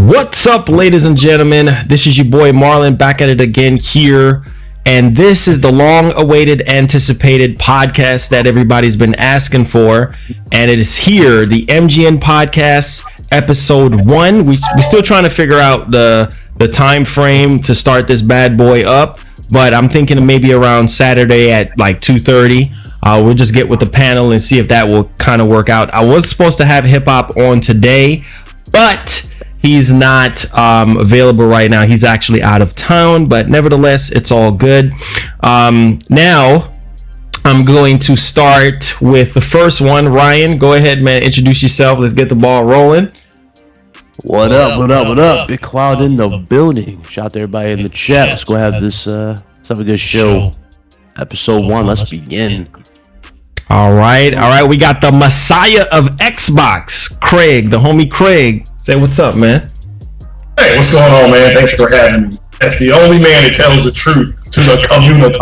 What's up, ladies and gentlemen? This is your boy Marlon back at it again here. And this is the long-awaited, anticipated podcast that everybody's been asking for. And it is here, the MGN podcast, episode 1. We're still trying to figure out the time frame to start this bad boy up. But I'm thinking maybe around Saturday at like 2:30. We'll just get with the panel and see if that will kind of work out. I was supposed to have hip hop on today, but he's not available right now. He's actually out of town, but nevertheless, it's all good. Now, I'm going to start with the first one. Ryan, go ahead, man. Introduce yourself. Let's get the ball rolling. What up? Big Cloud in the building. Shout out to everybody in the chat. Let's go have this. Let's have a good show. Episode 1. Let's begin. All right. We got the Messiah of Xbox, Craig, the homie Craig. Say what's up, man. Hey, what's going on, man? Thanks for having me. That's the only man that tells the truth to the community.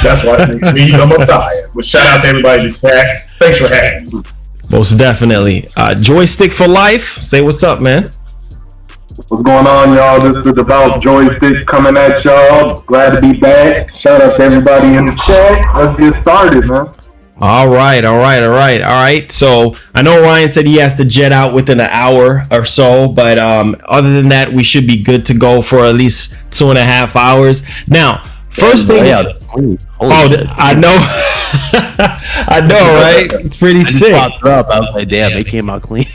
That's why it makes me the Messiah. But shout out to everybody in the chat. Thanks for having me. Most definitely. Joystick for life. Say what's up, man. What's going on, y'all? This is the Devout Joystick coming at y'all. Glad to be back. Shout out to everybody in the chat. Let's get started, man. All right. So I know Ryan said he has to jet out within an hour or so, but other than that, we should be good to go for at least 2.5 hours. Now, first thing. I know. I know, right? It's pretty sick. Popped up. I was like, damn, they came out clean.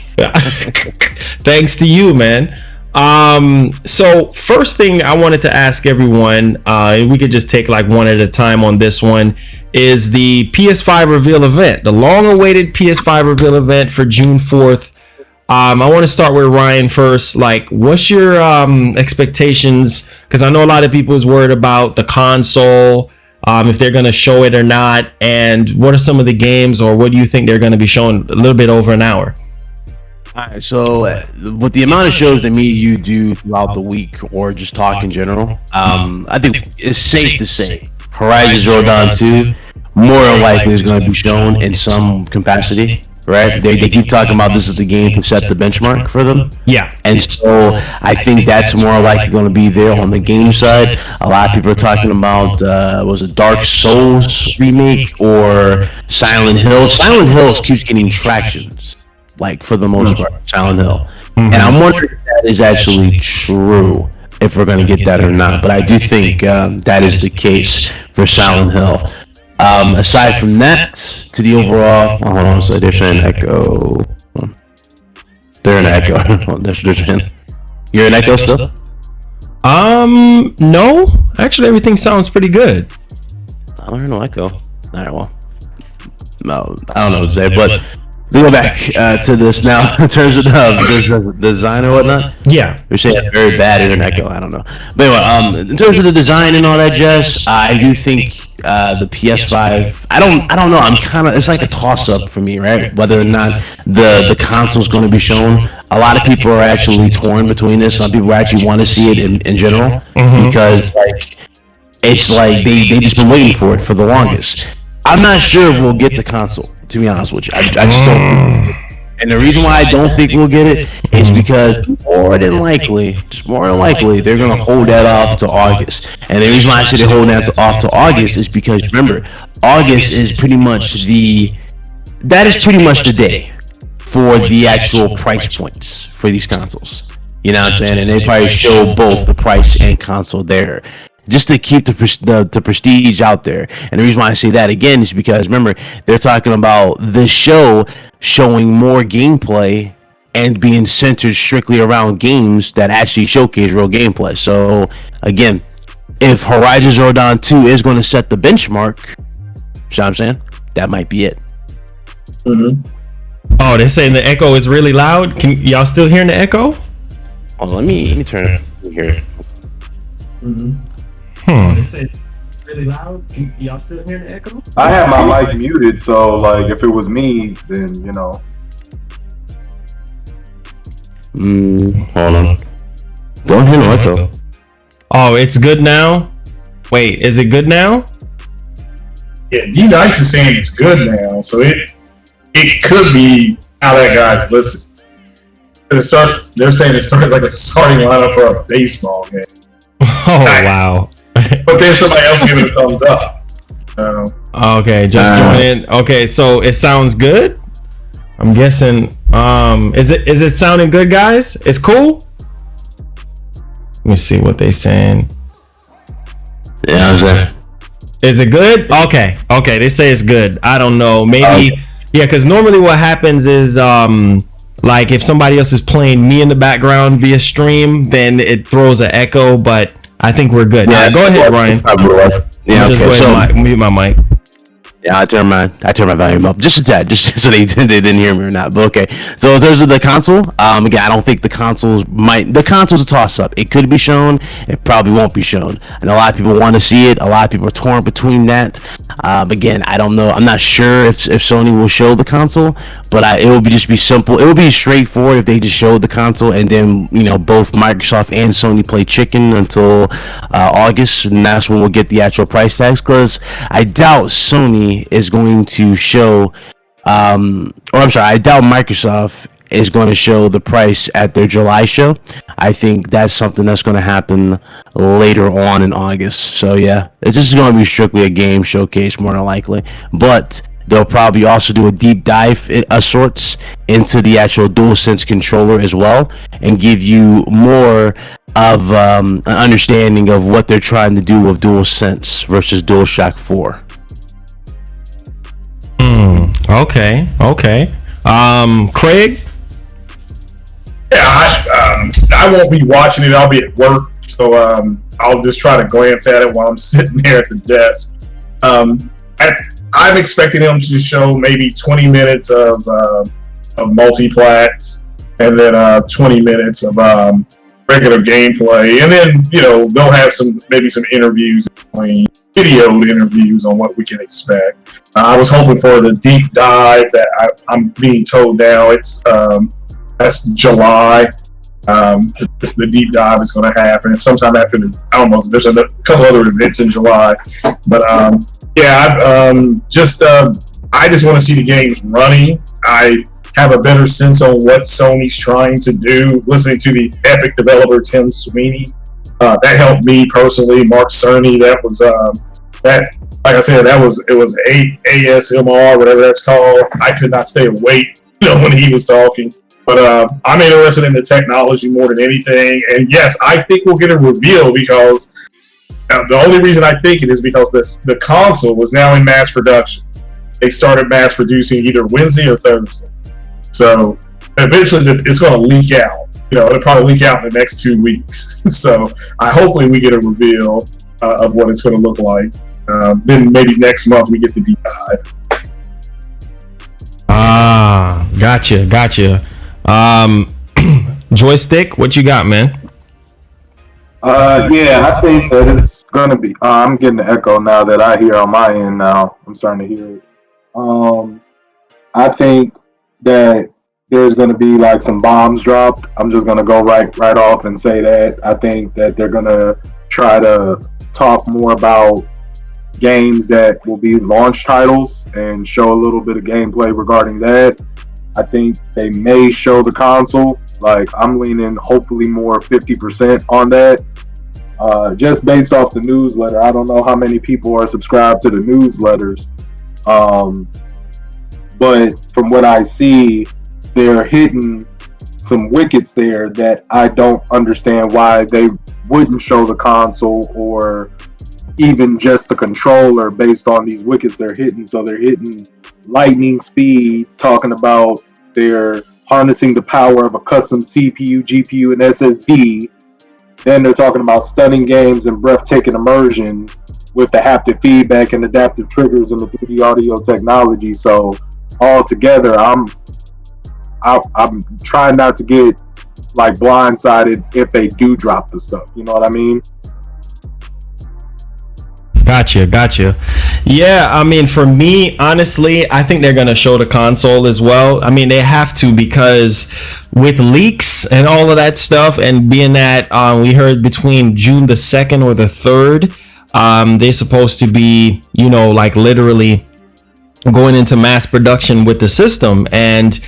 Thanks to you, man. So first thing I wanted to ask everyone, we could just take like one at a time on this one, is the PS5 reveal event, the long-awaited PS5 reveal event for June 4th. I want to start with Ryan first. Like, what's your expectations? Because I know a lot of people is worried about the console, if they're going to show it or not, and what are some of the games, or what do you think they're going to be showing a little bit over an hour? All right, so with the amount of shows that me and you do throughout the week, or just talk in general, I think it's safe to say Horizon Zero Dawn 2 more than likely is going to be shown in some capacity, right? They keep talking about this is the game to set the benchmark for them. Yeah. And so I think that's more likely going to be there on the game side. A lot of people are talking about, was it Dark Souls remake or Silent Hill? Silent Hill keeps getting tractions, like for the most part, Silent Hill. And I'm wondering if that is actually true, if we're going to get that or not. But I do think that is the case for Silent Hill. Aside from that, to the overall, hold on, so they're saying echo. They're in echo. You're in echo still? No. Actually, everything sounds pretty good. I don't hear no echo. All right, well, no, I don't know what to say, but we go back to this now in terms of the design or whatnot. Yeah, we're saying very bad internet echo. I don't know, but anyway, in terms of the design and all that jazz, I do think the PS5. I don't know. I'm kind of, it's like a toss up for me, right? Whether or not the console's going to be shown. A lot of people are actually torn between this. Some people actually want to see it in general because like it's like they just been waiting for it for the longest. I'm not sure we'll get the console, to be honest with you. I just don't. And the reason why I don't think we'll get it is because more than likely, they're going to hold that off to August. And the reason why I say they're holding that off to August is because, remember, August is pretty much the day for the actual price points for these consoles. You know what I'm saying? And they probably show both the price and console there, just to keep the prestige out there. And the reason why I say that again is because, remember, they're talking about the show showing more gameplay and being centered strictly around games that actually showcase real gameplay. So again, if Horizon Zero Dawn 2 is going to set the benchmark, you know what I'm saying, that might be it. Oh, they're saying the echo is really loud. Can y'all still hearing the echo? Oh, let me turn it here. They say really loud. Y'all still hearing the echo? I have my mic muted, so like if it was me, then you know. Hold on. Don't hear no echo. Oh, it's good now. Wait, is it good now? Yeah, D-Nice is saying it's good now, so it could be how that guy's listening. They're saying it starts like a starting lineup for a baseball game. Oh wow! But then somebody else gave it a thumbs up. Okay, just join in. Okay, so it sounds good. I'm guessing. Is it sounding good, guys? It's cool. Let me see what they saying. Yeah, is it good? Okay, they say it's good. I don't know. Maybe yeah, because normally what happens is like if somebody else is playing me in the background via stream, then it throws an echo. But I think we're good. Yeah, go ahead, Ryan. Yeah, okay. Just go ahead and mute my mic. Yeah, I turn my volume up just a tad, just so they didn't hear me or not. But okay, so in terms of the console, again, I don't think the console's a toss up. It could be shown, it probably won't be shown. I know a lot of people want to see it. A lot of people are torn between that. Again, I don't know. I'm not sure if Sony will show the console, but it will just be simple. It will be straightforward if they just showed the console, and then both Microsoft and Sony play chicken until August, and that's when we'll get the actual price tags. Because I doubt Sony is going to show I doubt Microsoft is going to show the price at their July show. I think that's something that's going to happen later on in August. So yeah, it's just going to be strictly a game showcase more than likely, but they'll probably also do a deep dive of sorts into the actual DualSense controller as well, and give you more of an understanding of what they're trying to do with DualSense versus DualShock 4. Okay. Craig? Yeah, I won't be watching it. I'll be at work, so I'll just try to glance at it while I'm sitting there at the desk. I'm expecting them to show maybe 20 minutes of multiplats, and then 20 minutes of regular gameplay, and then they'll have some interviews, videoed interviews on what we can expect. I was hoping for the deep dive that I'm being told now that's July. The deep dive is going to happen sometime after there's a couple other events in July, but I just want to see the games running. I have a better sense on what Sony's trying to do. Listening to the Epic developer Tim Sweeney, that helped me personally. Mark Cerny, that was that. Like I said, it was ASMR, whatever that's called. I could not stay awake, when he was talking. But I'm interested in the technology more than anything. And yes, I think we'll get a reveal, because the only reason I think it is because the console was now in mass production. They started mass producing either Wednesday or Thursday. So eventually it's going to leak out. It'll probably leak out in the next 2 weeks. So hopefully we get a reveal of what it's going to look like. Then maybe next month we get the deep dive. Gotcha. Joystick, what you got, man? Yeah, I think that it's gonna be. I'm getting the echo now that I hear on my end. Now I'm starting to hear it. I think that there's gonna be like some bombs dropped. I'm just gonna go right off and say that I think that they're gonna try to talk more about games that will be launch titles and show a little bit of gameplay regarding that. I think they may show the console. Like, I'm leaning hopefully more 50% on that. Just based off the newsletter. I don't know how many people are subscribed to the newsletters. But from what I see, they're hitting some wickets there that I don't understand why they wouldn't show the console or even just the controller based on these wickets they're hitting. So they're hitting lightning speed, talking about they're harnessing the power of a custom CPU, GPU, and SSD. Then they're talking about stunning games and breathtaking immersion with the haptic feedback and adaptive triggers and the 3D audio technology. So all together, I'm trying not to get like blindsided if they do drop the stuff. You know what I mean? Gotcha. Yeah, I mean, for me, honestly, I think they're going to show the console as well. I mean, they have to, because with leaks and all of that stuff, and being that we heard between June the 2nd or the 3rd, they're supposed to be, like literally going into mass production with the system, and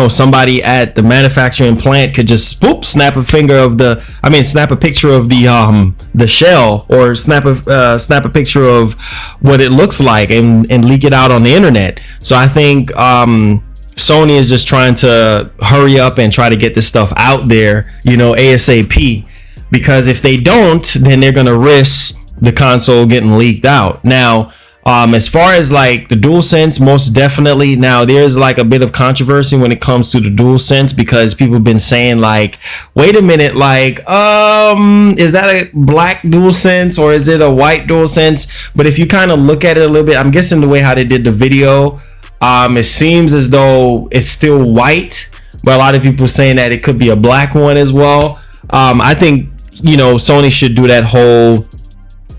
somebody at the manufacturing plant could just snap a picture of the shell, or snap a picture of what it looks like and leak it out on the internet. So I think Sony is just trying to hurry up and try to get this stuff out there, ASAP, because if they don't, then they're gonna risk the console getting leaked out. Now, as far as like the DualSense, most definitely. Now there's like a bit of controversy when it comes to the DualSense, because people have been saying like, wait a minute, like, is that a black DualSense or is it a white DualSense? But if you kind of look at it a little bit, I'm guessing the way how they did the video, it seems as though it's still white, but a lot of people are saying that it could be a black one as well. I think, Sony should do that whole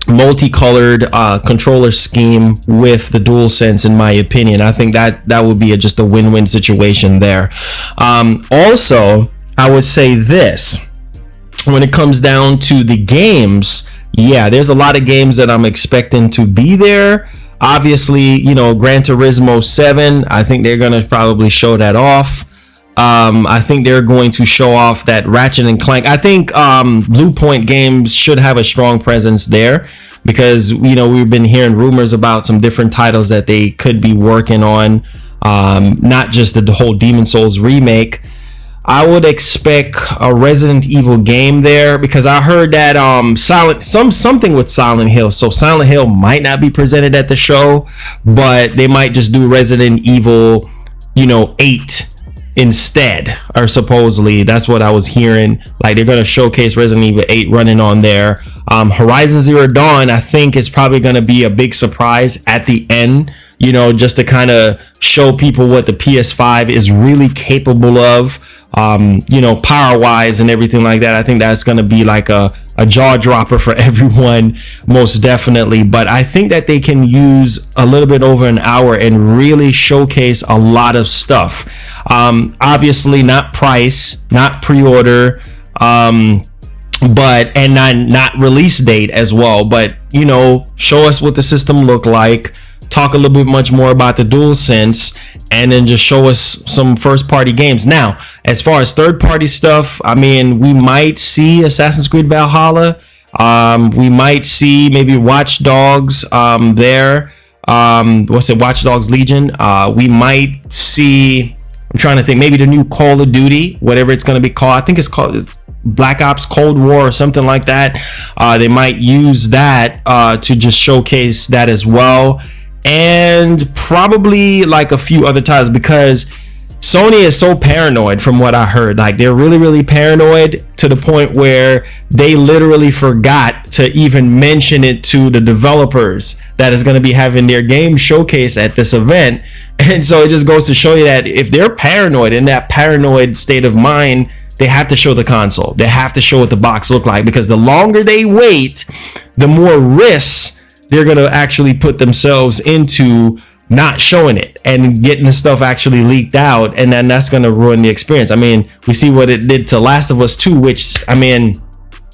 multicolored controller scheme with the DualSense, in my opinion. I think that would be just a win-win situation there. Also, I would say this, when it comes down to the games, there's a lot of games that I'm expecting to be there. Obviously, Gran Turismo 7, I think they're going to probably show that off. I think they're going to show off that Ratchet and Clank. I think Blue Point Games should have a strong presence there, because we've been hearing rumors about some different titles that they could be working on, not just the whole Demon Souls remake. I would expect a Resident Evil game there, because I heard that something with Silent Hill. So Silent Hill might not be presented at the show, but they might just do Resident Evil 8 instead, or supposedly that's what I was hearing. Like, they're going to showcase Resident Evil 8 running on there. Horizon Zero Dawn, I think, is probably going to be a big surprise at the end, just to kind of show people what the PS5 is really capable of, power wise and everything like that. I think that's going to be like a jaw dropper for everyone, most definitely. But I think that they can use a little bit over an hour and really showcase a lot of stuff. Obviously not price, not pre-order, but not release date as well, but show us what the system look like, talk a little bit much more about the DualSense, and then just show us some first party games. Now, as far as third party stuff, I mean, we might see Assassin's Creed Valhalla, we might see maybe Watch Dogs there, Watch Dogs Legion, we might see, I'm trying to think, maybe the new Call of Duty, whatever it's going to be called. I think it's called Black Ops Cold War or something like that. They might use that to just showcase that as well. And probably like a few other titles, because Sony is so paranoid, from what I heard. Like, they're really, really paranoid to the point where they literally forgot to even mention it to the developers that is going to be having their game showcase at this event. And so it just goes to show you that if they're paranoid, in that paranoid state of mind, they have to show the console. They have to show what the box look like, because the longer they wait, the more risks they're going to actually put themselves into not showing it and getting the stuff actually leaked out, and then that's going to ruin the experience. I mean, we see what it did to Last of Us 2, which, I mean,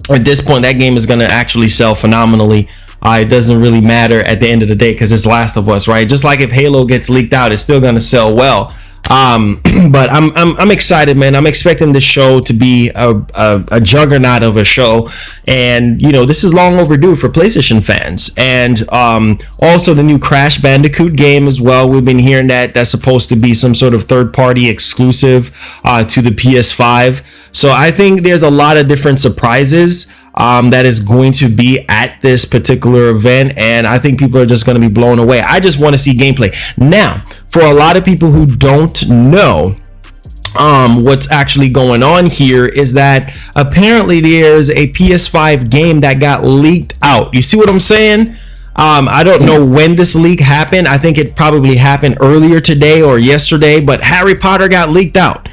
at this point, that game is going to actually sell phenomenally. It doesn't really matter at the end of the day, because it's Last of Us, right? Just like if Halo gets leaked out, it's still going to sell well. But I'm excited, man. I'm expecting this show to be a juggernaut of a show, and this is long overdue for PlayStation fans. And also the new Crash Bandicoot game as well. We've been hearing that that's supposed to be some sort of third-party exclusive to the PS5. So I think there's a lot of different surprises that is going to be at this particular event, and I think people are just going to be blown away. I just want to see gameplay. Now, for a lot of people who don't know what's actually going on here, is that apparently there's a PS5 game that got leaked out. You see what I'm saying? I don't know when this leak happened. I think it probably happened earlier today or yesterday, but Harry Potter got leaked out.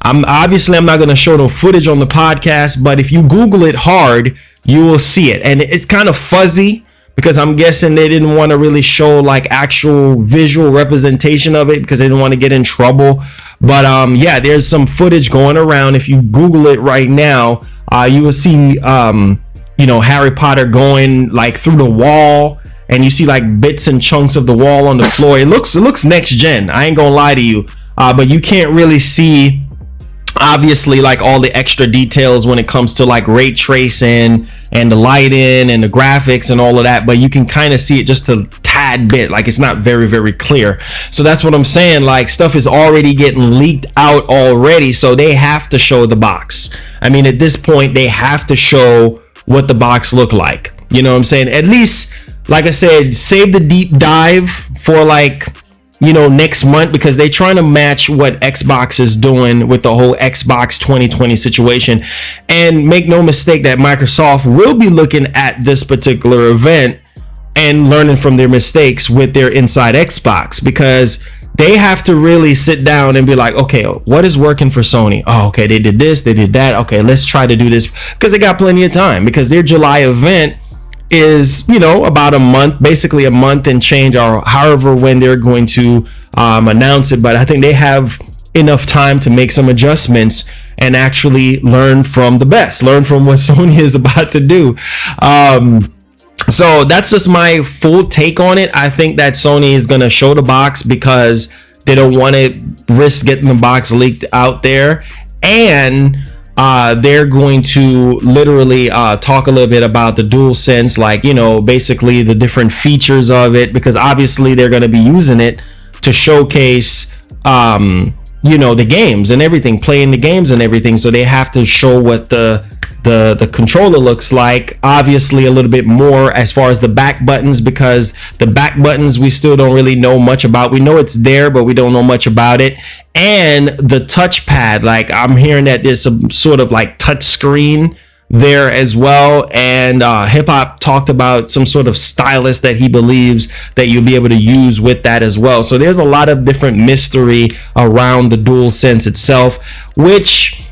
I'm not going to show no footage on the podcast, but if you Google it hard, you will see it. And it's kind of fuzzy, because I'm guessing they didn't want to really show like actual visual representation of it, because they didn't want to get in trouble. But yeah, there's some footage going around. If you Google it right now, you will see Harry Potter going like through the wall and you see like bits and chunks of the wall on the floor. It looks next gen. I ain't gonna lie to you, but you can't really see obviously like all the extra details when it comes to like ray tracing and the lighting and the graphics and all of that, but you can kind of see it just a tad bit. Like it's not very clear. So that's what I'm saying, like stuff is already getting leaked out already, so they have to show the box. I mean, at this point they have to show what the box look like, you know what I'm saying? At least, like I said, save the deep dive for like, you know, next month, because they're trying to match what Xbox is doing with the whole Xbox 2020 situation. And make no mistake that Microsoft will be looking at this particular event and learning from their mistakes with their Inside Xbox, because they have to really sit down and be like, okay, what is working for Sony? Oh, okay, they did this, they did that. Okay, let's try to do this, because they got plenty of time, because their July event is, you know, about a month, basically a month and change, or however when they're going to announce it. But I think they have enough time to make some adjustments and actually learn from the best, learn from what Sony is about to do. So that's just my full take on it. I think that Sony is going to show the box because they don't want to risk getting the box leaked out there, and they're going to literally talk a little bit about the DualSense, like, you know, basically the different features of it, because obviously they're going to be using it to showcase you know, the games and everything, playing the games and everything. So they have to show what the controller looks like, obviously a little bit more as far as the back buttons, because the back buttons we still don't really know much about. We know it's there, but we don't know much about it. And the touchpad, like I'm hearing that there's some sort of like touch screen there as well. And Hip Hop talked about some sort of stylus that he believes that you'll be able to use with that as well. So there's a lot of different mystery around the DualSense itself, which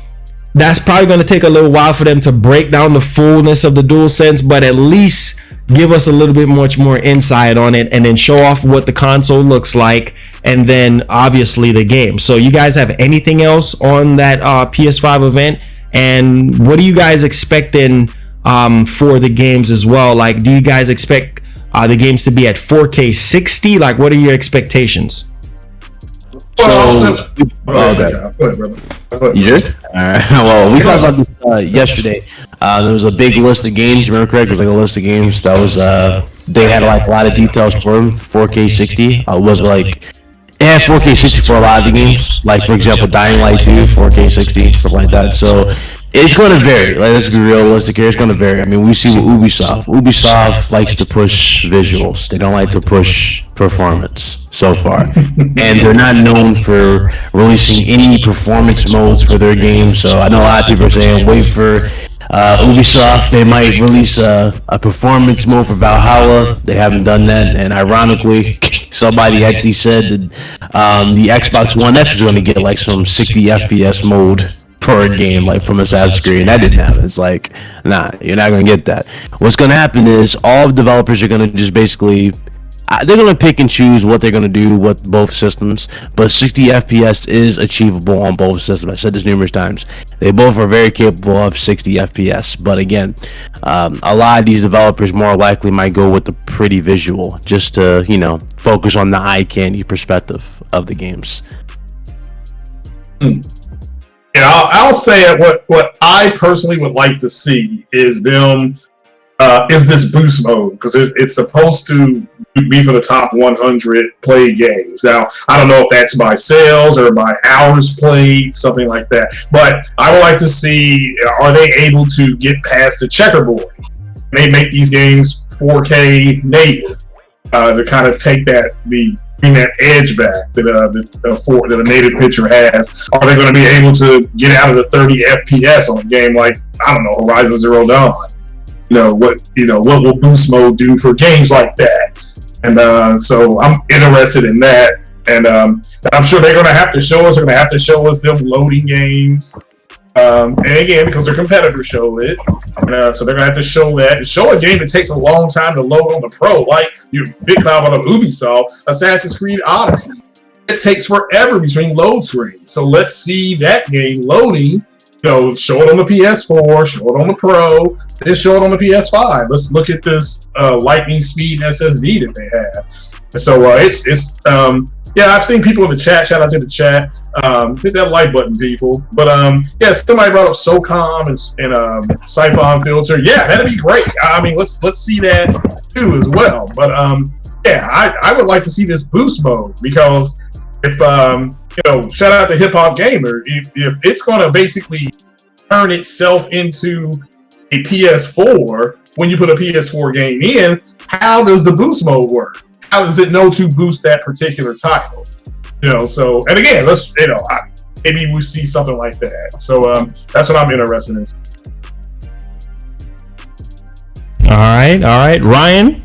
that's probably going to take a little while for them to break down the fullness of the DualSense, but at least give us a little bit much more insight on it, and then show off what the console looks like, and then obviously the game. So you guys have anything else on that PS5 event? And what are you guys expecting for the games as well? Like, do you guys expect the games to be at 4K 60? Like, what are your expectations? So, Go ahead, brother. You did? Alright. Well, we talked about this yesterday. There was a big list of games. Remember correct? There was like a list of games that was they had like a lot of details for them. 4K 60. It was like it had 4K 60 for a lot of the games. Like for example, Dying Light 2, 4K 60, stuff like that. So it's going to vary. Like, let's be realistic here. It's going to vary. I mean, we see what Ubisoft likes to push visuals. They don't like to push performance so far. And they're not known for releasing any performance modes for their games. So I know a lot of people are saying, wait for Ubisoft. They might release a performance mode for Valhalla. They haven't done that. And ironically, somebody actually said that the Xbox One X is going to get like some 60 FPS mode for a game, like from Assassin's Creed, and that didn't happen. It's like, nah, you're not gonna get that. What's gonna happen is all developers are gonna just basically, they're gonna pick and choose what they're gonna do with both systems, but 60 FPS is achievable on both systems. I said this numerous times. They both are very capable of 60 FPS, but again, a lot of these developers more likely might go with the pretty visual, just to, you know, focus on the eye candy perspective of the games. Yeah, I'll say what I personally would like to see is them is this boost mode, because it's supposed to be for the top 100 played games. Now, I don't know if that's by sales or by hours played, something like that. But I would like to see, are they able to get past the checkerboard? They make these games 4K native to kind of take that edge back that a native picture has. Are they going to be able to get out of the 30 FPS on a game like, I don't know, Horizon Zero Dawn? What will boost mode do for games like that? And so I'm interested in that. And I'm sure they're going to have to show us. They're going to have to show us them loading games. And again, because their competitors show it, so they're gonna have to show that. And show a game that takes a long time to load on the Pro, like your big cloud out of Ubisoft, Assassin's Creed Odyssey. It takes forever between load screens. So let's see that game loading show it on the PS4, show it on the Pro, then show it on the PS5. Let's look at this lightning speed SSD that they have. And so I've seen people in the chat. Shout out to the chat. Hit that like button, people. But somebody brought up SOCOM and Siphon filter. Yeah, that'd be great. I mean, let's see that too as well. But I would like to see this boost mode, because if shout out to Hip Hop Gamer, if it's going to basically turn itself into a PS4 when you put a PS4 game in, how does the boost mode work? How does it know to boost that particular title? So, and again, let's, maybe we see something like that. So that's what I'm interested in. All right, Ryan.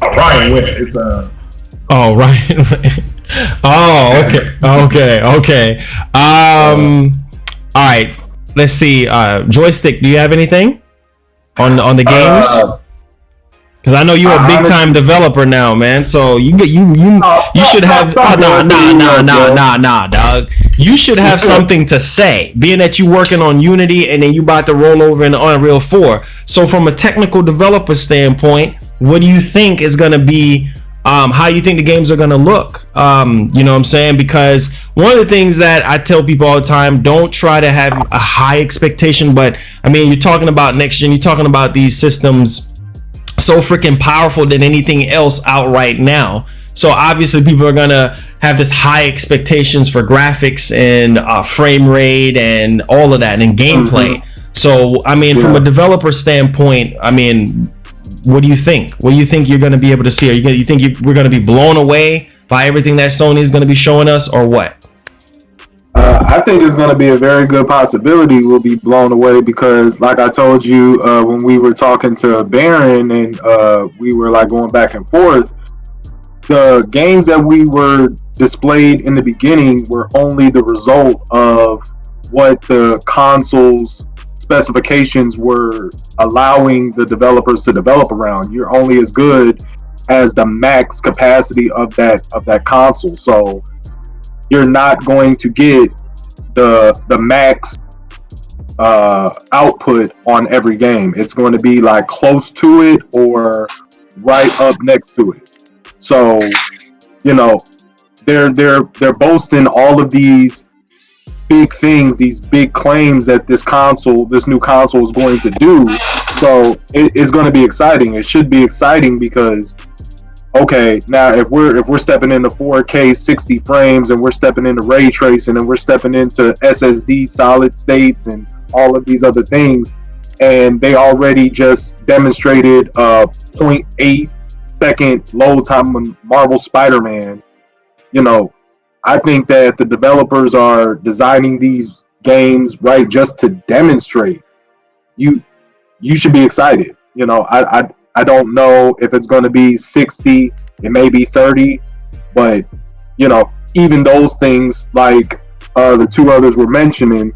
Ryan went. It's Oh, Ryan. Oh, okay. All right. Let's see. Joystick, do you have anything on the games? Because I know you're a big time developer now, man. So you should have nah, dog. You should have something to say, being that you're working on Unity and then you about to roll over into Unreal 4. So from a technical developer standpoint, what do you think is going to be? How you think the games are going to look? You know what I'm saying? Because one of the things that I tell people all the time, don't try to have a high expectation. But I mean, you're talking about next gen, you're talking about these systems so freaking powerful than anything else out right now. So obviously people are gonna have this high expectations for graphics and frame rate and all of that and gameplay. So I mean, from a developer standpoint, I mean, what do you think? What do you think you're gonna be able to see? You think we're gonna be blown away by everything that Sony is gonna be showing us, or what? I think it's going to be a very good possibility we'll be blown away, because like I told you when we were talking to Baron and we were like going back and forth, the games that we were displayed in the beginning were only the result of what the console's specifications were allowing the developers to develop around. You're only as good as the max capacity of that console. So you're not going to get the max output on every game. It's going to be like close to it or right up next to it. So, they're boasting all of these big things, these big claims that this new console is going to do. So it's going to be exciting. It should be exciting because, okay, now if we're stepping into 4K 60 frames and we're stepping into ray tracing and we're stepping into SSD solid states and all of these other things, and they already just demonstrated a 0.8 second load time on Marvel Spider-Man, I think that the developers are designing these games right just to demonstrate. You should be excited. I don't know if it's going to be 60, it may be 30, but even those things like the two others were mentioning,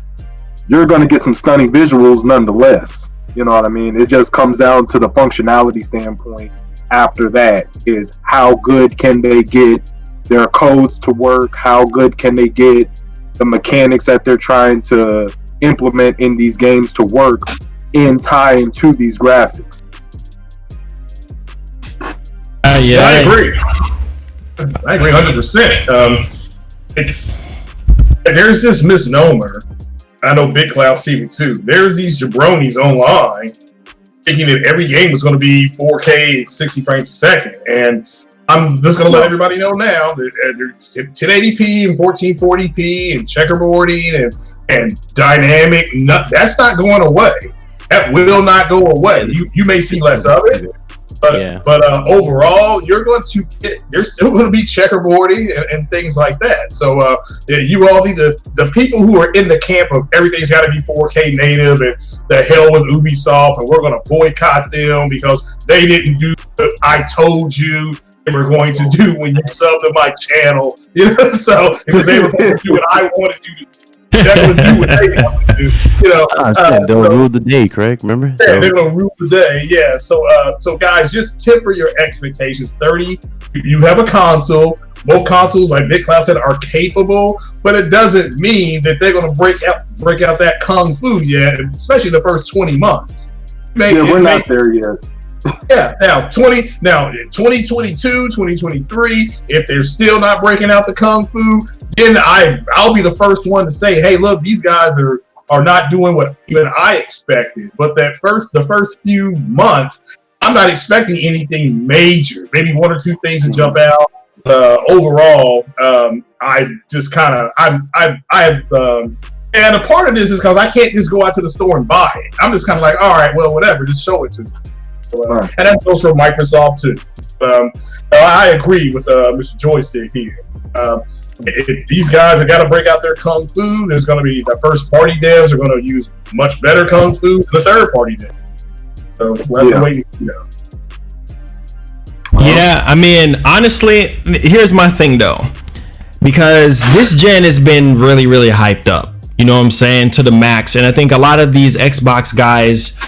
you're going to get some stunning visuals nonetheless. You know what I mean? It just comes down to the functionality standpoint. After that is how good can they get their codes to work? How good can they get the mechanics that they're trying to implement in these games to work in time to these graphics? I agree. I agree 100%. There's this misnomer. I know Big Cloud see it too. There's these jabronis online thinking that every game was going to be 4K 60 frames a second, and I'm just going to let everybody know now that there's 1080p and 1440p and checkerboarding and dynamic. That's not going away. That will not go away. You may see less of it, but overall, you're going to there's still going to be checkerboarding and things like that. So you all need the people who are in the camp of everything's got to be 4K native and the hell with Ubisoft and we're going to boycott them because they didn't do what I told you they were going to do when you sub to my channel. So because they were going to do what I wanted you to do. They're going to do what they want to do. They'll rule the day, Craig. Remember? Yeah, they're going to rule the day. Yeah. So guys, just temper your expectations. 30. You have a console. both consoles, like Big Cloud said, are capable, but it doesn't mean that they're going to break out that kung fu yet, especially the first 20 months. We're not there yet. Yeah, now 2022, 2023, if they're still not breaking out the kung fu, then I'll be the first one to say, hey, look, these guys are not doing what even I expected. But the first few months, I'm not expecting anything major. Maybe one or two things to jump out. Overall, I just kind of and a part of this is because I can't just go out to the store and buy it. I'm just kind of like, all right, well, whatever, just show it to me. And that goes for Microsoft too. I agree with Mr. Joystick here. If these guys have got to break out their kung fu, there's going to be the first party devs are going to use much better kung fu than the third party devs. So we'll have to wait and see now. Yeah, I mean, honestly, here's my thing though, because this gen has been really, really hyped up. You know what I'm saying, to the max. And I think a lot of these Xbox guys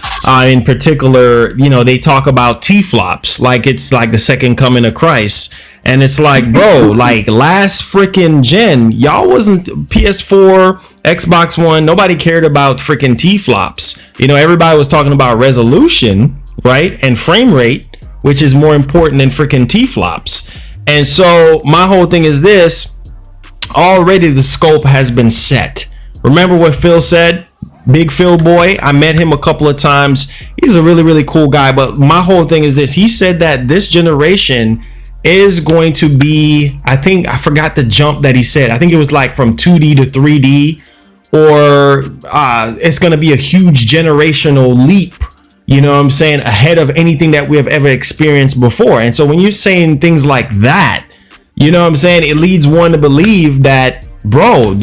in particular, you know, they talk about T-flops like it's like the second coming of Christ. And it's like, bro, like last freaking gen, y'all wasn't PS4, Xbox One. Nobody cared about freaking T-flops. You know, everybody was talking about resolution, right? And frame rate, which is more important than freaking T-flops. And so my whole thing is this: already the scope has been set. Remember what Phil said? Big Phil boy. I met him a couple of times. He's a really, really cool guy. But my whole thing is this. He said that this generation is going to be, I forgot the jump that he said. I think it was like from 2D to 3D, or it's going to be a huge generational leap. You know what I'm saying? Ahead of anything that we have ever experienced before. And so when you're saying things like that, you know what I'm saying? It leads one to believe that, bro,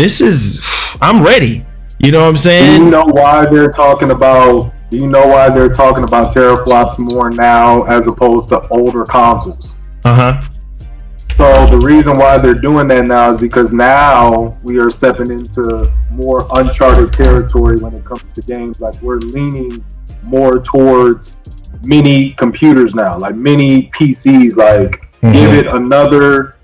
I'm ready. You know what I'm saying? Do you know why they're talking about teraflops more now as opposed to older consoles? So the reason why they're doing that now is because now we are stepping into more uncharted territory when it comes to games. Like, we're leaning more towards mini computers now, like mini PCs. Like, give it another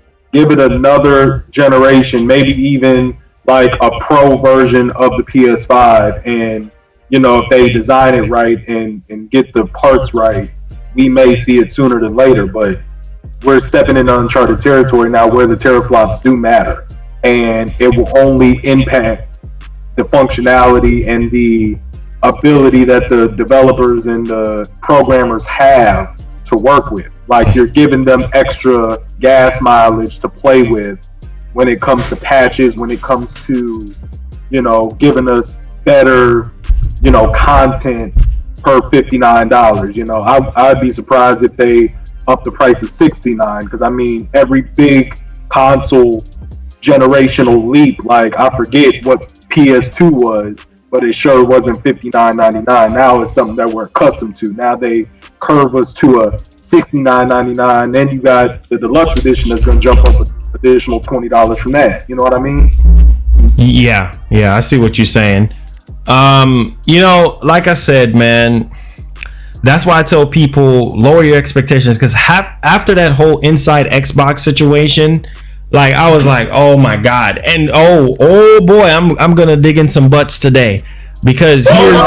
generation, maybe even like a pro version of the PS5, and you know, if they design it right and get the parts right, we may see it sooner than later. But we're stepping into uncharted territory now where the teraflops do matter, and it will only impact the functionality and the ability that the developers and the programmers have to work with. Like, you're giving them extra gas mileage to play with when it comes to patches, when it comes to, you know, giving us better, you know, content per $59. You know, I'd be surprised if they up the price of $69, because I mean, every big console generational leap, like, I forget what PS2 was, but it sure wasn't $59.99. Now it's something that we're accustomed to. Now they curve us to a $69.99. Then you got the deluxe edition that's going to jump up an additional $20 from that. You know what I mean? Yeah, I see what you're saying. You know, like I said, man, that's why I tell people lower your expectations, because after that whole inside Xbox situation, like, I was like, oh my god, and oh boy, I'm gonna dig in some butts today, because here's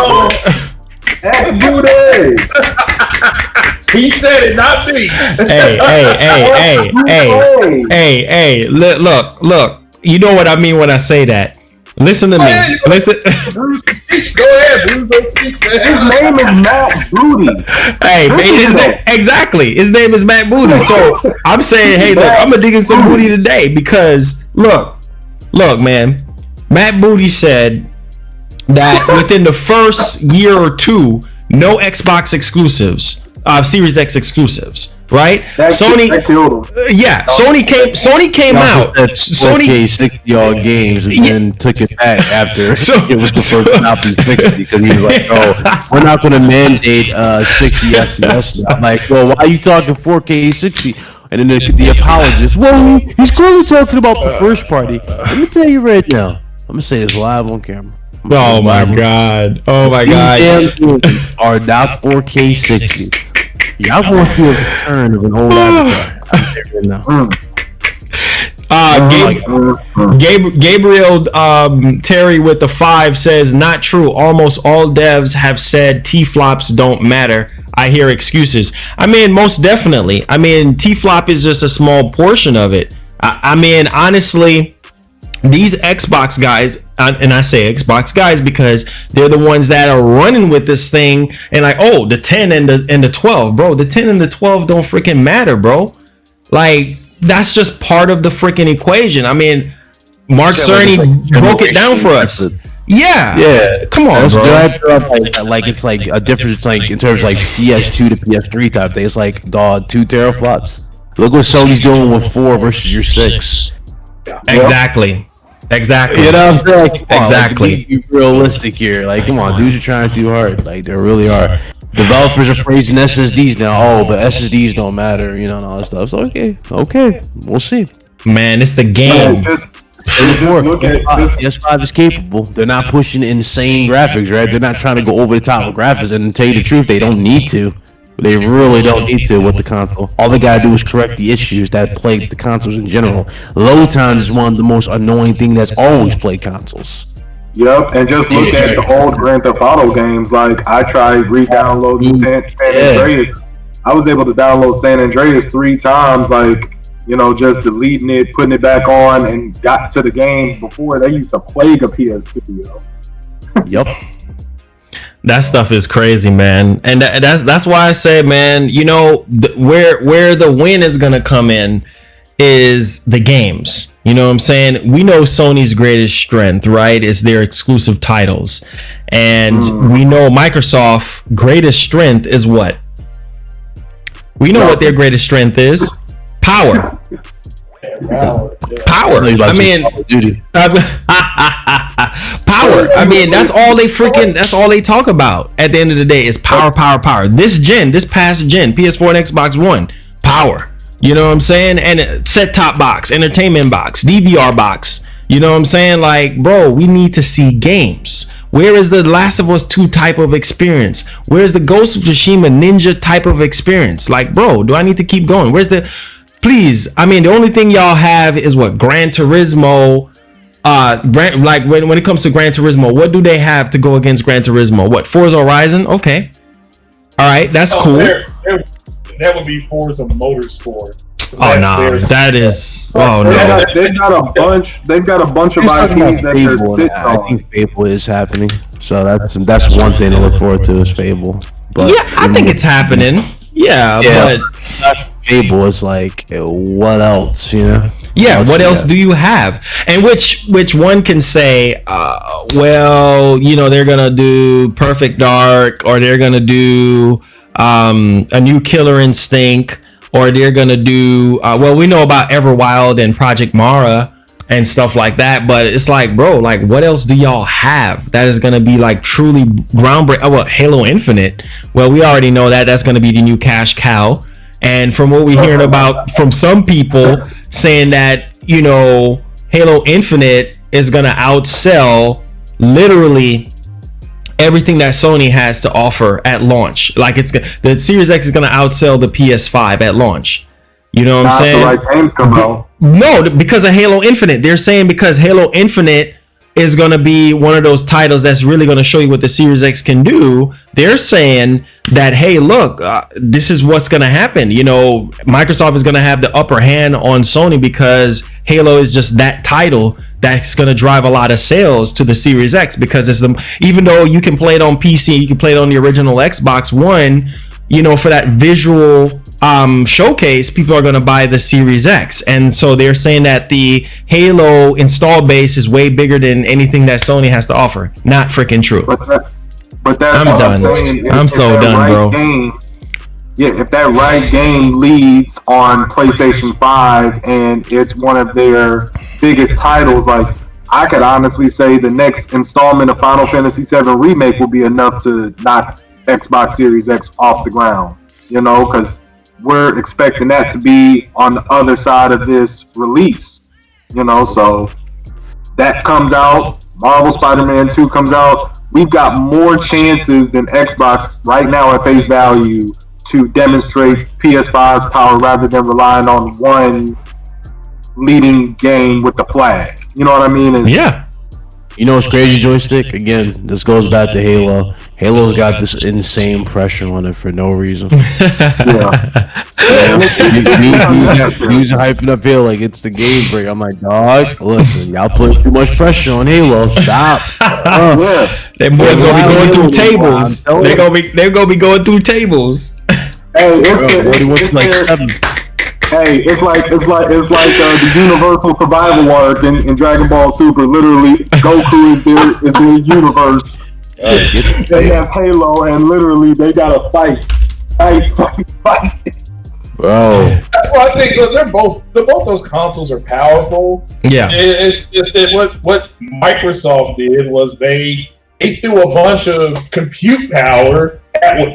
he said it, not me. Hey, look, you know what I mean when I say that. Listen to me. Listen. Bruce Cheeks. Go ahead, Bruce those cheeks, man. His name is Matt Booty. Hey, exactly. His name is Matt Booty. So I'm saying, hey, look, I'm gonna dig in some booty today, because look, man. Matt Booty said that within the first year or two, no Xbox exclusives, Series X exclusives, right? Sony came out. Sony 60 games and then took it back after it was supposed to not be 60, because he was like, "Oh, we're not going to mandate 60 FPS." I'm like, well, why are you talking 4K 60? And then the apologist, well, he's clearly talking about the first party. Let me tell you right now, I'm gonna say this live on camera. Oh my god! These damn games are not 4K 60. Y'all going through a return of an old avatar. Gabriel Terry with the 5 says, not true. Almost all devs have said T-flops don't matter. I hear excuses. I mean, most definitely. I mean, T-flop is just a small portion of it. I mean, honestly, these Xbox guys, and I say Xbox guys because they're the ones that are running with this thing, and like, oh, the 10 and the 12, bro. The 10 and the 12 don't freaking matter, bro. Like, that's just part of the freaking equation. I mean, Mark Cerny broke it down for us. Yeah. Come on, bro. Like it's like a difference, like in terms of like PS2 to PS3 type thing. It's like, dog, 2 teraflops. Look what Sony's doing with 4 versus your 6. Exactly. You know, I'm like, exactly. Like, be realistic here. Like, come on, dudes are trying too hard. Like, they really are. Developers are praising SSDs now. Oh, but SSDs don't matter, you know, and all that stuff. So okay, we'll see. Man, it's the game. PS5 is capable. They're not pushing insane graphics, right? They're not trying to go over the top of graphics. And to tell you the truth, they don't need to. They really don't need to with the console. All they gotta do is correct the issues that plague the consoles in general. Load time is one of the most annoying things that's always plagued consoles. Yep, and just look at the old Grand Theft Auto games. Like, I tried re-downloading San Andreas. I was able to download San Andreas 3 times, like, you know, just deleting it, putting it back on, and got to the game before they used to plague a PS2, you know? Yep. That stuff is crazy, man. And that's why I say, man, you know, where the win is gonna come in is the games. You know what I'm saying? We know Sony's greatest strength, right, is their exclusive titles. And we know Microsoft's greatest strength is what? We know what their greatest strength is. Power. Power. I mean, power. I mean, that's all they talk about at the end of the day is power. This past gen, PS4 and Xbox One, power. You know what I'm saying? And set-top box, entertainment box, DVR box. You know what I'm saying? Like, bro, we need to see games. Where is the Last of Us 2 type of experience? Where's the Ghost of Tsushima Ninja type of experience? Like, bro, do I need to keep going? Please, I mean, the only thing y'all have is what? Gran Turismo. Like when it comes to Gran Turismo, what do they have to go against Gran Turismo? What? Forza Horizon? Okay. All right, that's cool. That would be Forza Motorsport. Oh no, that is. Oh no. They've got a bunch of IPs that they're sitting on. I think Fable is happening, so that's one thing to look forward to is Fable. But yeah, I think it's happening. Yeah, but Fable is like, what else, you know? Yeah, what else do you have? And which one can say, well, you know, they're gonna do Perfect Dark, or they're gonna do a new Killer Instinct, or they're gonna do well, we know about Everwild and Project Mara and stuff like that, but it's like, bro, like, what else do y'all have that is gonna be like truly groundbreaking? Well, Halo Infinite, well, we already know that's gonna be the new cash cow. And from what we're hearing about from some people saying that, you know, Halo Infinite is gonna outsell literally everything that Sony has to offer at launch. Like, the Series X is gonna outsell the PS5 at launch. You know what I'm saying? Like games come out. No, because of Halo Infinite. They're saying because Halo Infinite is going to be one of those titles that's really going to show you what the Series X can do. They're saying that, hey, look, this is what's going to happen. You know, Microsoft is going to have the upper hand on Sony because Halo is just that title that's going to drive a lot of sales to the Series X, because even though you can play it on PC, you can play it on the original Xbox One, you know, for that visual showcase, people are going to buy the Series X. And so they're saying that the Halo install base is way bigger than anything that Sony has to offer. Not freaking true. But that's I'm done. I'm so done, bro. If that right game leads on PlayStation 5 and it's one of their biggest titles, like, I could honestly say the next installment of Final Fantasy VII Remake will be enough to knock Xbox Series X off the ground, you know, because we're expecting that to be on the other side of this release, you know. So that comes out, Marvel Spider-Man 2 comes out, we've got more chances than Xbox right now at face value to demonstrate PS5's power rather than relying on one leading game with the flag. You know what I mean? Yeah. You know what's crazy, Joystick? Again, this goes back to Halo. Halo's got this insane pressure on it for no reason. He's hyping up Halo like it's the game break. I'm like, dog, listen, y'all put too much pressure on Halo. Stop. Them boys gonna be going through tables. They're gonna be going through tables. Hey, it's like the universal survival arc in Dragon Ball Super. Literally, Goku is their universe. They have Halo, and literally they gotta fight. Bro. Well, I think both those consoles are powerful. Yeah. It's just that what Microsoft did was they threw a bunch of compute power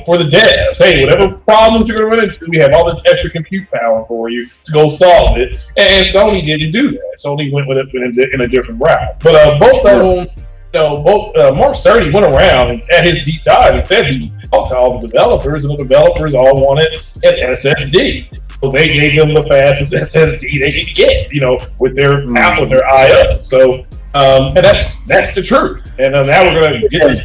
for the devs. Hey, whatever problems you're going to run into, we have all this extra compute power for you to go solve it. And Sony didn't do that. Sony went with it in a different route. But both of them, Mark Cerny went around at his deep dive and said he talked to all the developers, and the developers all wanted an SSD. So they gave them the fastest SSD they could get, with their app, with their IO. So, and that's the truth. And now we're going to get this.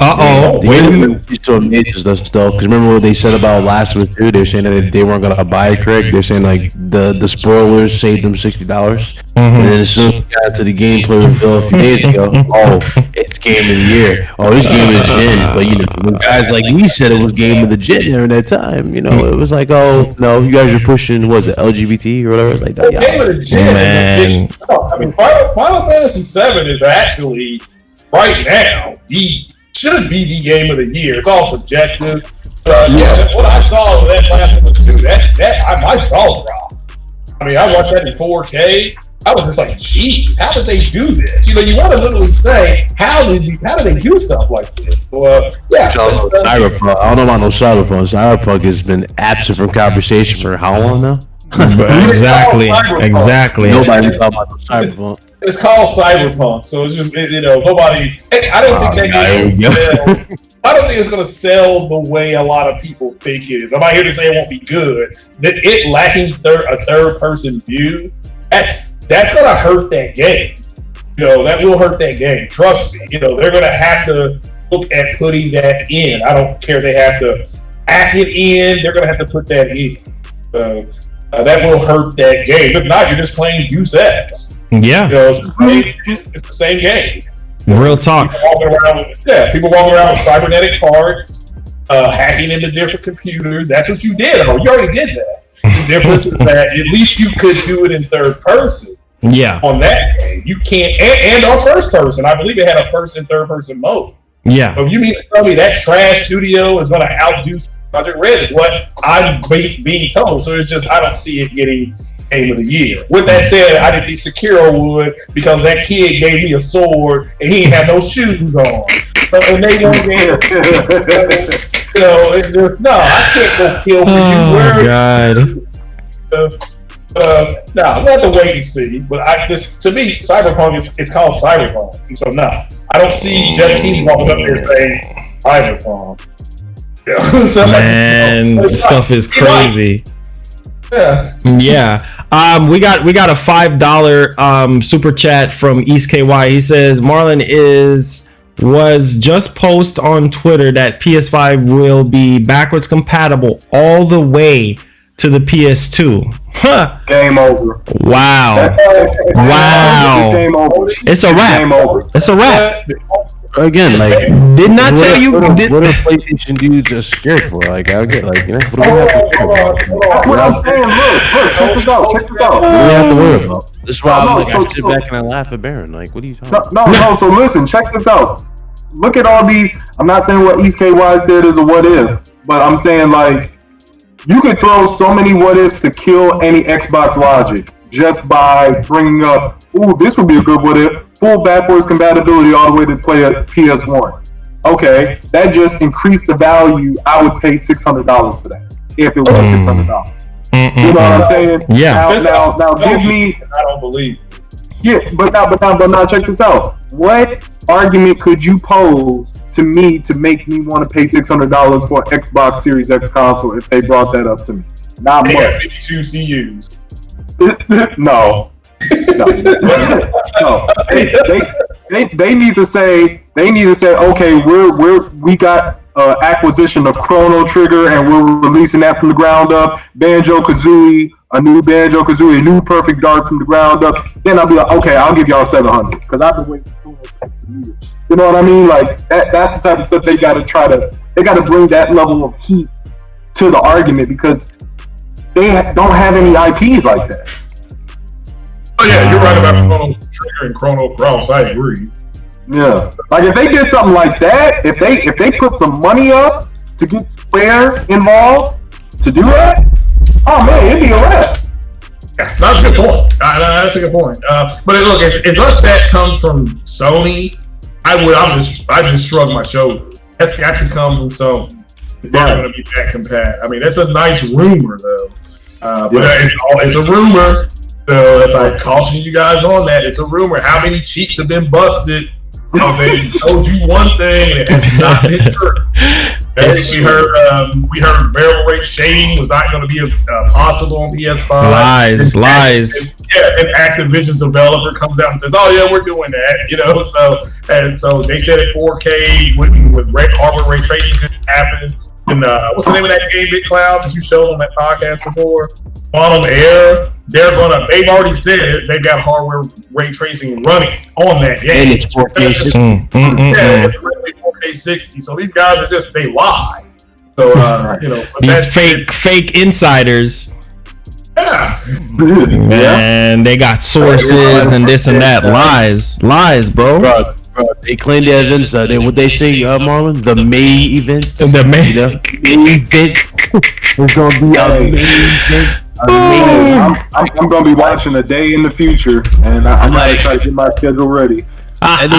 Wait a minute. He's so amazed us though, because remember what they said about Last of Us 2? They were saying that they weren't gonna buy it, correct? They're saying like the spoilers saved them $60, and then as soon as we got to the gameplay reveal a few days ago, it's game of the year. It's game of the gen. But when guys like me said it was game of the gen during that time, it was like, oh no, you guys are pushing, was it LGBT or whatever? It's like that. Game of the gen. Man. I mean, Final Fantasy VII is actually right now should be the game of the year. It's all subjective. What I saw of that Last of Us 2, my jaw dropped. I mean, I watched that in 4K. I was just like, geez, how did they do this? You want to literally say, how did they do stuff like this? Cyberpunk. I don't know about no Cyberpunk. Cyberpunk has been absent from conversation for how long now? Exactly. Nobody's talking about Cyberpunk. It's called Cyberpunk, so it's just nobody. I don't think I don't think it's going to sell the way a lot of people think it is. I'm not here to say it won't be good. That it lacking a third person view, that's going to hurt that game. That will hurt that game. Trust me. They're going to have to look at putting that in. I don't care if they have to act it in. They're going to have to put that in. That will hurt that game. If not, you're just playing Deus Ex. Yeah. It's the same game. Real talk. People walking around with cybernetic parts, hacking into different computers. That's what you did. You already did that. The difference is that at least you could do it in third person. Yeah. On that game, you can't, and on first person. I believe it had a first and third person mode. Yeah. So you mean to tell me that trash studio is going to outdo Project Red? Is what I'm being told. So it's just I don't see it getting Game of the Year. With that said, I didn't think Sekiro would, because that kid gave me a sword and he didn't have no shoes on. And they don't get it just I can't go kill for you. Oh God. We'll have to wait and see. But to me, Cyberpunk is called Cyberpunk. So I don't see Jeff Keighley walking up there saying Cyberpunk. Man, stuff is crazy. Yeah. We got a $5 super chat from East KY. He says Marlon was just post on Twitter that PS5 will be backwards compatible all the way to the PS2. Huh. Game over. Wow. Game over. It's a wrap. Game over. It's a wrap. Again, did not tell you. What are PlayStation dudes just scared for? I get what do we have to worry about? That's what I'm saying. Look, check this out. What do we have to worry about? This is why I sit back and I laugh at Baron. Like, what are you talking about? No. So listen, check this out. Look at all these. I'm not saying what East KY said is a what if, but I'm saying you could throw so many what ifs to kill any Xbox logic just by bringing up, this would be a good what if. Full backwards compatibility all the way to play a PS1. Okay, that just increased the value. I would pay $600 for that if it was $600. You know what I'm saying? Yeah. Now give me. I don't believe. Yeah, but now check this out. What argument could you pose to me to make me want to pay $600 for an Xbox Series X console if they brought that up to me? Not much. 52 CUs. No. No. They need to say okay, we got acquisition of Chrono Trigger and we're releasing that from the ground up. Banjo-Kazooie, a new Banjo-Kazooie, a new Perfect Dark from the ground up. Then I'll be like, okay, I'll give y'all 700 because I've been waiting for years. You know what I mean? Like that's the type of stuff they got to bring that level of heat to the argument because they don't have any IPs like that. Oh yeah, you're right about Chrono Trigger and Chrono Cross. I agree. Yeah, like if they did something like that, if they put some money up to get Square involved to do that, oh man, it'd be a wrap. Yeah, that's a good point. That's a good point. But look, unless that comes from Sony, I just shrug my shoulders. That's got to come from Sony. They're going to be that compatible. I mean, that's a nice rumor though. But it's a rumor. So as I caution you guys on that, it's a rumor. How many cheats have been busted? They told you one thing and it has not been true. We heard variable rate shading was not going to be possible on PS5. Lies. Yeah, and Activision's developer comes out and says, "Oh yeah, we're doing that." You know, so they said at 4K with hardware ray tracing could happen. And what's the name of that game, Big Cloud, that you showed on that podcast before? Quantum Air. They've already said they've got hardware ray tracing running on that game. And it's 4K 60. Yeah, it's really 4K 60. So these guys are they lie. So you know, these fake insiders. Yeah. Man, they got sources and this and that. Lies, bro. Bro, they claim the events. What they say, Marlon? The May event. The May event is gonna be amazing. I'm gonna be watching a day in the future, and I'm gonna try to get my schedule ready. I'm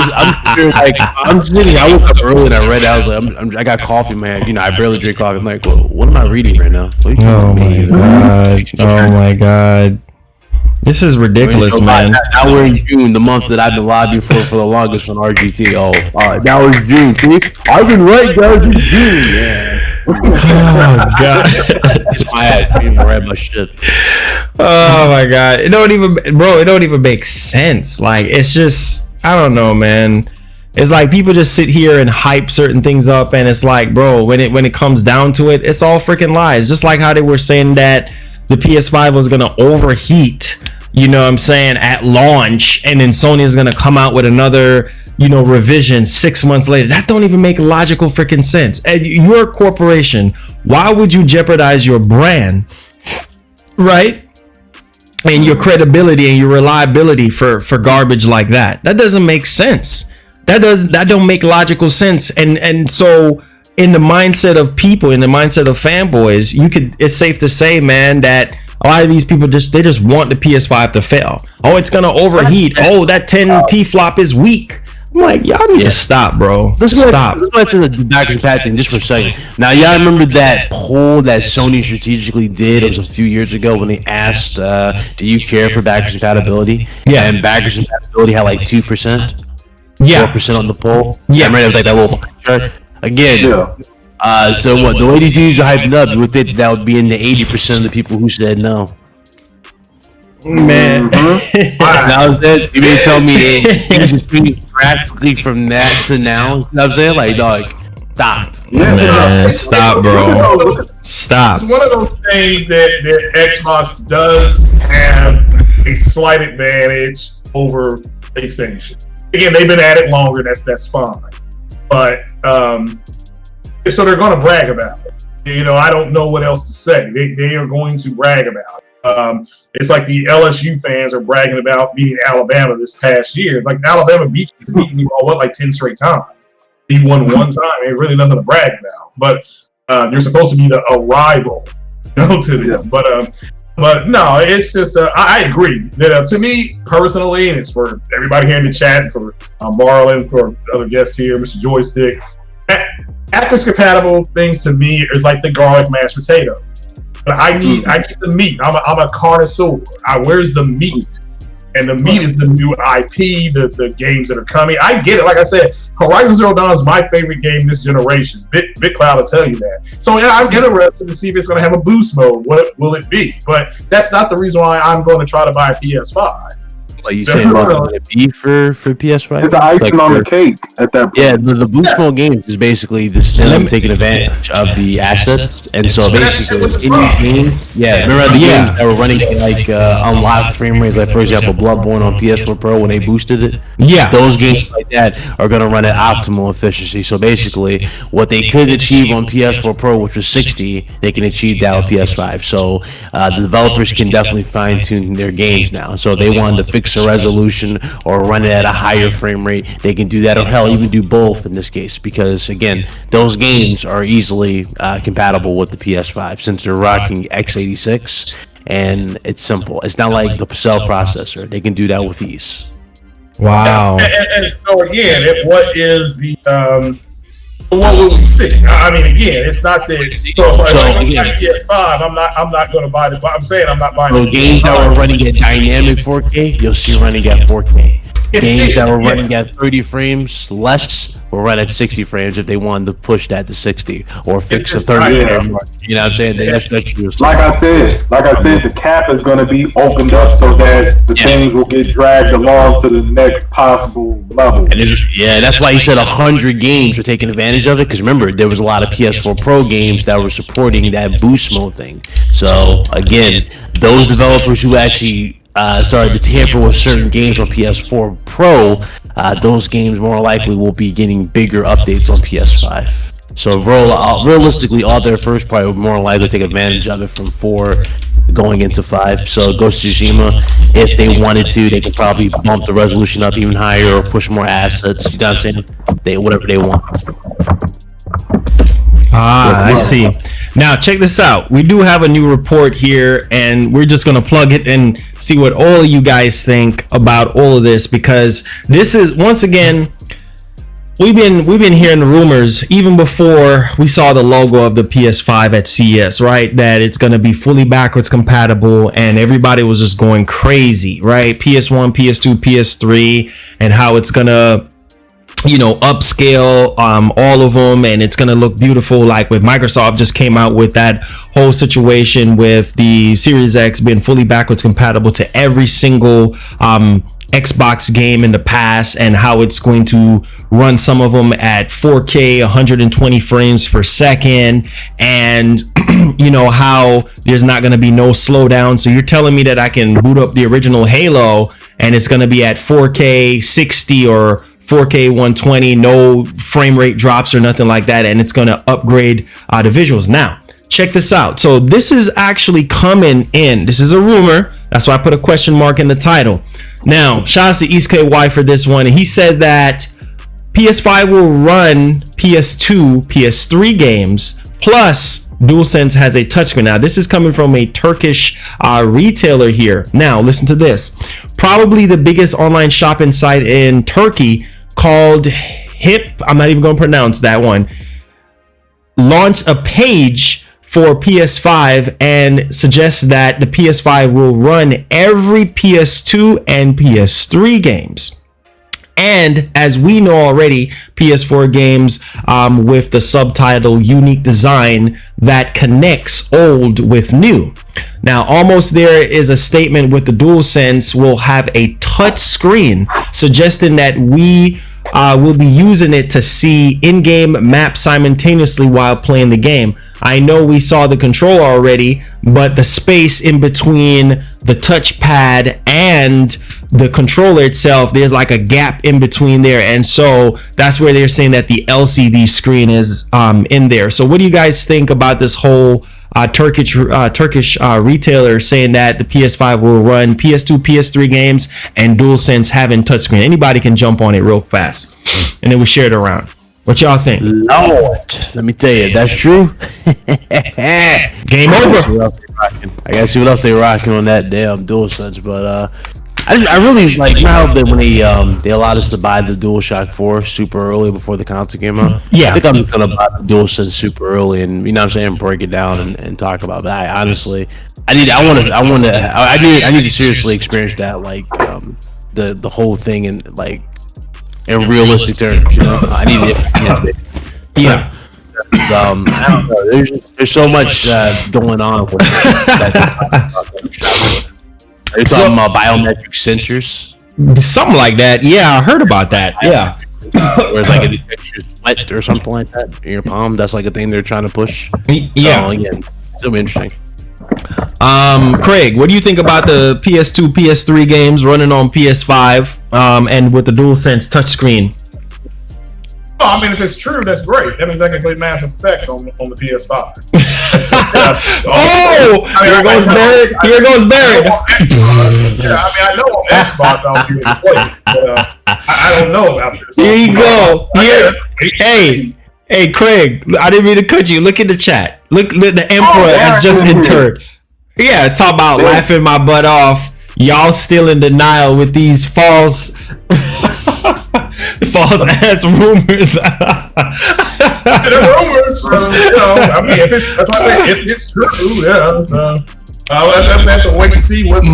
sure, like, I'm sitting. I woke up early and I read it. I was like, I got coffee, man. You know, I barely drink coffee. I'm like, well, what am I reading right now? Oh my god! This is ridiculous, man. Now we're in June, the month that I've been lobbying for the longest on RGT. Now it's June. See, I've been right, guys. It's June. Yeah. Oh god! It's my ass. You read my shit. Oh my god! It don't even make sense. Like, it's just, I don't know, man. It's like people just sit here and hype certain things up, and it's like, bro, when it comes down to it, it's all freaking lies. Just like how they were saying that the PS5 was gonna overheat, you know what I'm saying, at launch, and then Sony is gonna come out with another, you know, revision 6 months later. That don't even make logical freaking sense. And you're a corporation. Why would you jeopardize your brand, right? And your credibility and your reliability for garbage like that? That doesn't make sense. That don't make logical sense. And so in the mindset of people, in the mindset of fanboys, it's safe to say, man, that a lot of these people just want the PS5 to fail. Oh, it's gonna overheat. Oh, that 10T flop is weak. I'm like, y'all need to stop, bro. Stop. Let's go to the back and pat thing just for a second. Now, y'all remember that poll that Sony strategically did? It was a few years ago when they asked, do you care for backwards compatibility? Yeah. And backwards compatibility had like 2%. Yeah. 4% on the poll. Yeah. I remember it was like that little chart. Again. Yeah. So what? The way these dudes are hyping up, you would think that would be in the 80% of the people who said no. Man. Now that you may tell me it just practically from that to now. You know what I'm saying? Like, dog, stop. Man, stop, bro. Stop. It's one of those things that Xbox does have a slight advantage over PlayStation. Again, they've been at it longer. That's fine. But so they're going to brag about it. You know, I don't know what else to say. They are going to brag about it. It's like the LSU fans are bragging about beating Alabama this past year. Like, Alabama beating you all like 10 straight times. He won one time. Ain't really nothing to brag about. But you're supposed to be a rival, you know, to them. But no, it's just I agree that to me personally, and it's for everybody here in the chat, for Marlon, for other guests here, Mr. Joystick. Backwards compatible things to me is like the garlic mashed potato. But I need the meat. I'm a connoisseur. Where's the meat? And the meat is the new IP, the games that are coming. I get it. Like I said, Horizon Zero Dawn is my favorite game this generation. BitCloud will tell you that. So yeah, I'm interested to see if it's going to have a boost mode. What will it be? But that's not the reason why I'm going to try to buy a PS5. Like you saying, would it be for PS5? It's icing on the cake at that point. Yeah, the boost mode games is basically them taking advantage of the assets, and so basically any game. Yeah, remember the games that were running like unlocked frame rates, like for example, Bloodborne on PS4 Pro when they boosted it. Yeah, those games like that are gonna run at optimal efficiency. So basically, what they could achieve on PS4 Pro, which was 60, they can achieve that with PS5. So the developers can definitely fine tune their games now. So if they wanted to fix a resolution or run it at a higher frame rate, they can do that, or hell, even do both in this case, because again, those games are easily compatible with the PS5 since they're rocking x86, and it's simple. It's not like the cell processor; they can do that with ease. Wow. And so again, what is the what will we see? I mean, again, it's not that. PS5, I'm not going to buy it. I'm saying I'm not buying. So games that were running at dynamic 4K, you'll see running at 4K. Games that were running at 30 frames less will run at 60 frames if they wanted to push that to 60 or fix a 30 frame mark. You know what I'm saying? That's like I said, the cap is going to be opened up so that the things will get dragged along to the next possible level. And that's why he said 100 games were taking advantage of it, because remember, there was a lot of PS4 Pro games that were supporting that boost mode thing. So again, those developers who actually started to tamper with certain games on PS4 Pro, those games more likely will be getting bigger updates on PS5. So realistically, all their first party would more likely take advantage of it from 4 going into 5. So Ghost of Tsushima, if they wanted to, they could probably bump the resolution up even higher or push more assets. You know what I'm saying? Whatever they want. I see. Now check this out. We do have a new report here, and we're just gonna plug it and see what all of you guys think about all of this, because this is, once again, we've been hearing the rumors even before we saw the logo of the PS5 at CES, right? That it's gonna be fully backwards compatible, and everybody was just going crazy, right? PS1, PS2, PS3, and how it's gonna, you know, upscale all of them, and it's gonna look beautiful. Like with Microsoft just came out with that whole situation with the Series X being fully backwards compatible to every single Xbox game in the past, and how it's going to run some of them at 4K 120 frames per second, and you know how there's not going to be no slowdown. So you're telling me that I can boot up the original Halo and it's going to be at 4K 60 or 4K 120, no frame rate drops or nothing like that, and it's going to upgrade the visuals. Now check this out. So this is actually coming in. This is a rumor. That's why I put a question mark in the title. Now, shout out to East KY for this one. He said that PS5 will run PS2, PS3 games, plus DualSense has a touchscreen. Now, this is coming from a Turkish retailer here. Now, listen to this. Probably the biggest online shopping site in Turkey, called Hip, I'm not even going to pronounce that one, launched a page for PS5 and suggests that the PS5 will run every PS2 and PS3 games. And as we know already, PS4 games with the subtitle unique design that connects old with new. Now, almost there is a statement with the DualSense will have a touch screen, suggesting that we will be using it to see in-game maps simultaneously while playing the game. I know we saw the controller already, but the space in between the touchpad and the controller itself, there's like a gap in between there, and so that's where they're saying that the LCD screen is in there. So what do you guys think about this whole Turkish retailer saying that the PS5 will run PS2, PS3 games and DualSense having touchscreen? Anybody can jump on it real fast, and then we share it around. What y'all think? Lord, let me tell you, that's true. Game over. I gotta see what else they rocking on that damn DualSense, but I really like now that when they allowed us to buy the DualShock 4 super early before the console came out. Yeah, I think I'm just gonna buy the DualSense super early, and you know what I'm saying, break it down and talk about that. I honestly, I need to seriously experience that, like the whole thing in like in realistic terms. You know, I need it. Yeah. I don't know. There's so much going on with it. Are you talking about biometric sensors? Something like that. Yeah, I heard about that. Yeah. Where it's like it detects your sweat or something like that in your palm. That's like a thing they're trying to push. Yeah. So, again, still interesting. Craig, what do you think about the PS2, PS3 games running on PS5 and with the DualSense touchscreen? I mean, if it's true, that's great. That means I can play Mass Effect on the PS5. Here goes Barrett. Here goes Barrett. Yeah, I mean, I know on Xbox I'll be able to play it, but I don't know about this. Here you go. Here. Hey, Craig, I didn't mean to cut you. Look at the chat. Look, the Emperor has just entered. Yeah, talk about laughing my butt off. Y'all still in denial with these false ass rumors. The rumors, I mean, that's why I say if it's true, I'll have to wait and see what they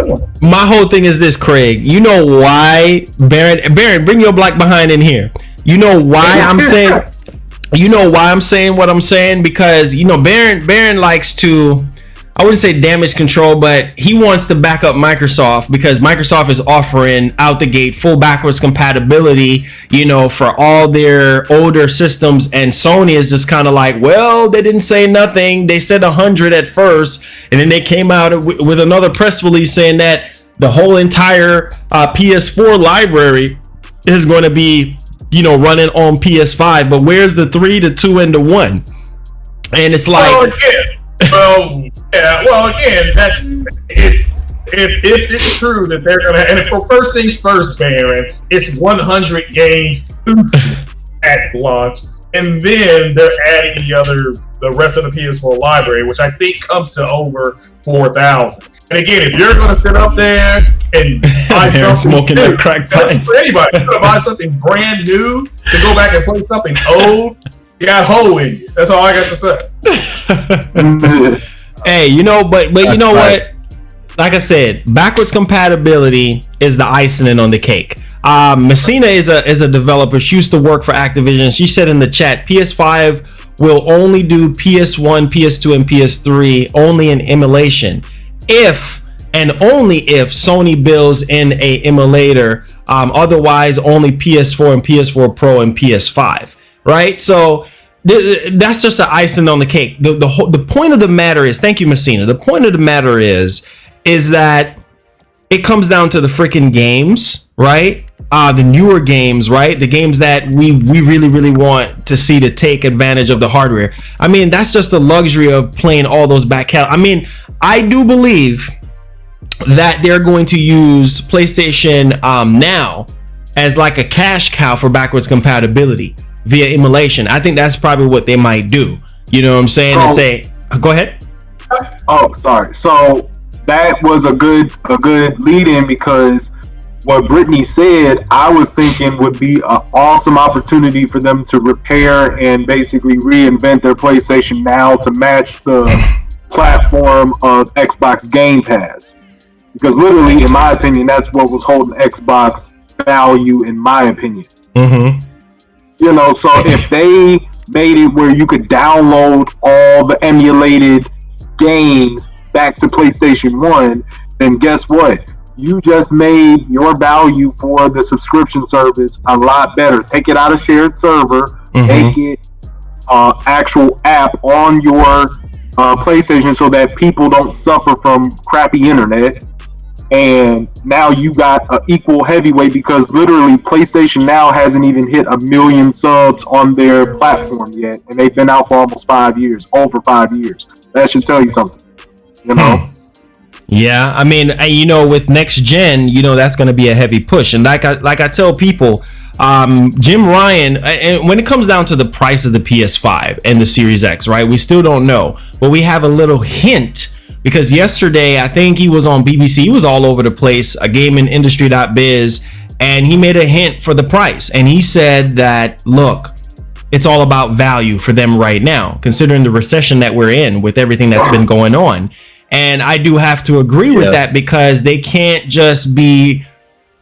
doing. My whole thing is this, Craig. You know why, Baron, bring your black behind in here. You know why I'm saying. You know why I'm saying what I'm saying? Because Baron likes to, I wouldn't say damage control, but he wants to back up Microsoft because Microsoft is offering out the gate full backwards compatibility, for all their older systems, and Sony is just kind of like, well, they didn't say nothing. They said 100 at first, and then they came out with another press release saying that the whole entire PS4 library is going to be, running on PS5. But where's the 3, the 2, and the 1? And it's like, again, that's if it's true that they're gonna, and for first things first, Baron, it's 100 games at launch, and then they're adding the rest of the PS4 library, which I think comes to over 4,000. And again, if you're gonna sit up there and buy something smoking new, that crack that's pipe for anybody. You're gonna buy something brand new to go back and play something old. You got hole in you. That's all I got to say. Hey, but you know what? Like I said, backwards compatibility is the icing on the cake. Messina is a developer. She used to work for Activision. She said in the chat, PS5 will only do PS1, PS2, and PS3 only in emulation. If and only if Sony builds in a emulator. Otherwise, only PS4 and PS4 Pro and PS5. Right? So that's just the icing on the cake. The point of the matter is, thank you, Messina. The point of the matter is that it comes down to the freaking games, right? The newer games, right? The games that we really, really want to see to take advantage of the hardware. I mean, that's just the luxury of playing all those back catalog. I mean, I do believe that they're going to use PlayStation Now as like a cash cow for backwards compatibility via emulation. I think that's probably what they might do. You know what I'm saying? And say, go ahead. Oh, sorry. So that was a good lead in, because what Brittany said, I was thinking would be an awesome opportunity for them to repair and basically reinvent their PlayStation Now to match the platform of Xbox Game Pass. Because literally, in my opinion, that's what was holding Xbox value, in my opinion. Mm-hmm. So if they made it where you could download all the emulated games back to PlayStation 1, then guess what? You just made your value for the subscription service a lot better. Take it out of shared server, make it actual app on your PlayStation so that people don't suffer from crappy internet. And now you got an equal heavyweight, because literally PlayStation Now hasn't even hit 1 million subs on their platform yet, and they've been out for almost 5 years, over 5 years. That should tell you something, Yeah, I mean, with next gen, that's going to be a heavy push. And like I tell people, Jim Ryan, and when it comes down to the price of the PS5 and the Series X, right? We still don't know, but we have a little hint. Because yesterday, I think he was on BBC. He was all over the place, gamingindustry.biz, and he made a hint for the price. And he said that, look, it's all about value for them right now, considering the recession that we're in with everything that's been going on. And I do have to agree with that, because they can't just be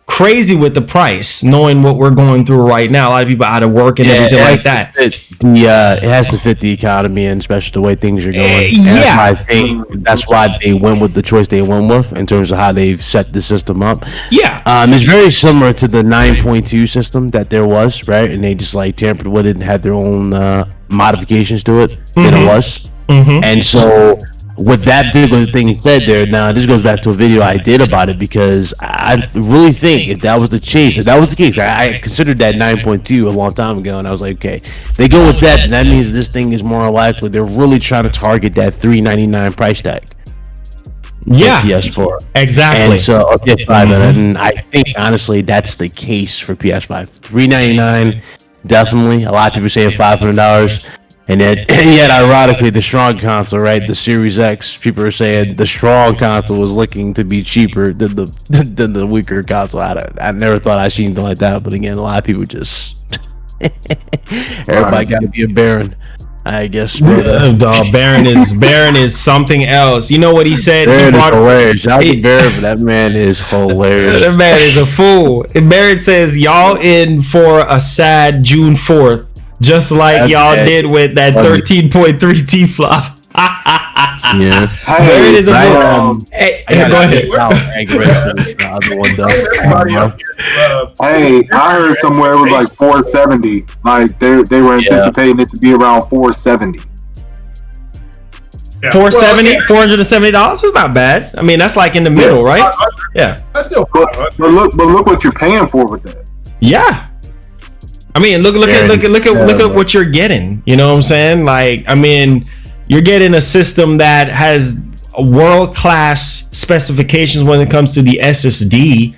crazy with the price, knowing what we're going through right now. A lot of people out of work and everything like that. It has to fit the economy, and especially the way things are going. That's why they went with the choice they went with in terms of how they've set the system up. It's very similar to the 9.2 system that there was, right? And they just like tampered with it and had their own modifications to it than it was. And so with that particular thing said there, now this goes back to a video I did about it, because I really think if that was the case, I considered that 9.2 a long time ago, and I was like, okay, they go with that, and that means this thing is more likely they're really trying to target that $399 price tag. PS4 exactly. And so PS5, and I think honestly that's the case for PS5. $399, definitely. A lot of people saying $500. And yet, ironically, the strong console, right, the Series X, people are saying the strong console was looking to be cheaper than the weaker console. I never thought I'd seen anything like that, but again, a lot of people just everybody got to be a Baron, I guess. Baron is something else. You know what he said? Baron is hilarious. Shout out to Baron, but that man is hilarious. That man is a fool. And Baron says, "Y'all in for a sad June 4th." Just like y'all did with that 13.3 T flop. Yeah. Hey, it is a go ahead. Hey, I heard somewhere it was like 470. Like they were anticipating it to be around 470. Yeah. $470 is not bad. I mean, that's like in the middle, right? Yeah. That's still but look what you're paying for with that. Yeah. I mean, look at what you're getting. You know what I'm saying? Like, I mean, you're getting a system that has world-class specifications when it comes to the SSD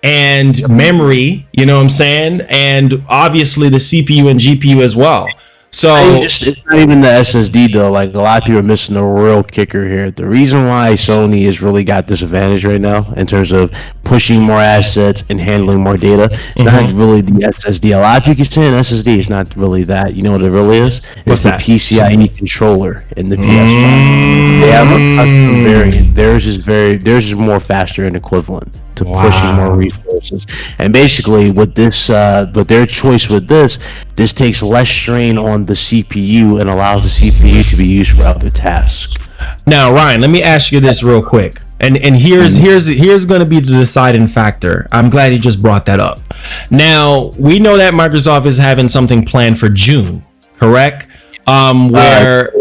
and memory. You know what I'm saying? And obviously the CPU and GPU as well. So it's not even the SSD though. Like a lot of people are missing the real kicker here. The reason why Sony has really got this advantage right now in terms of pushing more assets and handling more data, it's not really the SSD. A lot of people say an SSD. It's not really that. You know what it really is? It's the PCIe controller in the PS5. They have a custom variant. Theirs is more faster and equivalent to pushing more resources. And basically with this with their choice with this takes less strain on the CPU and allows the CPU to be used for other tasks. Now, Ryan, let me ask you this real quick. And here's going to be the deciding factor. I'm glad you just brought that up. Now, we know that Microsoft is having something planned for June, correct? Where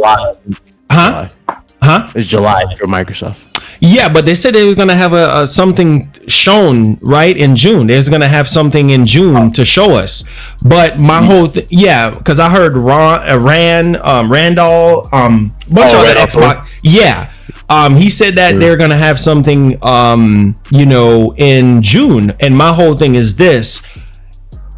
It's July for Microsoft. Yeah, but they said they were going to have a something shown right in June. There's going to have something in June to show us. But my whole because I heard Randall, bunch of other Xbox. Yeah, he said that they're going to have something, in June. And my whole thing is this: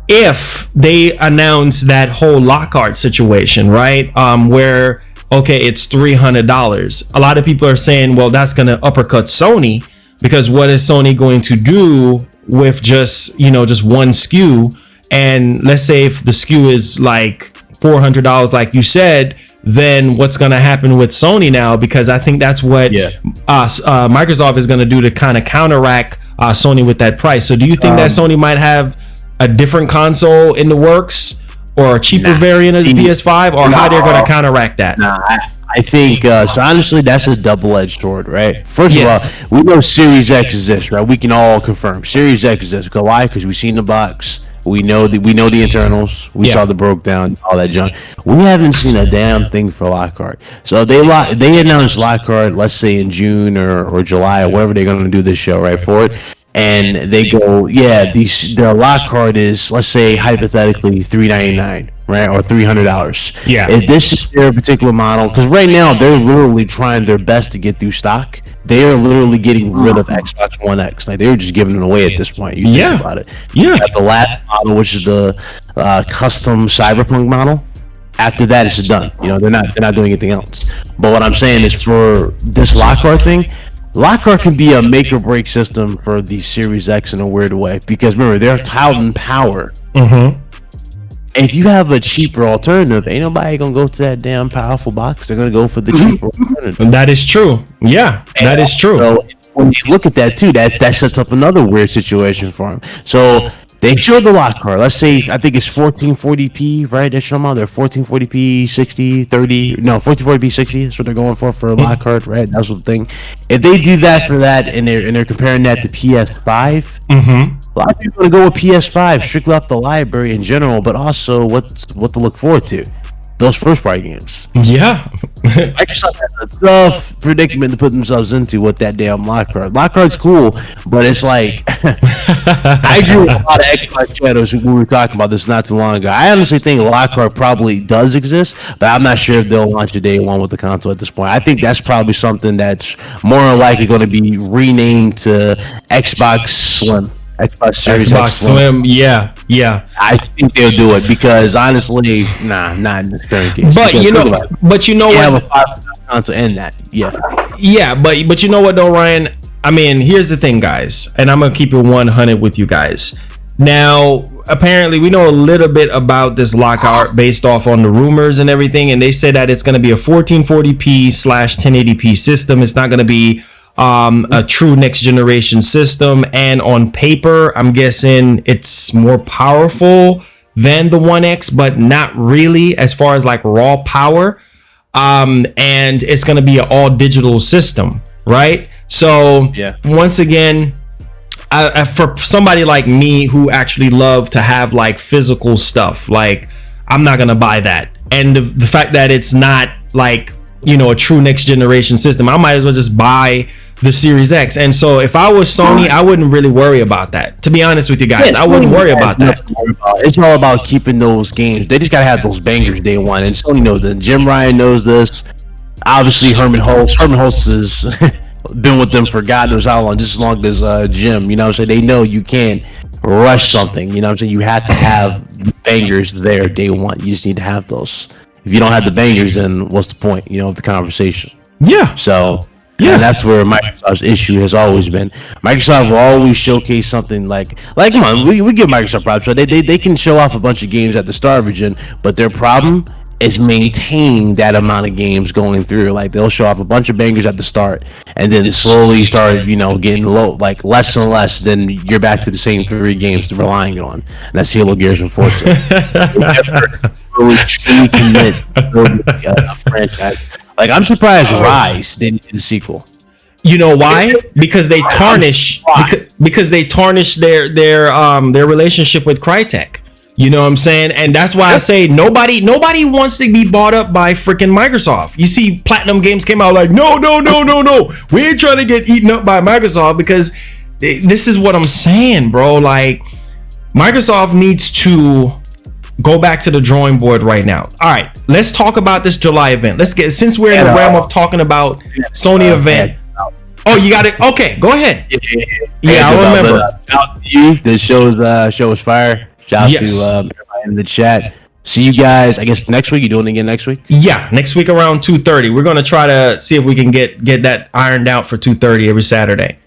if they announce that whole Lockhart situation, right, where okay, it's $300. A lot of people are saying, well, that's going to uppercut Sony, because what is Sony going to do with just one SKU? And let's say if the SKU is like $400, like you said, then what's going to happen with Sony now? Because I think that's what Microsoft is going to do to kind of counteract Sony with that price. So do you think that Sony might have a different console in the works, or a cheaper variant of the PS5, or how they're going to counteract that? I think, so honestly, that's a double-edged sword, right? First of all, we know Series X exists, right? We can all confirm Series X exists. Why? Because we've seen the box. We know the internals. We saw the broke down, all that junk. We haven't seen a damn thing for Lockhart. So they announced Lockhart, let's say in June or July or whatever they're going to do this show, right, for it. And they go, their Lockhart is, let's say hypothetically, $399, right, or $300. Yeah. If this is their particular model, because right now they're literally trying their best to get through stock. They are literally getting rid of Xbox One X. Like they were just giving it away at this point. You think about it. Yeah. You got the last model, which is the custom Cyberpunk model. After that, it's done. They're not doing anything else. But what I'm saying is, for this Lockhart thing, Lockhart can be a make or break system for the Series X in a weird way, because remember, they're touting power. if you have a cheaper alternative, ain't nobody gonna go to that damn powerful box. They're gonna go for the cheaper alternative. That is true. Yeah, that is true. So when you look at that too, that sets up another weird situation for them. So they showed the lock card. Let's say I think it's 1440p, right? They're showing they're 1440p 60 30. No, 1440p 60 is what they're going for a lock card, right? That's the thing. If they do that for that, and they're comparing that to PS5. A lot of people are going to go with PS5 strictly off the library in general, but also what to look forward to. Those first-party games. Yeah. Microsoft has a tough predicament to put themselves into with that damn lock card. Lock card's cool, but it's like I agree with a lot of Xbox channels who were talking about this not too long ago. I honestly think lock card probably does exist, but I'm not sure if they'll launch a day one with the console at this point. I think that's probably something that's more than likely going to be renamed to Xbox Slim. Xbox Series Xbox X Slim, yeah. I think they'll do it because honestly, not in this current case. But you know you have what? a 5 console in that, Yeah, but you know what though, Ryan? I mean, here's the thing, guys, and I'm gonna keep it 100 with you guys. Now, apparently, we know a little bit about this lockout based off on the rumors and everything, and they say that it's gonna be a 1440p/1080p system. It's not gonna be a true next generation system, and on paper I'm guessing it's more powerful than the One X, but not really as far as like raw power. And it's going to be an all digital system, right? So once again, for somebody like me who actually love to have like physical stuff, like I'm not going to buy that. And the fact that it's not like, you know, a true next generation system, I might as well just buy the Series X. And so if I was Sony, I wouldn't really worry about that. To be honest with you guys, I wouldn't worry about that. It's all about keeping those games. They just gotta have those bangers day one, and Sony knows that. Jim Ryan knows this. Obviously, Herman Hulst has been with them for God knows how long, just as long as Jim. You know what I'm saying? They know you can't rush something. You know what I'm saying? You have to have bangers there day one. You just need to have those. If you don't have the bangers, then what's the point? You know, of the conversation. Yeah. So. Yeah, and that's where Microsoft's issue has always been. Microsoft will always showcase something like come on, we give Microsoft props. So they can show off a bunch of games at the start of a gen, but their problem is maintaining that amount of games going through. Like they'll show off a bunch of bangers at the start, and then slowly start, you know, getting low, like less and less. Then you're back to the same 3 games they're relying on, and that's Halo, Gears, and Forza. Really truly commit a franchise. Like I'm surprised Rise didn't get a sequel. You know why? Because they tarnish because they tarnish their relationship with Crytek. You know what I'm saying? And that's why I say nobody wants to be bought up by freaking Microsoft. You see, Platinum Games came out like, no. We ain't trying to get eaten up by Microsoft, because this is what I'm saying, bro. Like Microsoft needs to go back to the drawing board right now. All right, let's talk about this July event. Since we're in the realm of talking about Sony event. Oh, you got it. Okay, go ahead. Yeah, I remember. Shout out to you. The show was fire. Shout out to everybody in the chat. See you guys, I guess next week. You doing it again next week? Yeah, next week around 2:30. We're gonna try to see if we can get that ironed out for 2:30 every Saturday.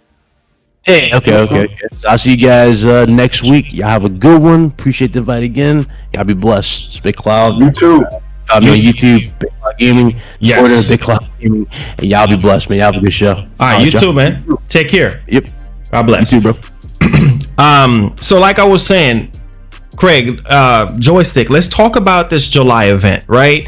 Hey, okay. So I'll see you guys next week. Y'all have a good one. Appreciate the invite again. Y'all be blessed. It's Big Cloud. You too. On YouTube, Big Cloud Gaming. Yes. Big Cloud Gaming. And y'all be blessed, man. Y'all have a good show. All right, you too, man. Take care. Yep. God bless. You too, bro. So like I was saying, Craig, Joystick, let's talk about this July event, right?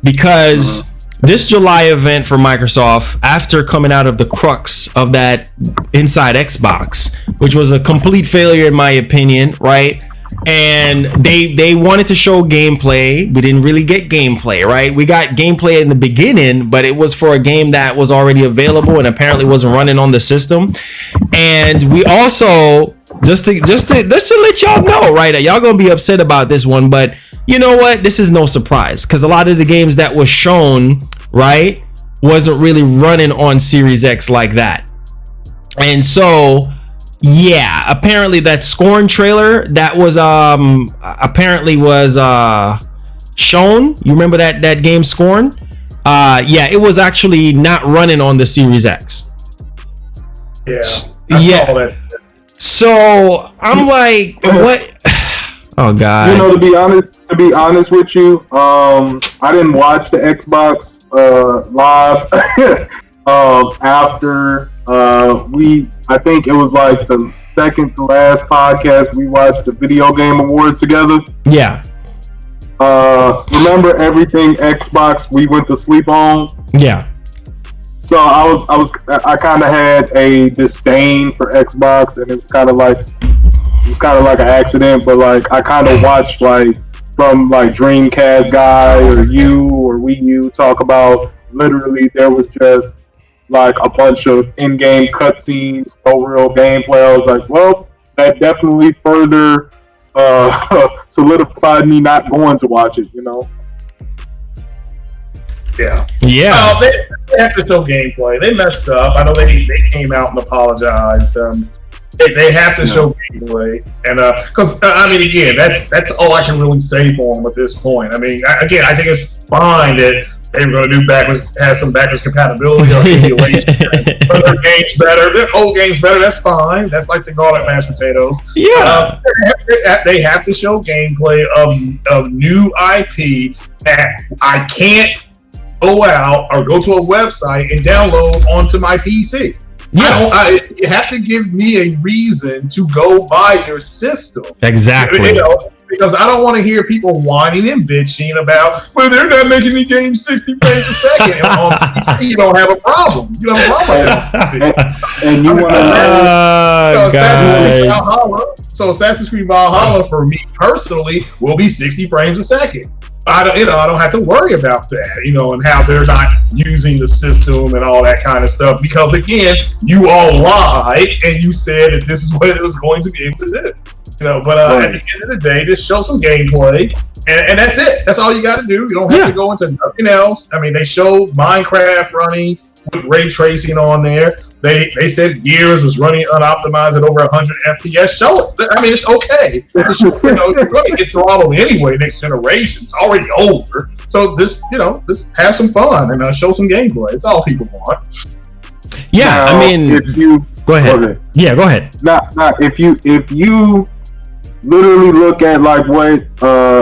Because this July event for Microsoft, after coming out of the crux of that Inside Xbox, which was a complete failure in my opinion, right? And they wanted to show gameplay. We didn't really get gameplay, right? We got gameplay in the beginning, but it was for a game that was already available and apparently wasn't running on the system. And we also, just to let y'all know, right? Y'all gonna be upset about this one, but you know what? This is no surprise, because a lot of the games that was shown, right, wasn't really running on Series X like that. And so, yeah, apparently that Scorn trailer that was apparently was shown. You remember that game Scorn? Yeah, it was actually not running on the Series X. Yeah. Yeah. So I'm like, what? Oh God. You know, to be honest with you, I didn't watch the Xbox live after I think it was like the second to last podcast we watched the Video Game Awards together. Yeah. Remember everything Xbox we went to sleep on? Yeah. So I kind of had a disdain for Xbox, and it was kind of like an accident. But like I kind of watched like from like Dreamcast guy or you or Wii U talk about literally there was just like a bunch of in-game cutscenes, no real gameplay. I was like, well, that definitely further solidified me not going to watch it. You know. Yeah. Yeah. They have to show gameplay. They messed up. I know they came out and apologized. They have to show gameplay, and because I mean, again, that's all I can really say for them at this point. I mean, I think it's fine that they were going to do have some backwards compatibility or emulation. Their games better, their old games better. That's fine. That's like the garlic mashed potatoes. Yeah. They have to show gameplay of new IP that I can't go out or go to a website and download onto my PC. Yeah. You have to give me a reason to go buy your system. Exactly. You know, because I don't want to hear people whining and bitching about, well, they're not making the game 60 frames a second. And on PC, you don't have a problem. You don't have a problem with that. And you want to Assassin's Creed Valhalla for me personally will be 60 frames a second. I don't have to worry about that, and how they're not using the system and all that kind of stuff. Because again, you all lied and you said that this is what it was going to be able to do. But at the end of the day, just show some gameplay, and that's it. That's all you got to do. You don't have to go into nothing else. I mean, they showed Minecraft running with ray tracing on there. They said Gears was running unoptimized at over 100 FPS. Show it. I mean, it's okay. You're going to get throttled anyway next generation. It's already over. So just have some fun and show some gameplay. It's all people want. Yeah, now, I mean, if you go ahead. Yeah, go ahead. Now, if you literally look at like what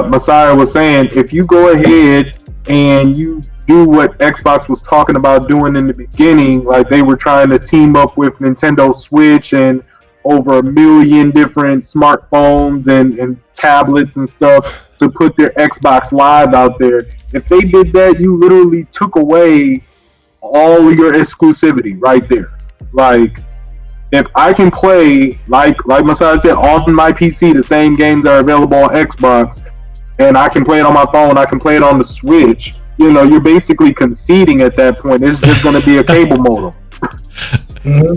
Messiah was saying, if you go ahead and you do what Xbox was talking about doing in the beginning, like they were trying to team up with Nintendo Switch and over 1 million different smartphones and tablets and stuff to put their Xbox Live out there. If they did that, you literally took away all your exclusivity right there. Like, if I can play, like Messiah said, on my PC, the same games that are available on Xbox, and I can play it on my phone, I can play it on the Switch, you're basically conceding at that point. It's just going to be a cable modem. Mm-hmm.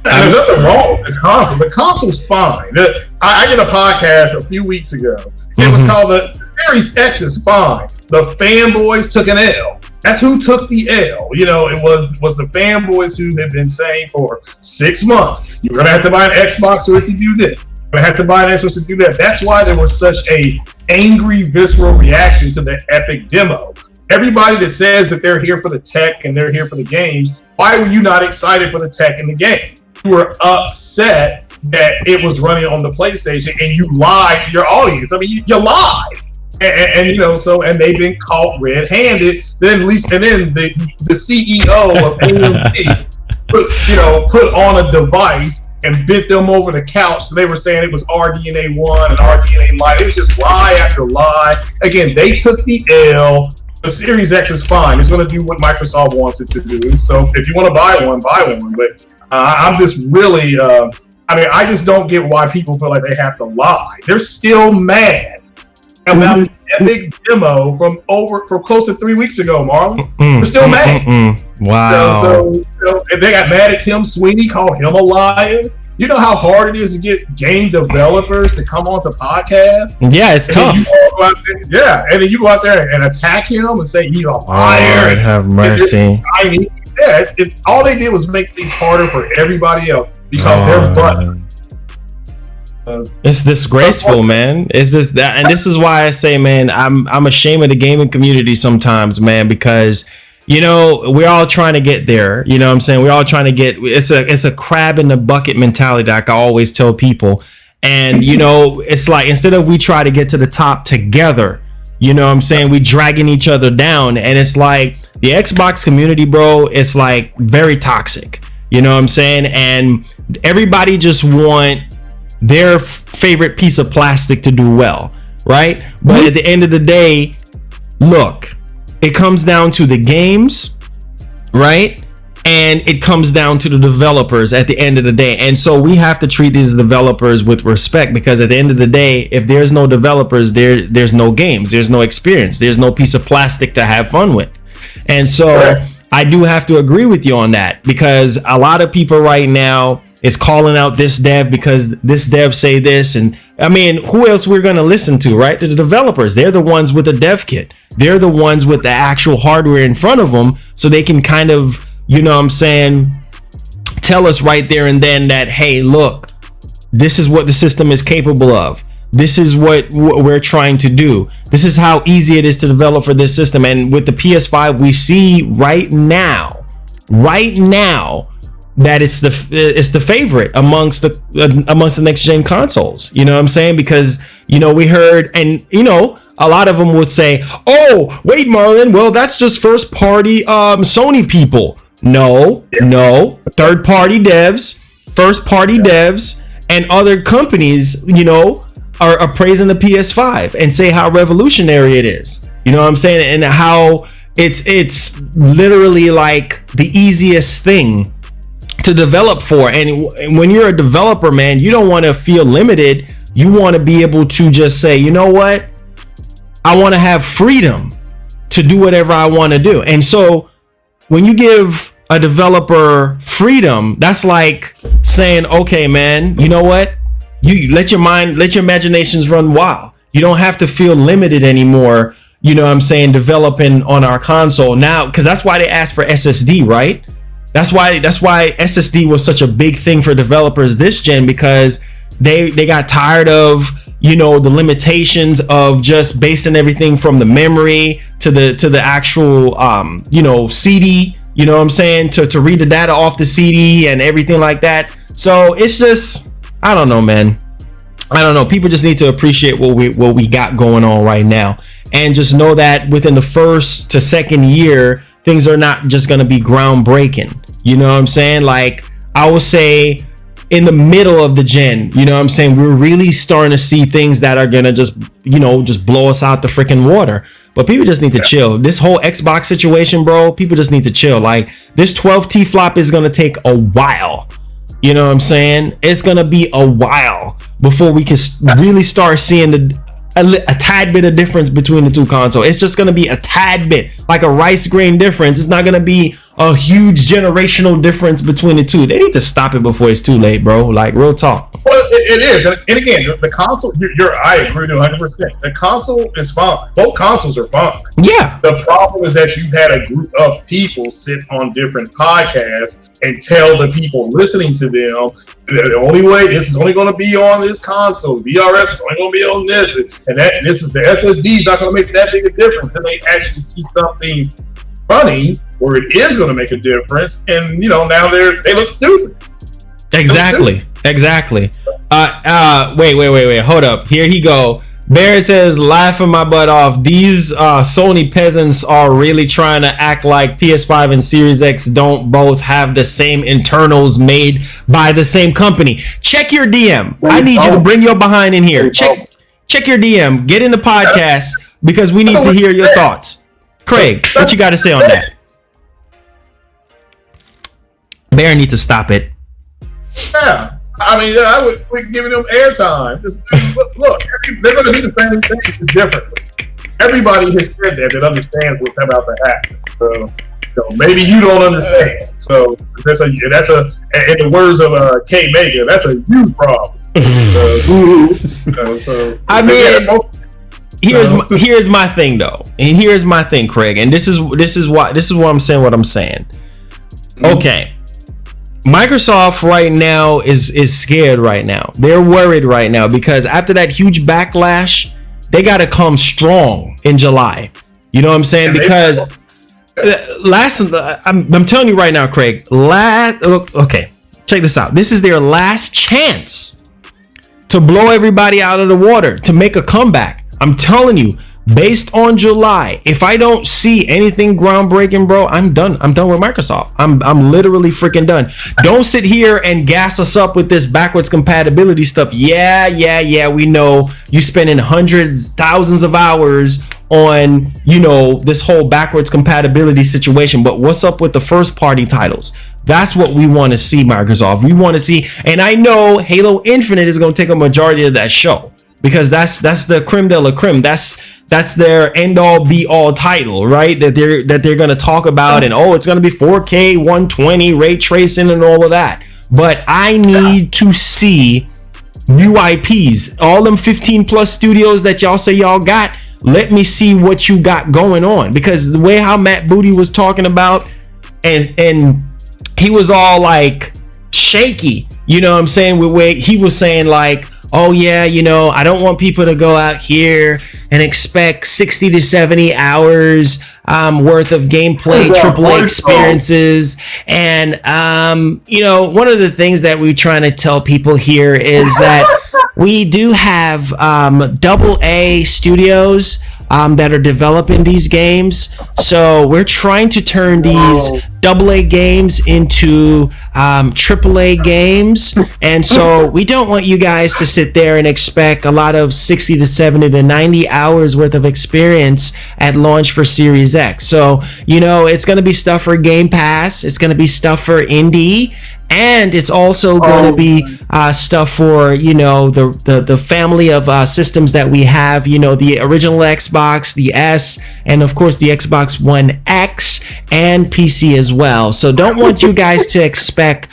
There's nothing wrong with the console. The console's fine. I did a podcast a few weeks ago. It was called the Series X is fine. The fanboys took an L. That's who took the L. It was the fanboys who have been saying for 6 months, you're going to have to buy an Xbox so if you do this. You're going to have to buy an Xbox to do that. That's why there was such a angry, visceral reaction to the Epic demo. Everybody that says that they're here for the tech and they're here for the games, why were you not excited for the tech and the game? You were upset that it was running on the PlayStation and you lied to your audience. I mean, you lied. And they've been caught red-handed. Then the CEO of AMD put on a device and bit them over the couch. So they were saying it was RDNA 1 and RDNA Lite. It was just lie after lie. Again, they took the L. The Series X is fine. It's going to do what Microsoft wants it to do. So if you want to buy one, buy one. But I'm just really, I just don't get why people feel like they have to lie. They're still mad about the Epic demo from close to 3 weeks ago, Marlon. They're still mad. Wow. So they got mad at Tim Sweeney, called him a liar. You know how hard it is to get game developers to come onto podcasts? Yeah, it's tough. And then you go out there and attack him and say he's a liar. Lord have mercy. All they did was make things harder for everybody else because they're butt. It's disgraceful, man. It's just that, and this is why I say, man, I'm ashamed of the gaming community sometimes, man, because we're all trying to get there. You know what I'm saying? We're all trying to get. It's a crab in the bucket mentality that I always tell people. And, you know, it's like, instead of we try to get to the top together, you know what I'm saying, we dragging each other down. And it's like the Xbox community, bro, it's like very toxic, you know what I'm saying? And everybody just want their favorite piece of plastic to do well, right? But at the end of the day, look, it comes down to the games, right? And it comes down to the developers at the end of the day. And so we have to treat these developers with respect, because at the end of the day, if there's no developers, there's no games, there's no experience, there's no piece of plastic to have fun with. And so I do have to agree with you on that, because a lot of people right now is calling out this dev because this dev say this. And I mean, who else we're going to listen to, right? The developers. They're the ones with the dev kit. They're the ones with the actual hardware in front of them, so they can kind of, you know what I'm saying, tell us right there and then that, hey, look, this is what the system is capable of. This is what we're trying to do. This is how easy it is to develop for this system. And with the PS5, we see right now that it's the favorite amongst the next gen consoles. You know what I'm saying? Because, you know, we heard, and you know, a lot of them would say, oh, wait, Marlon, well, that's just first party Sony people. No, third party devs, first party devs, and other companies, you know, are praising the PS5 and say how revolutionary it is. You know what I'm saying? And how it's literally like the easiest thing to develop for. And when you're a developer, man, you don't want to feel limited. You want to be able to just say, you know what, I want to have freedom to do whatever I want to do. And so when you give a developer freedom, that's like saying, okay, man, you know what, you let your imaginations run wild. You don't have to feel limited anymore, you know what I'm saying, developing on our console now, because that's why they asked for SSD, right? That's why SSD was such a big thing for developers this gen, because they got tired of, you know, the limitations of just basing everything from the memory to the actual you know, CD, you know what I'm saying, to read the data off the CD and everything like that. So it's just, I don't know, man. I don't know. People just need to appreciate what we got going on right now, and just know that within the first to second year, things are not just going to be groundbreaking. You know what I'm saying? Like, I would say in the middle of the gen, you know what I'm saying, we're really starting to see things that are going to just, you know, just blow us out the freaking water. But people just need to chill. This whole Xbox situation, bro, people just need to chill. Like, this 12T flop is going to take a while. You know what I'm saying? It's going to be a while before we can really start seeing a tad bit of difference between the two consoles. It's just going to be a tad bit, like a rice grain difference. It's not going to be a huge generational difference between the two. They need to stop it before it's too late, bro. Like, real talk. Well, it is. And again, the console, I agree 100%. The console is fine. Both consoles are fine. Yeah. The problem is that you've had a group of people sit on different podcasts and tell the people listening to them, the only way, this is only going to be on this console. VRS is only going to be on this. And this is the SSD is not going to make that big a difference. And they actually see something funny where it is going to make a difference. And, you know, now they look stupid. Exactly. Wait. Hold up. Here he go. Barry says, laughing my butt off. These Sony peasants are really trying to act like PS5 and Series X don't both have the same internals made by the same company. Check your DM. I need you to bring your behind in here. Check your DM. Get in the podcast, because we need to hear your thoughts. Craig, what you got to say on that? Barry needs to stop it. Yeah, I mean, we're giving them airtime. Just, look, they're going to do the same thing, just differently. Everybody has said that understands what's about to happen. So maybe you don't understand. So that's in the words of K Mega, that's a huge problem. I mean, here's my thing though, and here's my thing, Craig, and this is why I'm saying what I'm saying. Okay. Microsoft right now is scared right now. They're worried right now, because after that huge backlash, they got to come strong in July. You know what I'm saying? Because I'm telling you right now, Craig, okay, check this out. This is their last chance to blow everybody out of the water, to make a comeback. I'm telling you, based on July, if I don't see anything groundbreaking, bro, I'm done. I'm done with Microsoft. I'm literally freaking done. Don't sit here and gas us up with this backwards compatibility stuff. Yeah, we know you spending hundreds, thousands of hours on, you know, this whole backwards compatibility situation, but what's up with the first party titles? That's what we want to see, Microsoft. We want to see, and I know Halo Infinite is going to take a majority of that show, because that's the creme de la creme. That's their end all be all title, right? That they're going to talk about, and it's going to be 4K 120 ray tracing and all of that. But I need to see new IPs, all them 15 plus studios that y'all say y'all got. Let me see what you got going on, because the way how Matt Booty was talking about, and he was all like shaky, you know what I'm saying? With way he was saying like, oh yeah, you know, I don't want people to go out here and expect 60 to 70 hours worth of gameplay, AAA experiences. And you know, one of the things that we're trying to tell people here is that we do have AA studios that are developing these games. So we're trying to turn these AA games into AAA games. And so we don't want you guys to sit there and expect a lot of 60 to 70 to 90 hours worth of experience at launch for Series X. So, you know, it's going to be stuff for Game Pass. It's going to be stuff for indie. And it's also going to be stuff for, you know, the family of systems that we have, you know, the original Xbox, the S, and of course the Xbox One X and PC as well. So don't want you guys to expect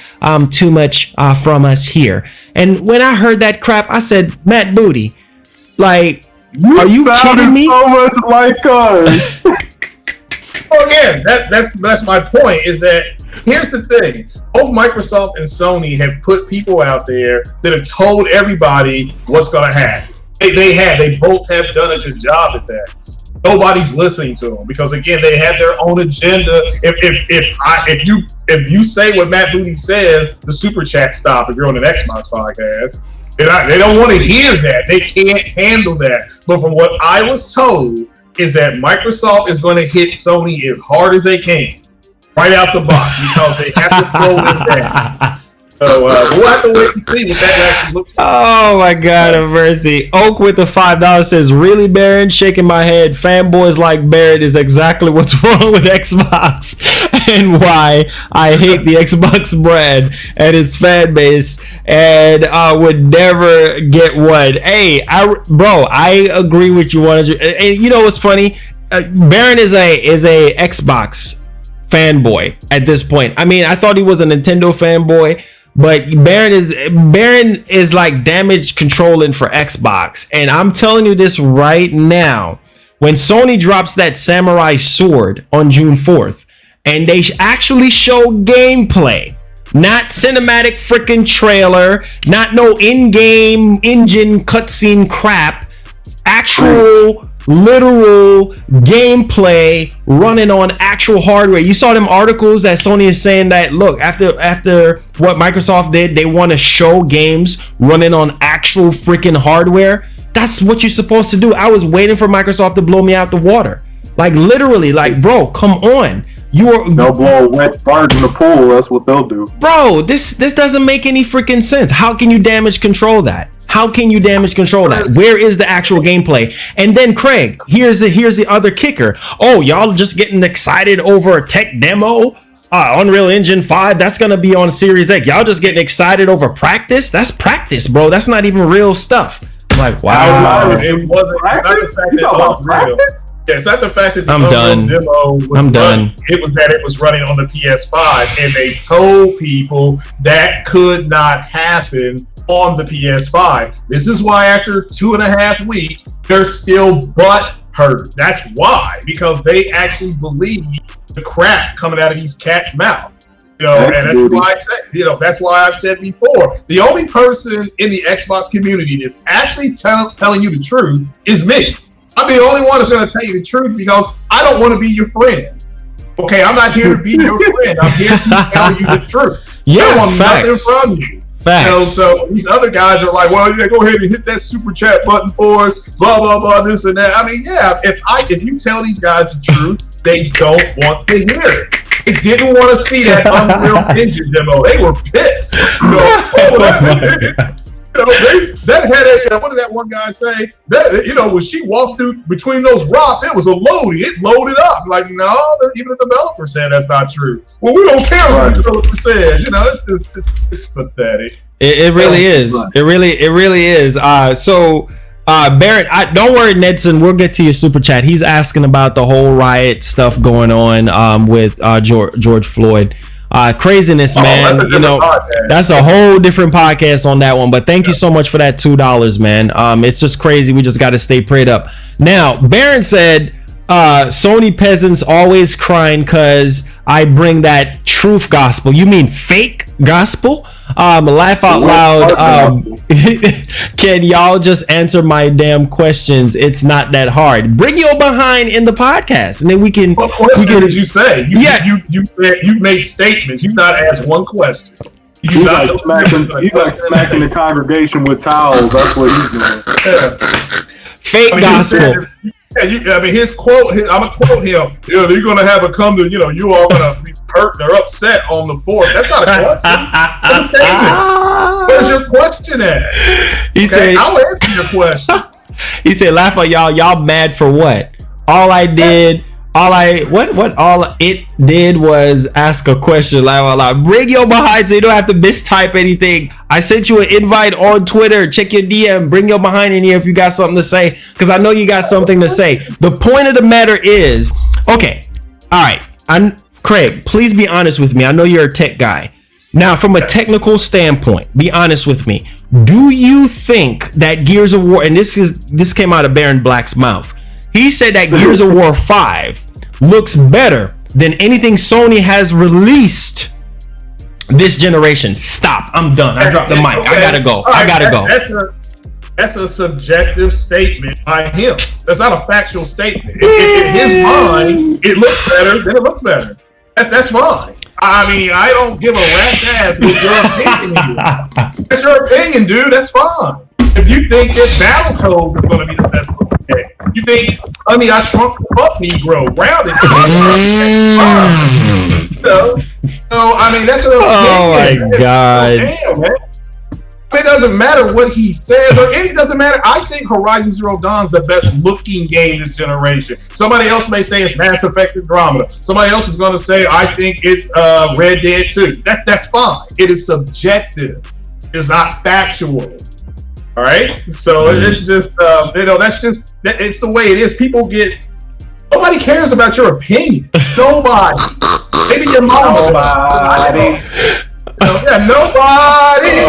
too much from us here. And when I heard that crap, I said, Matt Booty, like, are you kidding me? So much like us. Well, again, that's my point, is that here's the thing. Both Microsoft and Sony have put people out there that have told everybody what's going to happen. They both have done a good job at that. Nobody's listening to them because, again, they have their own agenda. If you say what Matt Booty says, the super chat stop if you're on an Xbox podcast. They don't want to hear that. They can't handle that. But from what I was told is that Microsoft is going to hit Sony as hard as they can. Right out the box, because they have to throw it down. So we'll have to wait and see what that actually looks like. Oh my God of mercy. Oak with the $5 says, really, Baron? Shaking my head. Fanboys like Barrett is exactly what's wrong with Xbox and why I hate the Xbox brand and its fan base and would never get one. Hey, I agree with you 100. And you know what's funny? Baron is a Xbox fanboy at this point. I mean, I thought he was a Nintendo fanboy, but Baron is like damage controlling for Xbox. And I'm telling you this right now, when Sony drops that samurai sword on June 4th and they actually show gameplay, not cinematic freaking trailer, not no in-game engine cutscene crap, actual literal gameplay running on actual hardware. You saw them articles that Sony is saying that, look, after what Microsoft did, they want to show games running on actual freaking hardware. That's what you're supposed to do. I was waiting for Microsoft to blow me out the water. Like, literally, like, bro, come on. They'll blow a wet fart in the pool. That's what they'll do. Bro, this doesn't make any freaking sense. How can you damage control that? How can you damage control that? Where is the actual gameplay? And then Craig, here's the other kicker. Oh, y'all just getting excited over a tech demo? Unreal Engine 5, that's gonna be on Series X. Y'all just getting excited over practice? That's practice, bro. That's not even real stuff. I'm like, wow. It wasn't. It's not the fact that yeah, it's not the fact that the demo was done. It was that it was running on the PS5, and they told people that could not happen on the PS5. This is why after 2.5 weeks, they're still butthurt. That's why, because they actually believe the crap coming out of these cats' mouth. You know, and that's why I said, you know, that's why I've said before, the only person in the Xbox community that's actually telling you the truth is me. I'm the only one that's going to tell you the truth because I don't want to be your friend. Okay, I'm not here to be your friend. I'm here to tell you the truth. Yeah, I don't want facts. nothing from you. Facts. So these other guys are like, well, yeah, go ahead and hit that super chat button for us, blah blah blah, this and that. I mean, yeah, if you tell these guys the truth, they don't want to hear it. They didn't want to see that Unreal Engine demo. They were pissed. That had what did that one guy say? That when she walked through between those rocks, it was a loading. It loaded up. Like, no, even the developer said that's not true. Well, we don't care what the developer says. It's pathetic. It really is. It really is. So Barrett, don't worry, Nedson. We'll get to your super chat. He's asking about the whole riot stuff going on with George Floyd. Craziness, man. That's a whole different podcast on that one. But thank you so much for that $2, man. It's just crazy. We just got to stay prayed up. Now, Baron said, Sony peasants always crying because I bring that truth gospel. You mean fake gospel? Laugh out loud. Can y'all just answer my damn questions? It's not that hard. Bring your behind in the podcast, and then we can. What question did you say? You made statements. You not asked one question. He's like smacking the congregation with towels. That's what he's doing. Yeah. Fake gospel. His quote. I'm gonna quote him. They're gonna have a come to. You all gonna be hurt or upset on the 4th. That's not a question. That's a statement. Where's your question at? He said, I'll answer your question. He said, laugh at y'all. Y'all mad for what? All it did was ask a question. Bring your behind so you don't have to mistype anything. I sent you an invite on Twitter. Check your DM. Bring your behind in here if you got something to say, because I know you got something to say. The point of the matter is, okay, all right, Craig, please be honest with me. I know you're a tech guy. Now, from a technical standpoint, be honest with me. Do you think that Gears of War, and this came out of Baron Black's mouth, he said that Gears of War 5 looks better than anything Sony has released this generation? Stop. I'm done. I dropped the mic. Okay. I gotta go. That's a subjective statement by him. That's not a factual statement. In his mind, it looks better, then it looks better. That's fine. I mean, I don't give a rat's ass what your opinion is. That's your opinion, dude. That's fine. If you think that Battletoads is going to be the best game, you think, I Shrunk Up Negro, Grounded. That's an opinion. Oh my God. Damn, man. It doesn't matter what he says, it doesn't matter. I think Horizon Zero Dawn is the best looking game this generation. Somebody else may say it's Mass Effect Andromeda. Somebody else is going to say, I think it's Red Dead 2. That's fine. It is subjective. It's not factual. All right? So it's just, it's the way it is. Nobody cares about your opinion. Nobody. Maybe your mom. Nobody.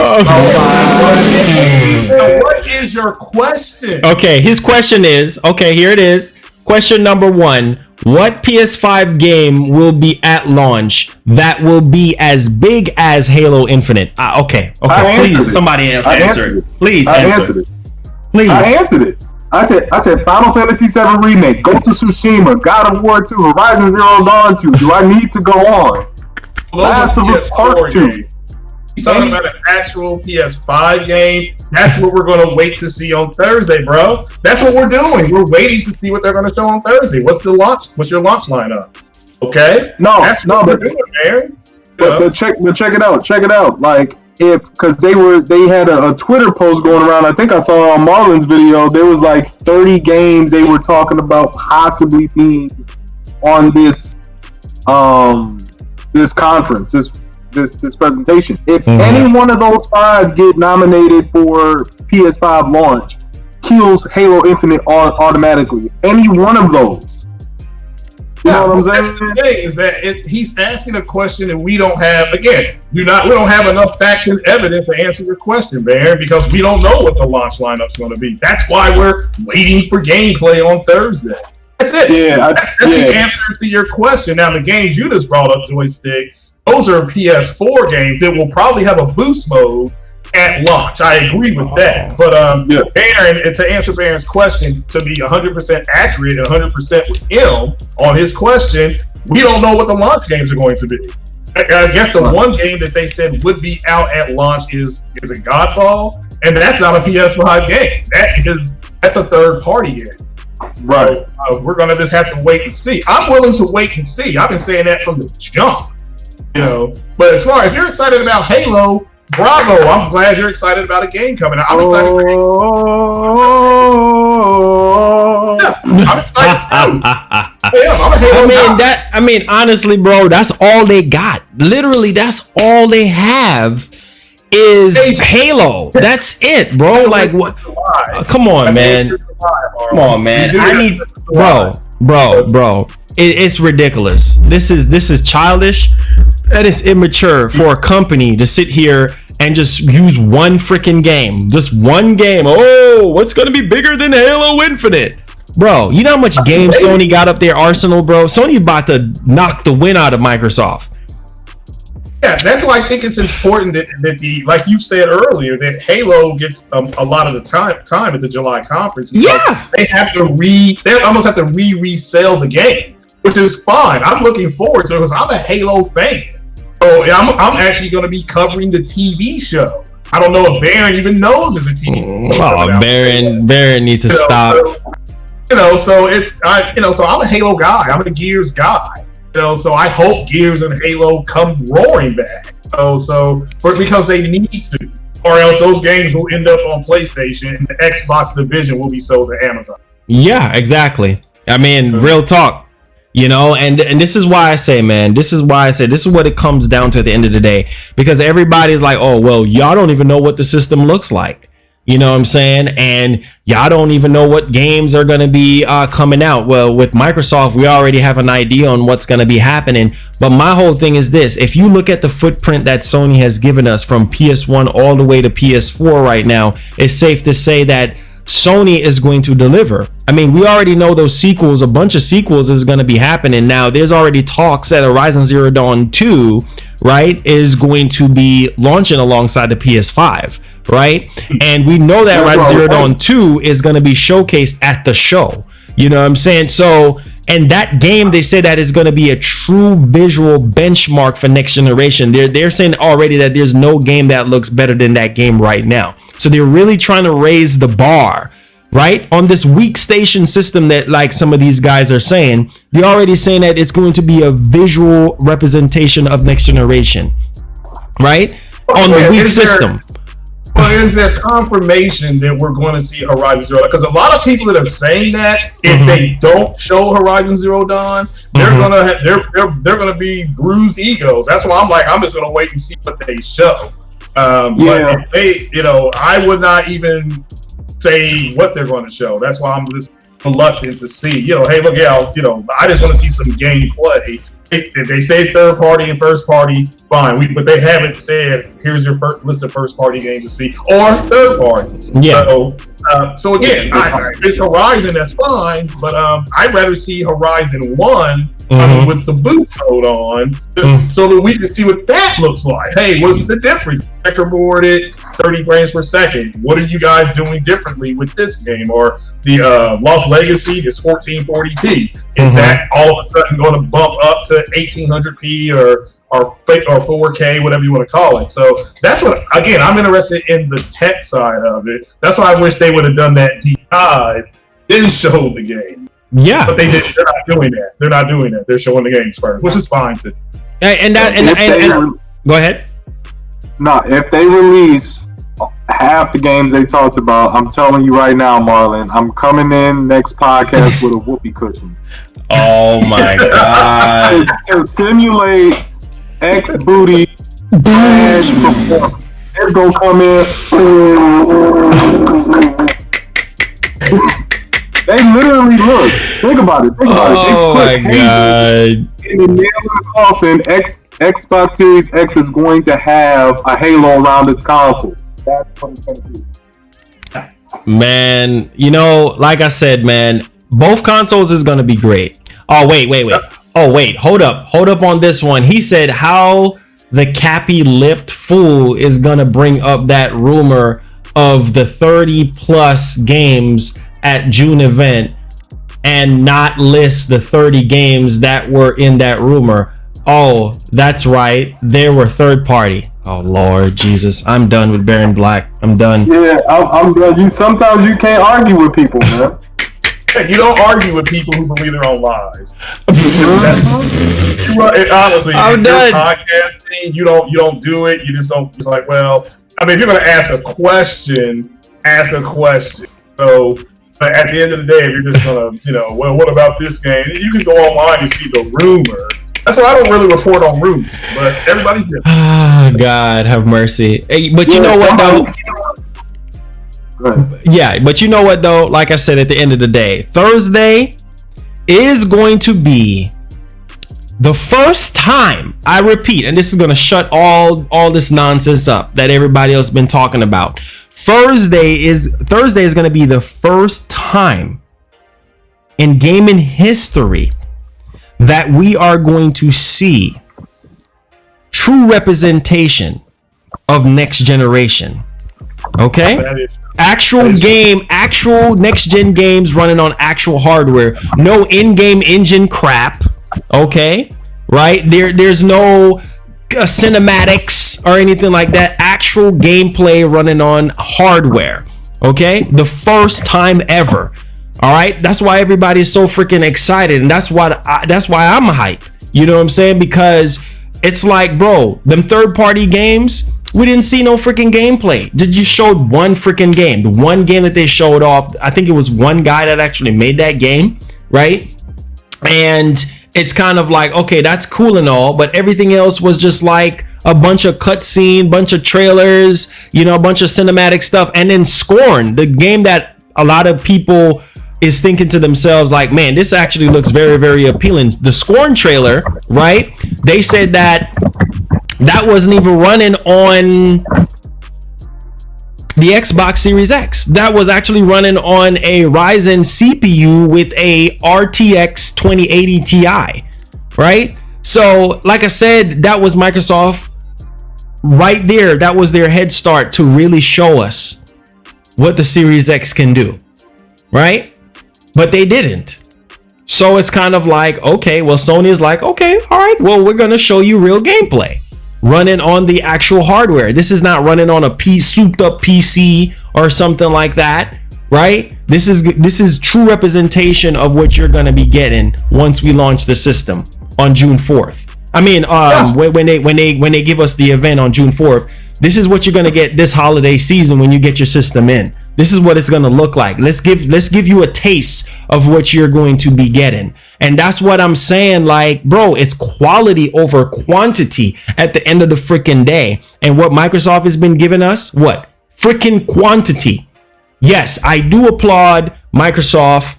What is your question? Okay, his question is, here it is. Question number 1. What PS5 game will be at launch that will be as big as Halo Infinite? Okay. Please, somebody else answer it. Please answer it. Please. I answered it. I said Final Fantasy VII Remake, Ghost of Tsushima, God of War 2, Horizon Zero Dawn 2. Do I need to go on? Last of Us Part 2. He's talking about an actual PS5 game. That's what we're going to wait to see on Thursday, bro. That's what we're doing. We're waiting to see what they're going to show on Thursday. What's your launch lineup? Okay? That's what we're doing, man. But check it out. Check it out. Like, because they had a Twitter post going around. I think I saw on Marlon's video. There was like 30 games they were talking about possibly being on this conference, this presentation. If any one of those 5 get nominated for PS5 launch, kills Halo Infinite automatically. Any one of those. You know what I'm saying? That's the thing, is that he's asking a question and we don't have, again, we don't have enough facts and evidence to answer your question, Baron, because we don't know what the launch lineup's going to be. That's why we're waiting for gameplay on Thursday. That's it. That's the answer to your question. Now, the games you just brought up, Joystick, those are PS4 games that will probably have a boost mode at launch. I agree with that. But Baron, and to answer Baron's question, to be 100% accurate and 100% with him on his question, we don't know what the launch games are going to be. I guess the one game that they said would be out at launch is a Godfall, and that's not a PS5 game. That's a third party game. Right. So, we're gonna just have to wait and see. I'm willing to wait and see. I've been saying that from the jump. But as far as you're excited about Halo, bravo! I'm glad you're excited about a game coming out. I'm excited for I'm excited too. I'm a Halo guy. I mean, honestly, bro, that's all they got. Literally, that's all they have is Halo. That's it, bro. Like, what? Come on, man. Come on, man. I need, bro. It's ridiculous. This is childish. That is immature for a company to sit here and just use one freaking game. Just one game. Oh, what's gonna be bigger than Halo Infinite? Bro, you know how much games Sony got up their arsenal, bro? Sony about to knock the win out of Microsoft. Yeah, that's why I think it's important that the, like you said earlier, that Halo gets a lot of the time at the July conference. Yeah, they almost have to resell the game, which is fine. I'm looking forward to it because I'm a Halo fan. So I'm actually going to be covering the TV show. I don't know if Baron even knows there's a TV show. Oh, Baron needs to stop. So I'm a Halo guy. I'm a Gears guy. So I hope Gears and Halo come roaring back. Because they need to, or else those games will end up on PlayStation and the Xbox division will be sold to Amazon. Yeah, exactly. I mean, real talk. And this is why I say, man, this is what it comes down to at the end of the day, because everybody's like, oh, well, y'all don't even know what the system looks like. You know what I'm saying? And y'all don't even know what games are going to be coming out. Well, with Microsoft, we already have an idea on what's going to be happening. But my whole thing is this. If you look at the footprint that Sony has given us from PS1 all the way to PS4 right now, it's safe to say that Sony is going to deliver. I mean, we already know those sequels, a bunch of sequels is going to be happening now. There's already talks that Horizon Zero Dawn 2, right, is going to be launching alongside the PS5, right? And we know that Horizon Zero Dawn 2 is going to be showcased at the show. You know what I'm saying? So, and that game, they say that is going to be a true visual benchmark for next generation. They're saying already that there's no game that looks better than that game right now. So they're really trying to raise the bar, right? On this weak station system that like some of these guys are saying, they're already saying that it's going to be a visual representation of next generation, right? On the weak system. Is there confirmation that we're going to see Horizon Zero Dawn? Because a lot of people that are saying that, if they don't show Horizon Zero Dawn, they're gonna be bruised egos. That's why I'm like, I'm just gonna wait and see what they show. But if they, I would not even say what they're going to show. That's why I'm just reluctant to see. Hey, look, I just want to see some gameplay. If they say third party and first party, fine. But they haven't said here's your list of first party games to see or third party. Yeah. So again, if it's Horizon, that's fine. But I'd rather see Horizon 1 with the boot code on, so that we can see what that looks like. Hey, what's the difference? Checkerboarded, 30 frames per second. What are you guys doing differently with this game? Or the Lost Legacy is 1440p. Is that all of a sudden going to bump up to 1800p or 4K, whatever you want to call it? So that's what, again, I'm interested in the tech side of it. That's why I wish they would have done that deep dive, then showed the game. Yeah, but they're not doing that. They're not doing that. They're showing the games first, which is fine too. And go ahead. No, if they release half the games they talked about, I'm telling you right now, Marlon, I'm coming in next podcast with a whoopee cushion. Oh my god! to simulate X booty dash performance. They're gonna come in. They literally look. Think about it. Oh my god! In the nail of the coffin, Xbox Series X is going to have a Halo around its console. That's what it's going to be. Man, like I said, man, both consoles is going to be great. Oh wait. Oh wait, hold up on this one. He said how the cappy-lipped fool is going to bring up that rumor of the 30 plus games at June event and not list the 30 games that were in that rumor. Oh, that's right. There were third party. Oh Lord Jesus, I'm done with Baron Black. I'm done. Yeah, I'm done. You sometimes you can't argue with people, man. You don't argue with people who believe their own lies. Honestly, I'm done. Podcasting, you don't do it. You just don't. It's like, well, I mean, if you're going to ask a question, ask a question. So, but at the end of the day, if you're just going to, well, what about this game? You can go online and see the rumor. That's why I don't really report on rumors. But everybody's different. Ah, God have mercy. Hey, but you know what though? Yeah, but you know what though? Like I said, at the end of the day, Thursday is going to be the first time, I repeat, and this is going to shut all this nonsense up that everybody else has been talking about. Thursday is going to be the first time in gaming history that we are going to see true representation of next generation. Okay? Actual next gen games running on actual hardware. No in-game engine crap. Okay? Right? There's no cinematics or anything like that. Actual gameplay running on hardware. Okay? The first time ever. All right? That's why everybody is so freaking excited, and that's why I'm hype. You know what I'm saying? Because it's like, bro, them third-party games, we didn't see no freaking gameplay. They just showed one freaking game. The one game that they showed off, I think it was one guy that actually made that game, right? And it's kind of like, okay, that's cool and all, but everything else was just like a bunch of cutscene, bunch of trailers, a bunch of cinematic stuff. And then Scorn, the game that a lot of people is thinking to themselves like, man, this actually looks very, very appealing. The Scorn trailer, right? They said that wasn't even running on the Xbox Series X. That was actually running on a Ryzen CPU with a RTX 2080 Ti, right? So, like I said, that was Microsoft right there. That was their head start to really show us what the Series X can do, right? But they didn't. So it's kind of like, okay, well, Sony is like, okay, all right, well, we're going to show you real gameplay running on the actual hardware. This is not running on a souped up PC or something like that, right? This is true representation of what you're going to be getting once we launch the system on June 4th. I mean, when they give us the event on June 4th, this is what you're going to get this holiday season when you get your system in. This is what it's going to look like. Let's give you a taste of what you're going to be getting. And that's what I'm saying. Like, bro, it's quality over quantity at the end of the freaking day. And what Microsoft has been giving us, what? Freaking quantity. Yes, I do applaud Microsoft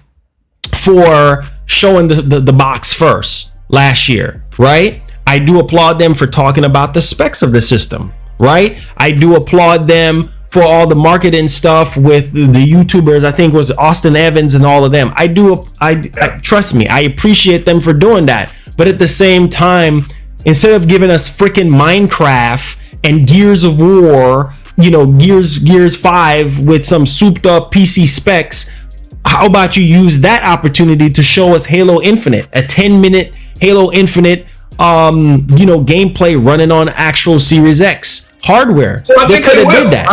for showing the box first last year, right? I do applaud them for talking about the specs of the system, right? I do applaud them for all the marketing stuff with the YouTubers. I think it was Austin Evans and all of them. I trust me, I appreciate them for doing that. But at the same time, instead of giving us freaking Minecraft and Gears of War, Gears 5 with some souped up PC specs, how about you use that opportunity to show us Halo Infinite, a 10-minute Halo Infinite gameplay running on actual Series X hardware? Well, they could have did that.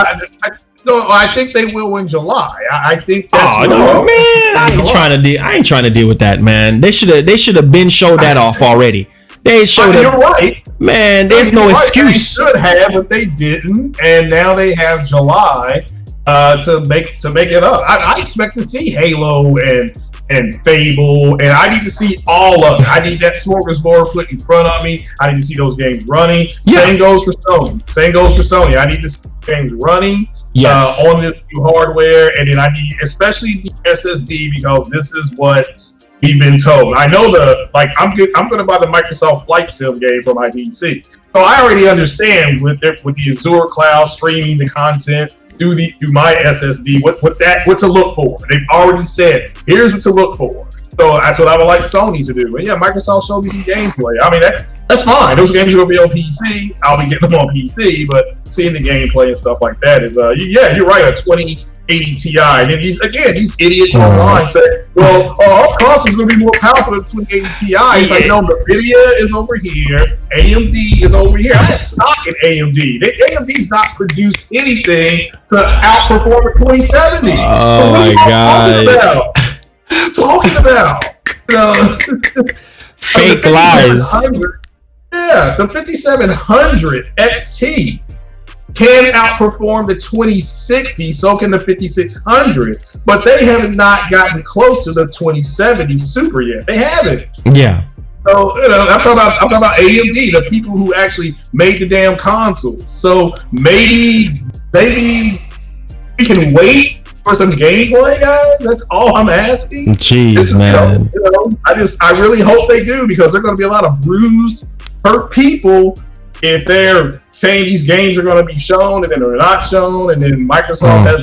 I think they will in July. I think that's man, I ain't trying to deal with that, man. They should have been showed that off already. They showed You're right, man. There's no excuse. They should have, but they didn't, and now they have July to make it up. I expect to see Halo and Fable, and I need to see all of it. I need that smorgasbord put in front of me. I need to see those games running. Yeah. Same goes for Sony. I need to see games running on this new hardware, and then I need especially the SSD, because this is what we've been told. I know I'm going to buy the Microsoft Flight Sim game for my PC, so I already understand with the Azure cloud streaming the content through my SSD, what to look for. They've already said, here's what to look for. So that's what I would like Sony to do. But yeah, Microsoft showed me some gameplay. I mean, that's fine. Those games are gonna be on PC. I'll be getting them on PC, but seeing the gameplay and stuff like that is, you're right. A 80 Ti. And then these idiots online say, well, our console's going to be more powerful than 2080 Ti. It's like, no, NVIDIA is over here. AMD is over here. I have stock in AMD. AMD's not produced anything to outperform a 2070. Oh, my God. Talking about? Fake lies. Yeah, the 5700 XT can outperform the 2060, so can the 5600, but they have not gotten close to the 2070 Super yet. They haven't. Yeah. So I'm talking about AMD, the people who actually made the damn consoles. So maybe we can wait for some gameplay, guys. That's all I'm asking. Jeez, man. I really hope they do, because there are going to be a lot of bruised, hurt people if they're saying these games are going to be shown and then they're not shown, and then Microsoft has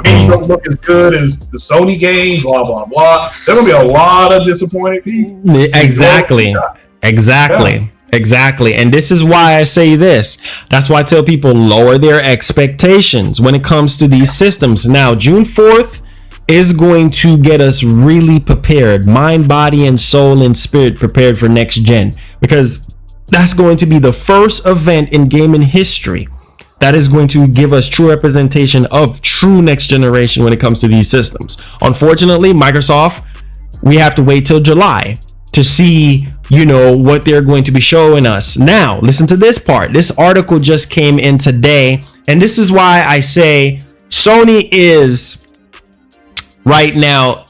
games don't look as good as the Sony games, blah blah blah. There will be a lot of disappointed people. Exactly. And this is why I say this. That's why I tell people lower their expectations when it comes to these systems. Now, June 4th is going to get us really prepared, mind, body, and soul and spirit prepared for next gen, because that's going to be the first event in gaming history that is going to give us true representation of true next generation when it comes to these systems. Unfortunately, Microsoft, we have to wait till July to see, what they're going to be showing us. Now, listen to this part. This article just came in today, and this is why I say Sony is right now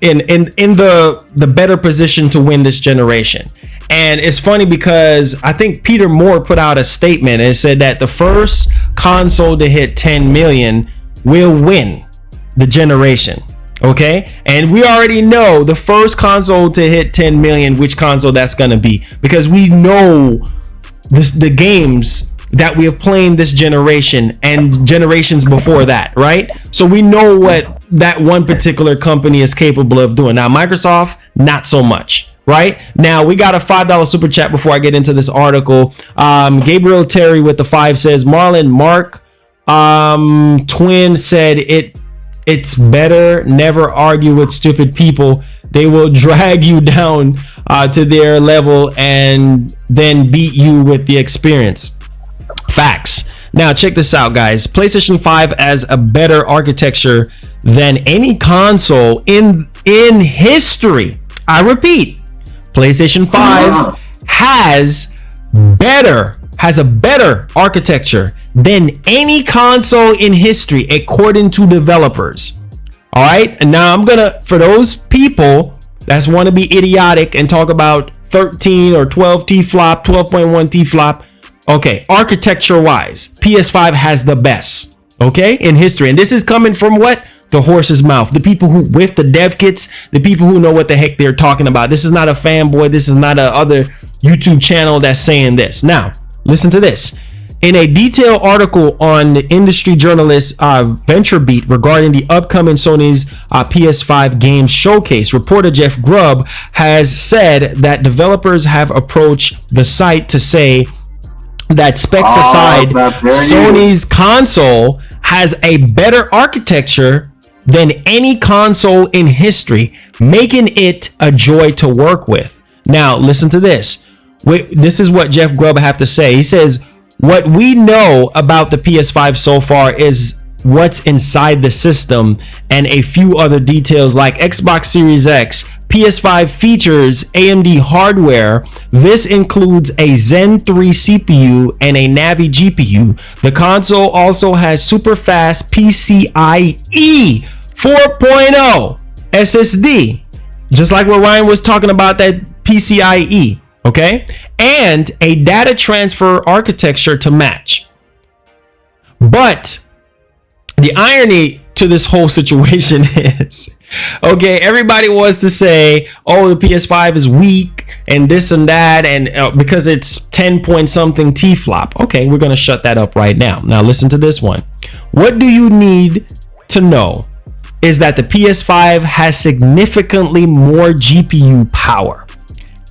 in the better position to win this generation. And it's funny because I think Peter Moore put out a statement and said that the first console to hit 10 million will win the generation. Okay, and we already know the first console to hit 10 million, which console that's going to be, because we know the games that we have played this generation and generations before that, right? So we know what that one particular company is capable of doing. Now, Microsoft, not so much. Right now, we got a $5 super chat before I get into this article. Gabriel Terry with the 5 says, Marlon, Mark Twin said it's better never argue with stupid people. They will drag you down to their level and then beat you with the experience. Facts. Now check this out, guys. PlayStation 5 has a better architecture than any console in history. I repeat, PlayStation 5 has a better architecture than any console in history, according to developers. All right, and now I'm gonna, for those people that want to be idiotic and talk about 13 or 12 T-flop, 12.1 T-flop, okay, architecture wise, PS5 has the best, okay, in history. And this is coming from what? The horse's mouth. The people who with the dev kits, the people who know what the heck they're talking about. This is not a fanboy. This is not a other YouTube channel that's saying this. Now, listen to this. In a detailed article on the industry journalist VentureBeat regarding the upcoming Sony's PS5 game showcase, reporter Jeff Grubb has said that developers have approached the site to say that specs aside, Sony's console has a better architecture than any console in history, making it a joy to work with. Now, listen to this. This is what Jeff Grubb have to say. He says, what we know about the PS5 so far is what's inside the system and a few other details like Xbox Series X. PS5 features AMD hardware. This includes a Zen 3 CPU and a Navi GPU. The console also has super fast PCIe 4.0 SSD, just like what Ryan was talking about, that PCIe, okay? And a data transfer architecture to match. But the irony to this whole situation is, okay, everybody wants to say, oh, the PS5 is weak and this and that, and because it's 10 point something T-flop. Okay, we're going to shut that up right now. Now listen to this one. What do you need to know is that the PS5 has significantly more GPU power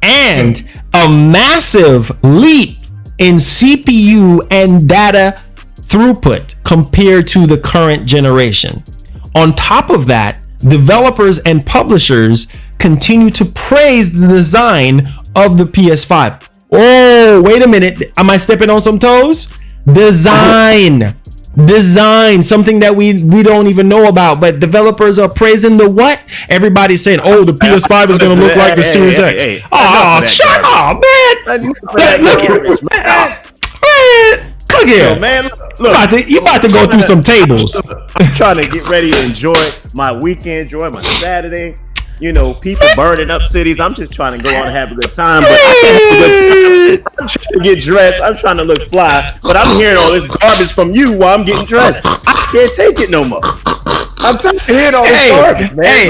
and a massive leap in CPU and data throughput compared to the current generation. On top of that, developers and publishers continue to praise the design of the PS5. Oh, wait a minute. Am I stepping on some toes? Design, something that we don't even know about, but developers are praising the what? Everybody's saying, oh, the PS5 is going to look like the Series X. Oh, shut up, man. Look here. Man, look, you about to go through some tables. I'm trying to get ready to enjoy my weekend, enjoy my Saturday. You know, people burning up cities. I'm just trying to go on and have a good time, but I can't have a good time. I'm trying to get dressed. I'm trying to look fly, but I'm hearing all this garbage from you while I'm getting dressed. I can't take it no more. I'm tired of hearing all this garbage, man.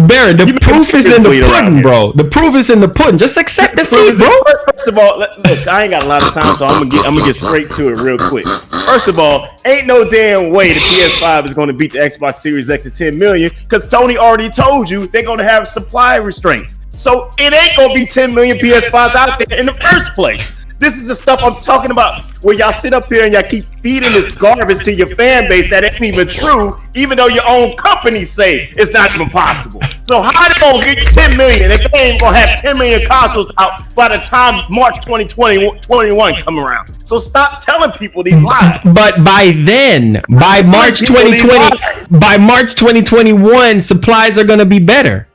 Baron, the proof is in the pudding, bro. The proof is in the pudding. Just accept the feed, bro. First of all, look, I ain't got a lot of time, so I'm gonna get straight to it real quick. First of all, ain't no damn way the PS5 is gonna beat the Xbox Series X to 10 million, because Tony already told you they're gonna have supply restraints. So it ain't gonna be 10 million PS5s out there in the first place. This is the stuff I'm talking about, where y'all sit up here and y'all keep feeding this garbage to your fan base that ain't even true, even though your own company say it's not even possible. So how they gonna get 10 million if they ain't gonna have 10 million consoles out by the time March 2021 come around? So stop telling people these lies. But by then, by March 2021, supplies are gonna be better.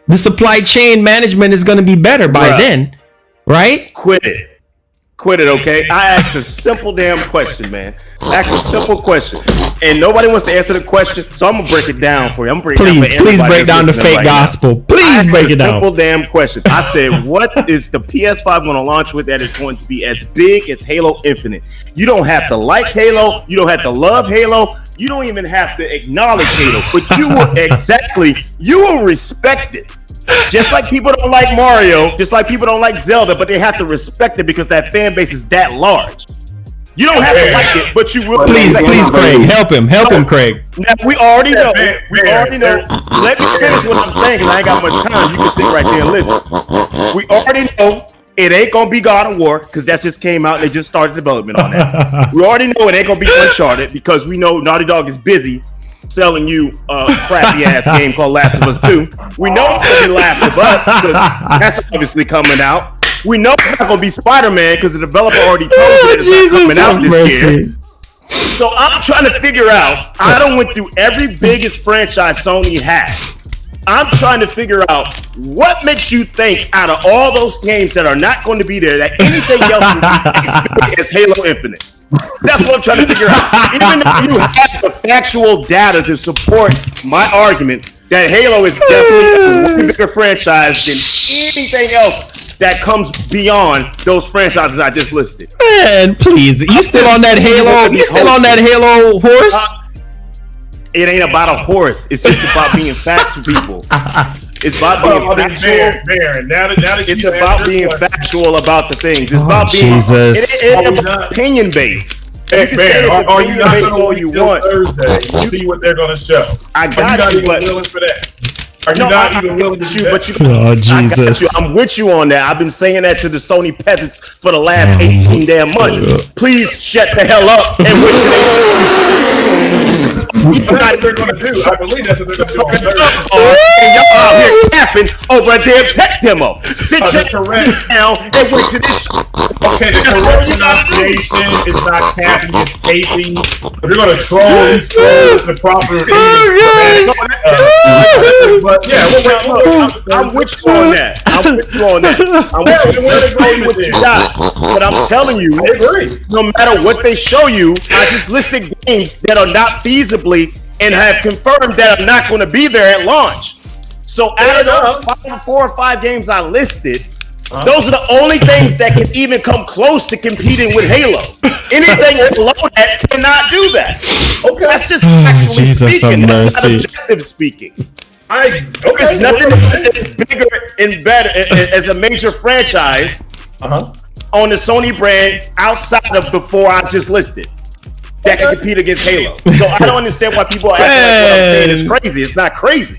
The supply chain management is gonna be better by then, right? Quit it, okay? I asked a simple damn question, man. I asked a simple question, and nobody wants to answer the question, so I'm gonna break it down for you. Please break down the fake gospel. Please break it down. Simple damn question. I said, what is the PS5 going to launch with that is going to be as big as Halo Infinite? You don't have to like Halo. You don't have to love Halo. You don't even have to acknowledge Halo, but you will respect it. Just like people don't like Mario, just like people don't like Zelda, but they have to respect it because that fan base is that large. You don't have to like it, but you will. Please, Craig, help him, Craig. Now, we already know. Let me finish what I'm saying, because I ain't got much time. You can sit right there and listen. We already know it ain't gonna be God of War, because that just came out. They just started development on that. We already know it ain't gonna be Uncharted, because we know Naughty Dog is busy selling you a crappy ass game called Last of Us 2. We know it's gonna be Last of Us, because that's obviously coming out. We know it's not gonna be Spider-Man, because the developer already told you that it's not coming out this year. So I'm trying to figure out. I done went through every biggest franchise Sony has. I'm trying to figure out what makes you think, out of all those games that are not going to be there, that anything else will be as big as Halo Infinite. That's what I'm trying to figure out. Even if you have the factual data to support my argument that Halo is definitely a way bigger franchise than anything else that comes beyond those franchises I just listed. Man, please, you still on that Halo? You still on that Halo horse? It ain't about a horse. It's just about being facts for people. It's about being factual. It's about being factual about the things. It's about being. It's about opinion based. Are you not going to wait till Thursday to see what they're going to show? I got you, but willing for that. Are you not even willing to shoot? But oh, Jesus. I'm with you on that. I've been saying that to the Sony peasants for the last 18 damn months. Please shut the hell up and wait till they show you. That's what they're going to do. I believe that's what they're going to do on Thursday. And y'all out here capping over a damn tech demo. Sit your down and wait till this. Okay, the correct pronunciation is not capping, it's taping. If you're going to troll, the proper but yeah, I'm with you on that. I'm with you on what you got. But I'm telling you, no matter what they show you, I just listed games that are not feasibly and have confirmed that are not going to be there at launch. So out of those 4 or 5 games I listed, those are the only things that can even come close to competing with Halo. Anything below that cannot do that. Okay, that's just actually speaking. That's not objective speaking. There's nothing that's bigger and better as a major franchise on the Sony brand outside of the 4 I just listed that can compete against Halo. So I don't understand why people are acting like what I'm saying is crazy. It's not crazy.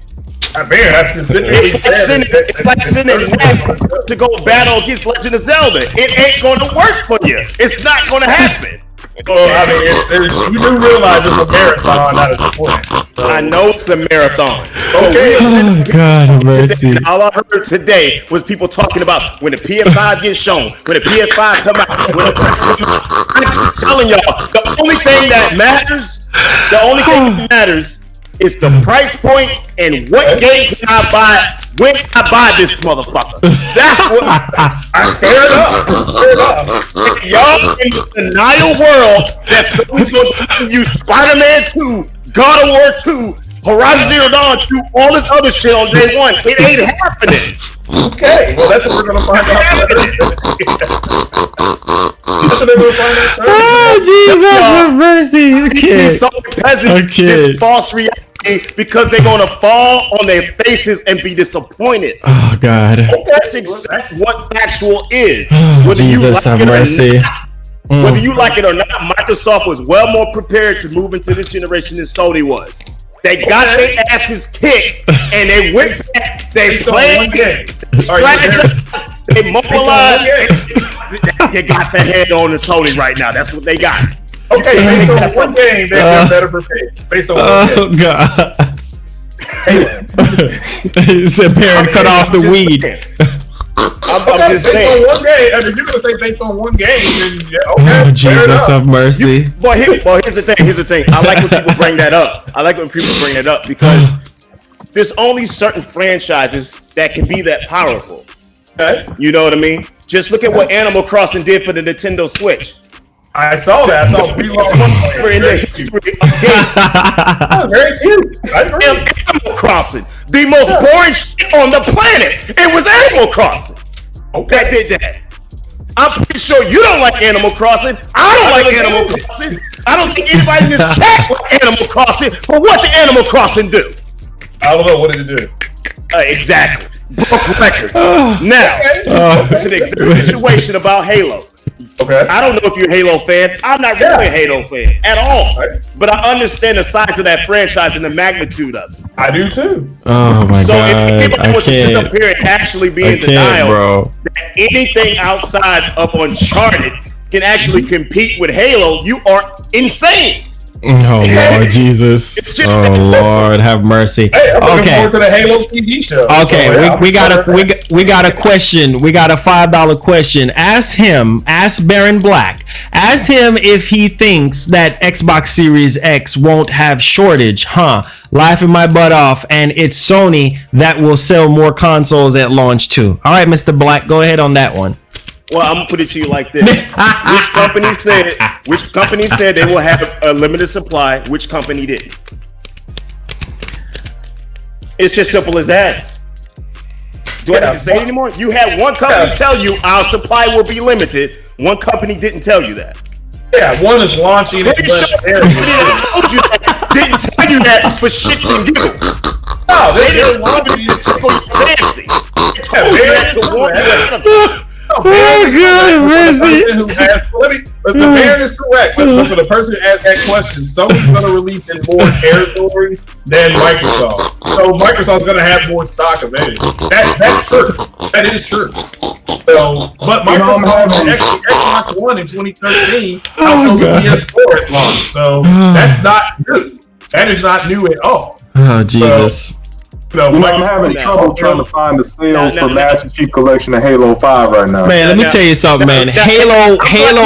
It's like sending Mac to go battle against Legend of Zelda. It ain't going to work for you. It's not going to happen. Well, I mean, you do realize it's a marathon, not a sprint. So. I know it's a marathon. Okay. Oh, God, mercy. All I heard today was people talking about when the PS5 gets shown, when the PS5 come out, when the I'm telling y'all, the only thing that matters is the price point and what game can I buy. When can I buy this motherfucker? That's what Fair enough. If y'all in the denial world that Sony's going to use Spider-Man 2, God of War 2, Horizon Zero Dawn 2, all this other shit on day one. It ain't happening. Okay, well that's what we're gonna find out. Oh, Jesus, have mercy. These peasants this false reality because they're gonna fall on their faces and be disappointed. Oh, God. That's exactly what factual is. Oh, Jesus, have mercy. Whether you like it or not, Microsoft was well more prepared to move into this generation than Sony was. They got their asses kicked, and they went back. They played, they mobilized. They got their head on the Sony right now. That's what they got. Okay, based on one game, they're better prepared. Based on one game. God. He said, "Parent, cut off the weed." I'm just saying. On one game, I mean, you're gonna say based on one game, then okay. Oh, Jesus, have mercy. Here's the thing. I like when people bring that up. Because there's only certain franchises that can be that powerful. Okay. You know what I mean? Just look at what Animal Crossing did for the Nintendo Switch. I saw that. I saw in the history of games. Very cute. I agree. Animal Crossing, the most boring shit on the planet. It was Animal Crossing that did that. I'm pretty sure you don't like Animal Crossing. I don't like Animal Crossing. I don't think anybody in this chat like Animal Crossing. But what did Animal Crossing do? I don't know. What did it do? Exactly. Broke records. Now, it's an exact situation about Halo. Okay. I don't know if you're a Halo fan. I'm not really a Halo fan at all. Right. But I understand the size of that franchise and the magnitude of it. I do too. Oh my God. So if anybody was to sit up here and actually be in denial that anything outside of Uncharted can actually compete with Halo, you are insane. Oh Lord Jesus! Oh Lord, have mercy. Hey, I'm looking forward to the Halo TV show. Okay, so, we got a question. We got a $5 question. Ask Baron Black. Ask him if he thinks that Xbox Series X won't have shortage. Laughing my butt off, and it's Sony that will sell more consoles at launch too. All right, Mr. Black, go ahead on that one. Well, I'm gonna put it to you like this: which company said they will have a limited supply? Which company didn't? It's just simple as that. Do I need to say it anymore? You had one company tell you our supply will be limited. One company didn't tell you that. Yeah, one is launching. Didn't tell you that for shits and giggles. No, they didn't tell you to tickle your fancy. They told you that to warn you ahead of time. The Baron is correct, but for the person who asked that question, Sony's going to release in more territories than Microsoft. So Microsoft's going to have more stock of it. That's true. That is true. So, but Microsoft Xbox One in 2013 outsold the PS4 at launch. So that's not new. That is not new at all. Oh Jesus. I'm having trouble trying to find the sales for Master Chief Collection of Halo 5 right now. Man, let me tell you something, man. Halo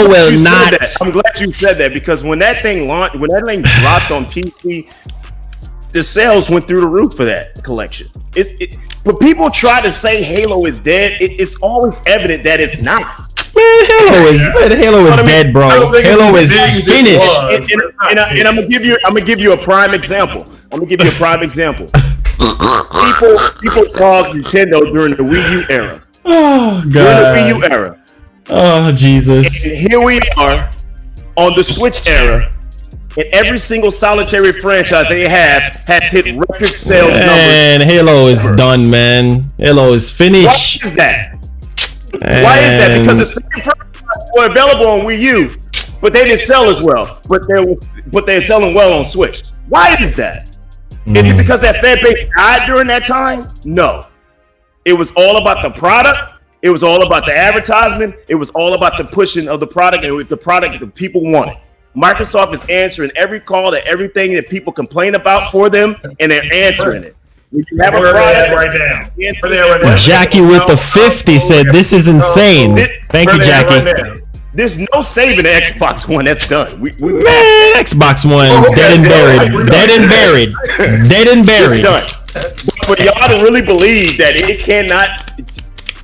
will not. I'm glad you said that because when that thing launched, when that thing dropped on PC, the sales went through the roof for that collection. When people try to say Halo is dead, it's always evident that it's not. Man, Halo is dead, bro. Halo is finished. And I'm gonna give you a prime example. People called Nintendo during the Wii U era. Oh God. During the Wii U era. Oh Jesus. And here we are on the Switch era, and every single solitary franchise they have has hit record sales numbers. And Halo is done, man. Halo is finished. Why is that? Why is that? Because the same franchises were available on Wii U, but they didn't sell as well. But they're selling well on Switch. Why is that? Is it because that fan base died during that time? No. It was all about the product. It was all about the advertisement. It was all about the pushing of the product and with the product that the people wanted. Microsoft is answering every call to everything that people complain about for them, and they're answering it. When you have a product right now. Jackie with the 50 said, "This is insane." Thank you, Jackie. There's no saving the Xbox One. That's done. Man, Xbox One dead and buried. Dead and buried. Dead and buried. It's done. But for y'all to really believe that it cannot.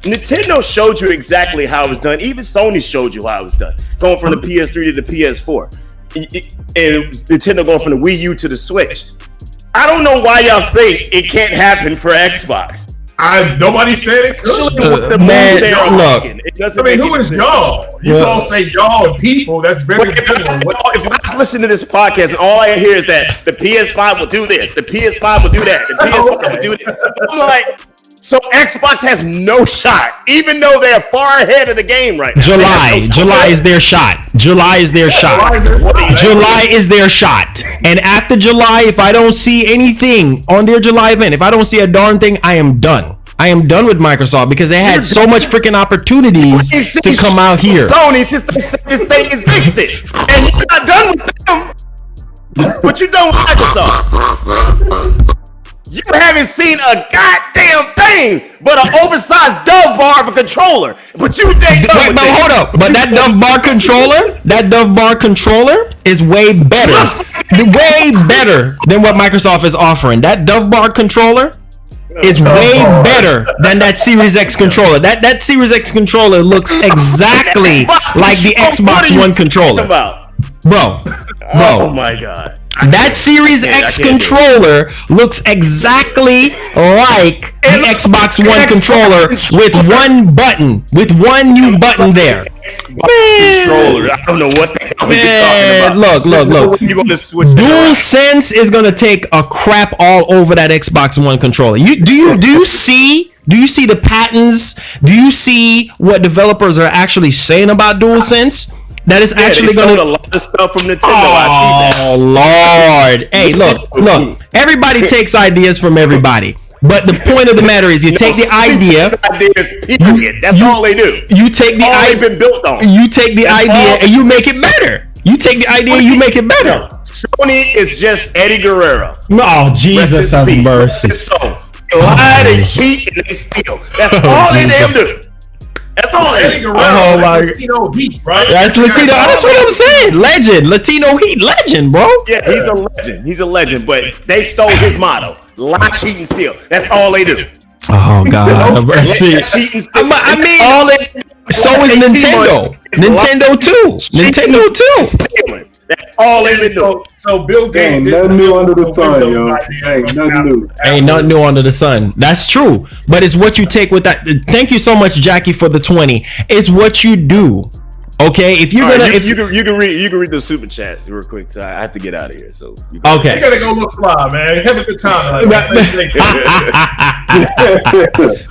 Nintendo showed you exactly how it was done. Even Sony showed you how it was done. Going from the PS3 to the PS4. And Nintendo going from the Wii U to the Switch. I don't know why y'all think it can't happen for Xbox. Nobody said it could. Man, look. Who is y'all? You don't say y'all and people. That's very different. If I just listen to this podcast and all I hear is that the PS5 will do this, the PS5 will do that, the PS5 will do this, I'm like, so Xbox has no shot, even though they're far ahead of the game right now. July is their shot. July is their shot. July is their shot. And after July, if I don't see anything on their July event, if I don't see a darn thing, I am done. I am done with Microsoft because they had so much freaking opportunities to come out here. Sony, since they said this thing existed, and you're not done with them, but you're done with Microsoft. You haven't seen a goddamn thing but an oversized Dove bar of a controller. But you think hold up. But that Dove bar controller is way better. Way better than what Microsoft is offering. That Dove bar controller is way better than that Series X controller. That Series X controller looks exactly like the Xbox One controller. Bro. Oh my God. That Series X controller looks exactly like the Xbox One controller with one button, with one new button there. Controller. I don't know what the hell you're talking about. Look. You're gonna switch DualSense is gonna take a crap all over that Xbox One controller. Do you see the patents? Do you see what developers are actually saying about DualSense? That is actually going to a lot of stuff from Nintendo. I see that. Oh Lord! Hey, look! Everybody takes ideas from everybody, but the point of the matter is, you take the idea. That's all they do. You take the idea. Been built on. You take the idea and you make it better. You take the idea, you make it better. Sony is just Eddie Guerrero. Oh, Jesus have mercy! So they lie, they cheat, and they steal. That's all they damn do. That's all Eddie Guerrero. Oh my! Latino Heat, right? That's Latino. That's what I'm saying. Legend, Latino Heat, legend, bro. Yeah, he's a legend. He's a legend. But they stole his motto: lie, cheat, and steal. That's all they do. Oh God, mercy. I mean, all it. So is Nintendo. Nintendo too. Nintendo too. Stealing. That's all they do. So Bill Gates. Ain't nothing new under the sun, yo. Ain't nothing new. Ain't nothing new under the sun. That's true. But it's what you take with that. Thank you so much, Jackie, for the 20. It's what you do. Okay, if you're gonna, you can read the super chats real quick. So I have to get out of here. So okay, you gotta go look fly, man. Have a good time.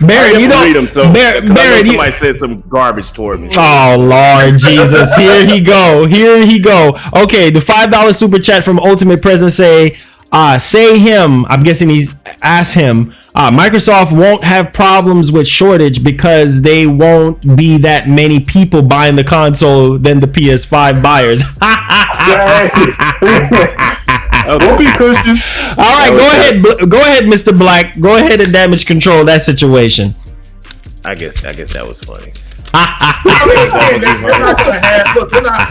Barrett, you don't read them. So Barrett, somebody said some garbage toward me. Oh Lord Jesus, here he go. Okay, the $5 super chat from Ultimate President say him. I'm guessing he's asked him. Microsoft won't have problems with shortage because they won't be that many people buying the console than the PS5 buyers. Don't be Christian. All right, go ahead, Mr. Black. Go ahead and damage control that situation. I guess that was funny.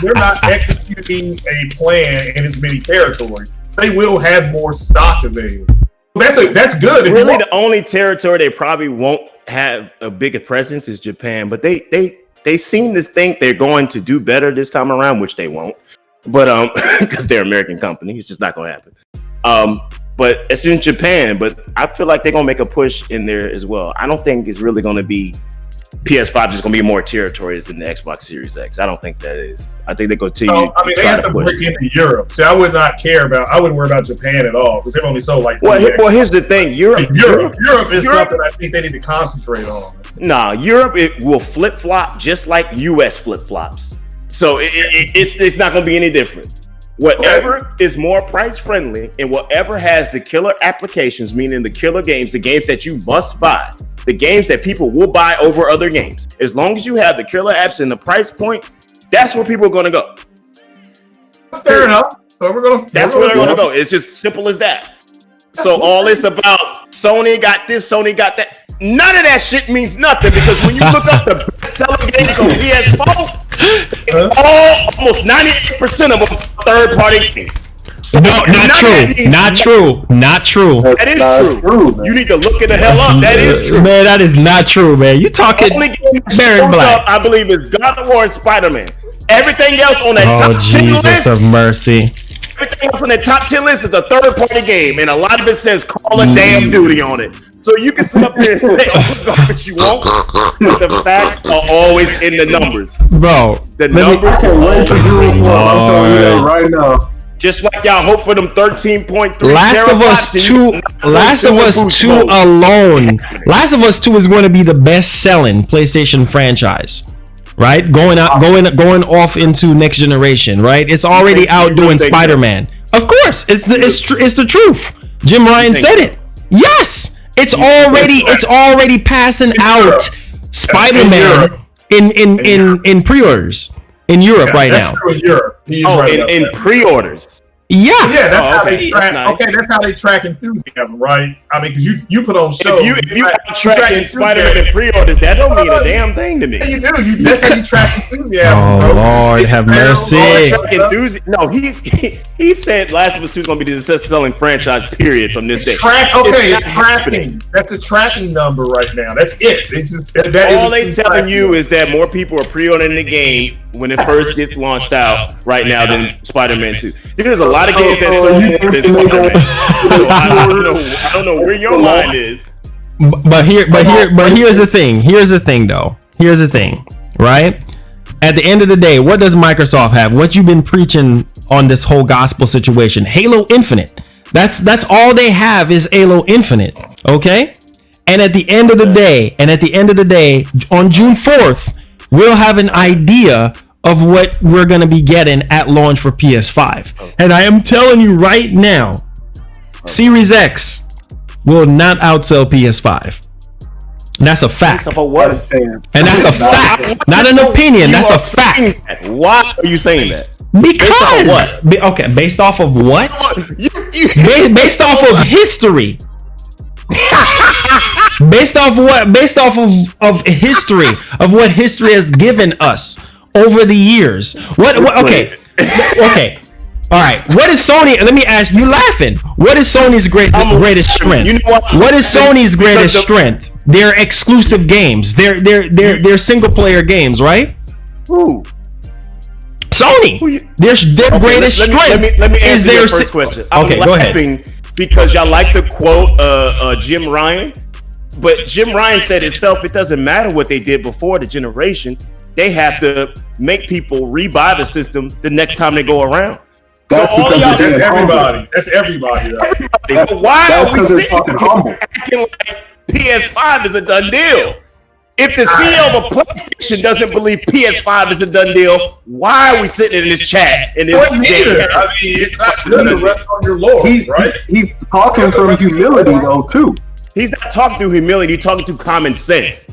They're not executing a plan in as many territories. They will have more stock available. That's good. Really, the only territory they probably won't have a bigger presence is Japan, but they seem to think they're going to do better this time around, which they won't. But because they're an American company, it's just not going to happen. But it's in Japan, but I feel like they're going to make a push in there as well. I don't think it's really going to be PS5 is going to be more territories than the Xbox Series X. I don't think that is. I think they continue. They have to break into Europe. See, I wouldn't worry about Japan at all because they've only sold like. Well, here's the thing. Europe is something I think they need to concentrate on. Nah, Europe it will flip flop just like US flip flops. So it's not going to be any different. Whatever is more price friendly and whatever has the killer applications, meaning the killer games, the games that you must buy, the games that people will buy over other games. As long as you have the killer apps and the price point, that's where people are going to go. Fair enough. So That's where they're gonna go. It's just simple as that. So all this about Sony got this, Sony got that. None of that shit means nothing because when you look up the best-selling games on PS4, almost 98% of them are third-party games. So No, not true. Not true. Not true. That is true. You need to look it the hell up. That is true. Man, that is not true, man. You talking Baron Black. I believe is God of War and Spider-Man. Everything else on that top 10 Jesus list, of mercy. everything else on that top 10 list is a third-party game, and a lot of it says Call of Damn Duty on it. So you can sit up there and say all the garbage you want, but the facts are always in the numbers. Bro, The numbers. I can't wait to do it. I'm telling you that right now. Just like y'all hope for them 13.3. Last of Us 2 alone. Last of Us 2 is going to be the best selling PlayStation franchise. Right? Going off into next generation, right? It's already outdoing Spider-Man. Of course, it's the truth. Jim Ryan said it. Yes. It's already passing out Spider-Man in pre-orders in Europe right now. True in Europe. In pre-orders. Yeah. Yeah, that's how okay. they track. Nice. Okay, that's how they track enthusiasm, right? I mean, because you put on shows. If you tracking Spider-Man in pre-orders, that don't mean a damn thing to me. Yeah, you do. That's how you track enthusiasm. Oh, bro. Lord, have mercy. No, he said Last of Us 2 is going to be the best-selling franchise. Period. From this day. It's tracking. That's a tracking number right now. That's it. All they telling you is that more people are pre-ordering the game when it first gets launched out right now than Spider-Man 2. There's a lot of games that sold more than Spider-Man. So I don't know where your mind is. But here's the thing. Here's the thing, though. Here's the thing, right? At the end of the day, what does Microsoft have? What you've been preaching on this whole gospel situation? Halo Infinite. That's all they have is Halo Infinite. Okay? And at the end of the day, on June 4th, we'll have an idea of what we're going to be getting at launch for PS5. And I am telling you right now, Series X will not outsell PS5 And that's a fact. And that's a fact. Not an opinion. That's a fact. Why are you saying that? Because what? Okay, based off of what? Based off of history. Based off what? Based off of history, of what history has given us over the years. What okay. Okay. All right. What is Sony? Let me ask you. Laughing. What is Sony's greatest strength? You know what is Sony's greatest strength? Their exclusive games. Their single player games, right? Who? Sony. Their greatest strength. Let me answer your first question. Okay, go ahead. Because y'all like to quote Jim Ryan, but Jim Ryan said itself, it doesn't matter what they did before the generation. They have to make people rebuy the system the next time they go around. That's so all y'all, that's everybody. That's everybody. Right? But why are we sitting acting like PS5 is a done deal? If the CEO of a PlayStation doesn't believe PS5 is a done deal, why are we sitting in this chat? In this I mean, it's not good to rest on your laurels, right? He's talking from humility, though, too. He's not talking through humility. He's talking through common sense.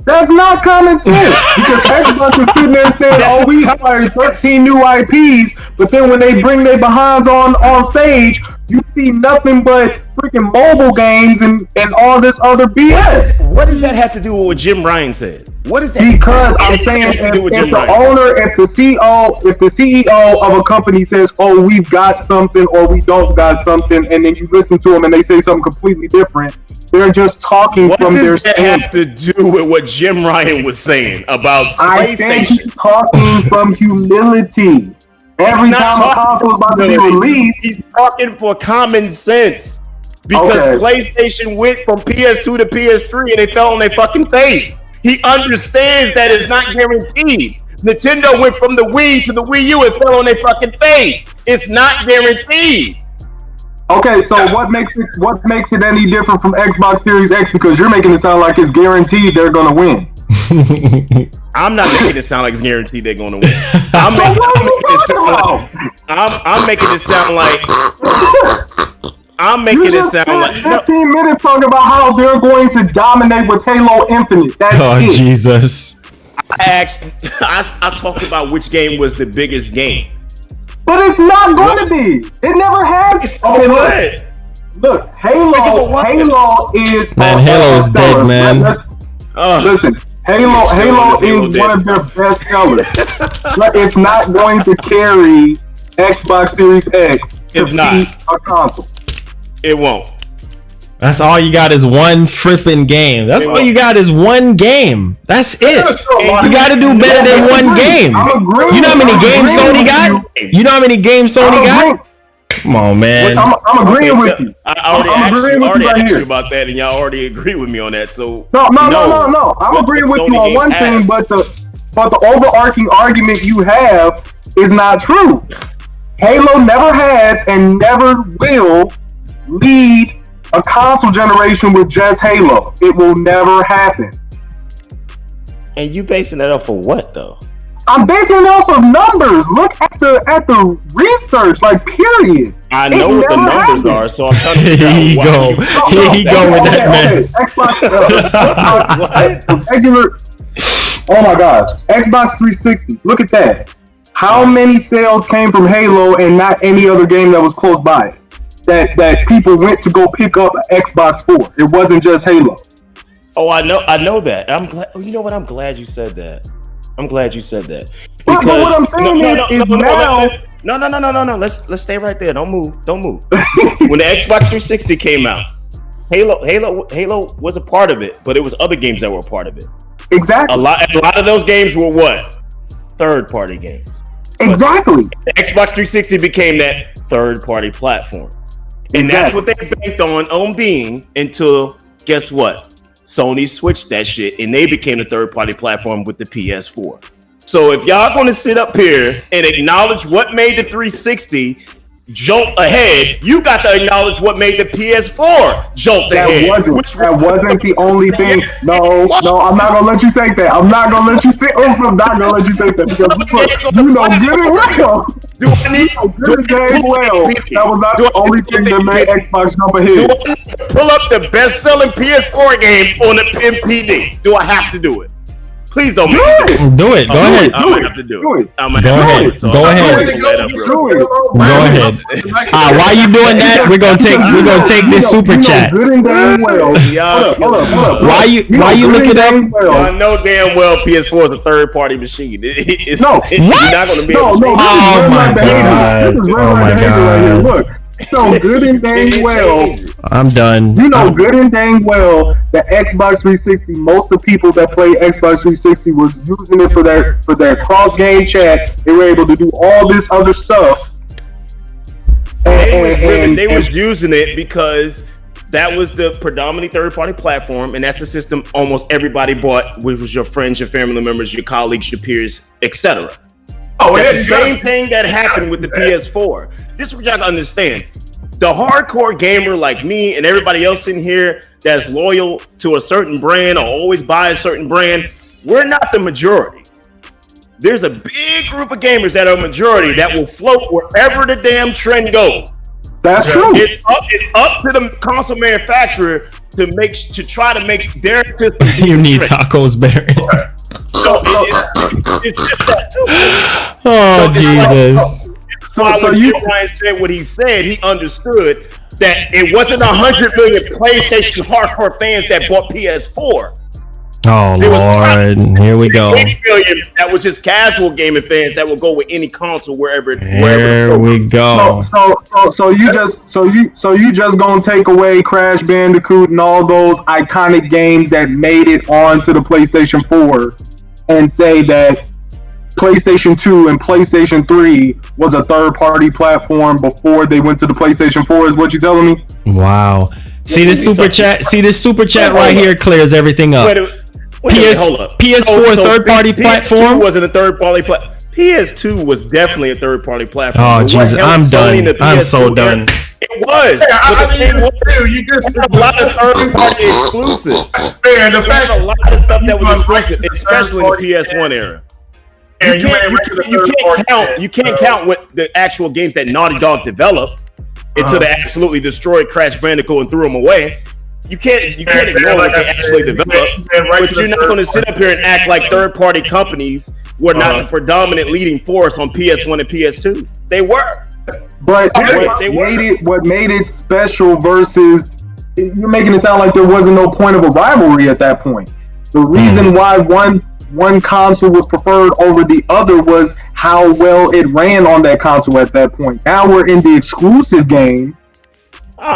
That's not common sense. Because Xbox is sitting there saying, "Oh, we hired 13 new IPs," but then when they bring their behinds on stage, you see nothing but freaking mobile games and all this other BS. What does that have to do with what Jim Ryan said? What is that? Because I'm saying if the CEO of a company says, "Oh, we've got something," or "We don't got something," and then you listen to them and they say something completely different, they're just talking from their stand. What does that have to do with what Jim Ryan was saying about PlayStation? I think he's talking from humility. Every time a console is about to be released, he's talking for common sense. Because PlayStation went from PS2 to PS3 and they fell on their fucking face. He understands that it's not guaranteed. Nintendo went from the Wii to the Wii U and fell on their fucking face. It's not guaranteed. Okay, so what makes it any different from Xbox Series X? Because you're making it sound like it's guaranteed they're gonna win. I'm not making it sound like it's guaranteed they're gonna win. I'm making it sound like 15 minutes talking about how they're going to dominate with Halo Infinite. That's it. Jesus. I talked about which game was the biggest game. But it's not going to be. It never has. Okay, look, Halo is Halo is dead, man. Listen, Halo is one of their best sellers. But it's not going to carry Xbox Series X to beat a console. It won't. That's all you got is one flipping game. That's all you got is one game. That's it. You got to do better than one game. You know how many games Sony got? You know how many games Sony got? Come on, man. I'm agreeing with you. I already asked you about that, and y'all already agree with me on that. So no. I'm agreeing with you on one thing, but the overarching argument you have is not true. Halo never has and never will lead a console generation with just Halo. It will never happen. And you basing that up for what, though? I'm basing it off of numbers. Look at the research, like, period. I know what the numbers are, so I'm trying to figure out why. Here he go with that mess. Xbox, regular. Oh my gosh, Xbox 360. Look at that. How many sales came from Halo and not any other game that was close by? That people went to go pick up an Xbox 4. It wasn't just Halo. Oh, I know that. I'm glad. You know what? I'm glad you said that. But what I'm saying is No. Let's stay right there. Don't move. When the Xbox 360 came out, Halo was a part of it, but it was other games that were a part of it. Exactly. A lot of those games were what? Third-party games. Exactly. The Xbox 360 became that third-party platform. And that's what they banked on being until, guess what? Sony switched that shit and they became the third-party platform with the PS4. So if y'all gonna sit up here and acknowledge what made the 360 jolt ahead, you got to acknowledge what made the PS4 jolt ahead. That wasn't the only thing. No, I'm not gonna let you take that. I'm not gonna let you take that because you know good and well. That was not the only thing that made Xbox jump ahead. Pull up the best-selling PS4 games on the MPD. Do I have to do it? Please don't do it. Go ahead. I'm gonna have to do it. Go ahead. While you doing that, we're gonna take this super chat. Good and damn well. Hold up. Why you look it up? I know damn well PS4 is a third-party machine. It's not gonna be able to oh my god. Look. So good and dang well. I'm done. You know good and dang well that Xbox 360, most of the people that play Xbox 360 was using it for their cross-game chat. They were able to do all this other stuff. They was using it because that was the predominant third-party platform, and that's the system almost everybody bought, which was your friends, your family members, your colleagues, your peers, etc. That's the same thing that happened with the PS4. This is what y'all gotta understand. The hardcore gamer like me and everybody else in here that's loyal to a certain brand or always buy a certain brand, we're not the majority. There's a big group of gamers that are a majority that will float wherever the damn trend goes. That's true. It's up to the console manufacturer to try to make their system. You need tacos, Barry. So it's just that too. Oh, Jesus. So Ryan said what he said, he understood that it wasn't 100 million PlayStation hardcore fans that bought PS4. Oh, Lord. Here we go. 8 million that was just casual gaming fans that will go with any console wherever. Here we go. So you just gonna take away Crash Bandicoot and all those iconic games that made it onto the PlayStation 4 and say that PlayStation 2 and PlayStation 3 was a third-party platform before they went to the PlayStation 4 is what you're telling me? Wow. See this super chat right here clears everything up. Hold up. PS4 third-party platform? PS2 wasn't a third-party platform. PS2 was definitely a third-party platform. Oh, Jesus. I'm done. I'm so done. It was. You just a lot of third-party exclusives. Man, the fact a lot of stuff that was exclusive, especially in the PS1 era. You can't count what the actual games that Naughty Dog developed until they absolutely destroyed Crash Bandicoot and threw them away. You can't ignore what they actually developed, but you're not going to sit up here and act like third-party companies were not the predominant leading force on PS1 and PS2. They were. But what made it special versus you're making it sound like there wasn't no point of a rivalry at that point. The reason why one console was preferred over the other was how well it ran on that console at that point. Now we're in the exclusive game.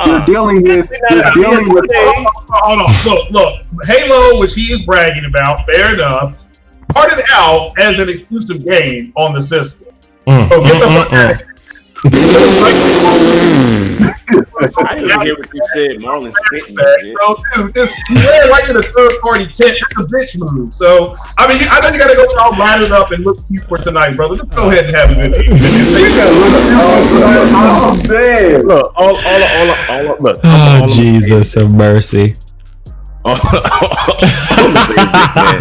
You're dealing with. Hold on. Look. Halo, which he is bragging about, fair enough, started out as an exclusive game on the system. So get the I didn't hear what you said, Marlon. So, dude, this right in the third-party tent, that's a bitch move. So, I mean, I know you got to go all line it up and look cute for tonight, brother. Just go ahead and have a good day. Look, all, look. Oh, Jesus of mercy. You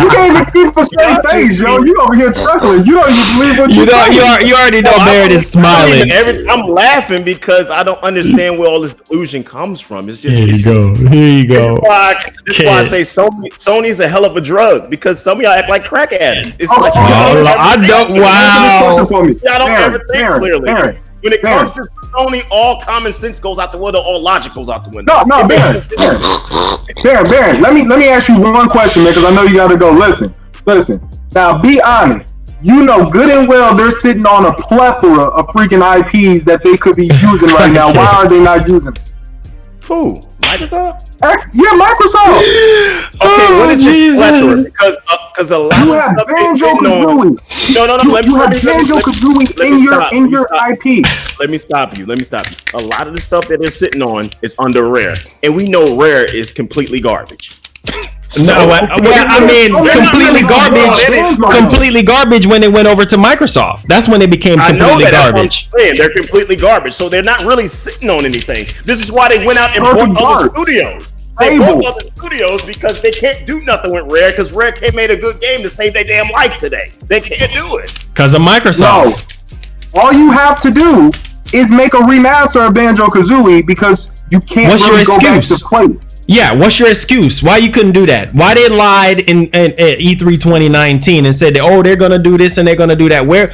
can't even keep a straight face, yo. You over here chuckling. You don't even believe what you say. You already know Barrett is smiling. I'm laughing because I don't understand where all this delusion comes from. It's just Here you go. That's why I say Sony's a hell of a drug, because some of y'all act like crack addicts. It's like I don't. Wow. Y'all don't ever think clearly. When it comes to Sony, all common sense goes out the window, all logic goes out the window. No, Baron. Let me ask you one question, man, because I know you got to go. Listen. Now, be honest. You know good and well they're sitting on a plethora of freaking IPs that they could be using right now. Why are they not using it? Who? Microsoft? Yeah, Microsoft. Okay, what is this plethora? Because a lot you of have stuff Banjo-Kazooie. No. You have Banjo-Kazooie in your IP. Let me stop you. A lot of the stuff that they're sitting on is under Rare, and we know Rare is completely garbage. Completely garbage when they went over to Microsoft. That's when they became completely garbage. They're completely garbage, so they're not really sitting on anything. This is why they went out and bought other studios. They bought other studios because they can't do nothing with Rare, because Rare made a good game to save their damn life today. They can't do it because of Microsoft. No. All you have to do is make a remaster of Banjo-Kazooie, because you can't really go back to play. Yeah, what's your excuse? Why you couldn't do that? Why they lied in E3 2019 and said that, they're gonna do this and they're gonna do that? Where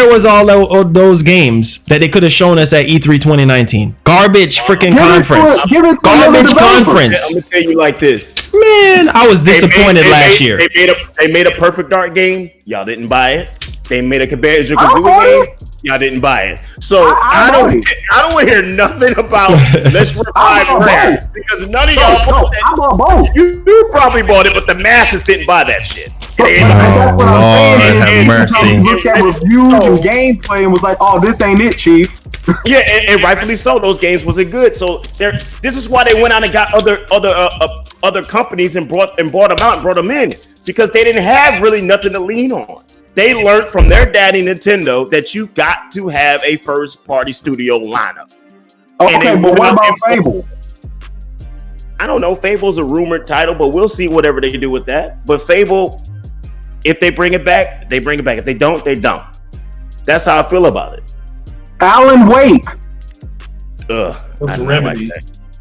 was all those games that they could have shown us at E3 2019? Garbage freaking conference. Garbage conference. I'm gonna tell you like this, man. I was disappointed last year. They made a Perfect Dark game. Y'all didn't buy it. They made a Banjo-Kazooie game. Y'all didn't buy it. So I don't want to hear nothing about let's revive Rare, because none of y'all bought that. I bought both. You probably bought it, but the masses didn't buy that shit. That's what I'm saying. Have mercy. Looked at reviews and gameplay and was like, this ain't it, Chief. Yeah, and rightfully so. Those games wasn't good. So this is why they went out and got other companies and brought them out and brought them in, because they didn't have really nothing to lean on. They learned from their daddy Nintendo that you got to have a first-party studio lineup. Okay, but what about Fable? I don't know. Fable's a rumored title, but we'll see whatever they do with that. But Fable, if they bring it back, they bring it back. If they don't, they don't. That's how I feel about it. Alan Wake. What's the Remedy?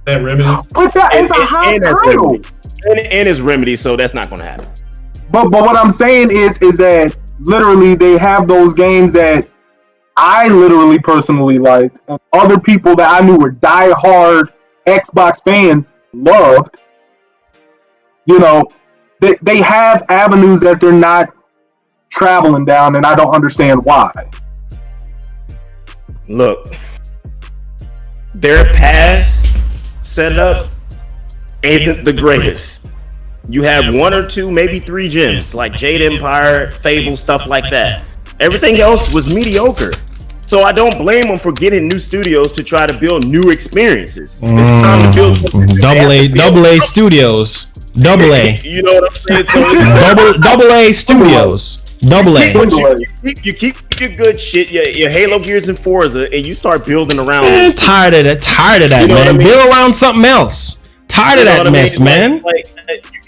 That Remedy? But that is a high title. And it's Remedy, so that's not going to happen. But what I'm saying is that literally they have those games that I literally personally liked, and other people that I knew were diehard Xbox fans loved. You know, they have avenues that they're not traveling down, and I don't understand why. Look, their past setup isn't the greatest. You have one or two, maybe three gems, like Jade Empire, Fable, stuff like that. Everything else was mediocre. So I don't blame them for getting new studios to try to build new experiences. It's time to build double A studios. Double A. You know what I'm saying? So double A studios. Double A. You keep your good shit, your Halo Gears and Forza, and you start building around. Man, tired of that, man. I mean? Build around something else. Tired of that mess, man.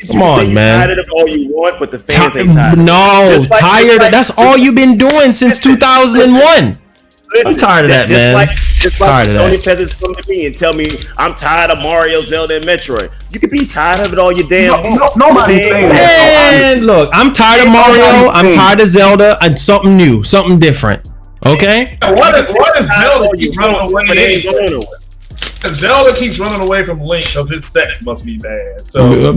Come on, man. Tired of all you want, but the fans ain't tired. No, tired. That's all you've been doing since 2001. I'm tired of that, man. Just like Sony peasants come to me and tell me I'm tired of Mario, Zelda, and Metroid. You could be tired of it all your damn. Nobody's saying that. And look, I'm tired of Mario. I'm tired of Zelda. And something new, something different. Okay. What is Zelda keep running away? Zelda keeps running away from Link because his sex must be bad. So,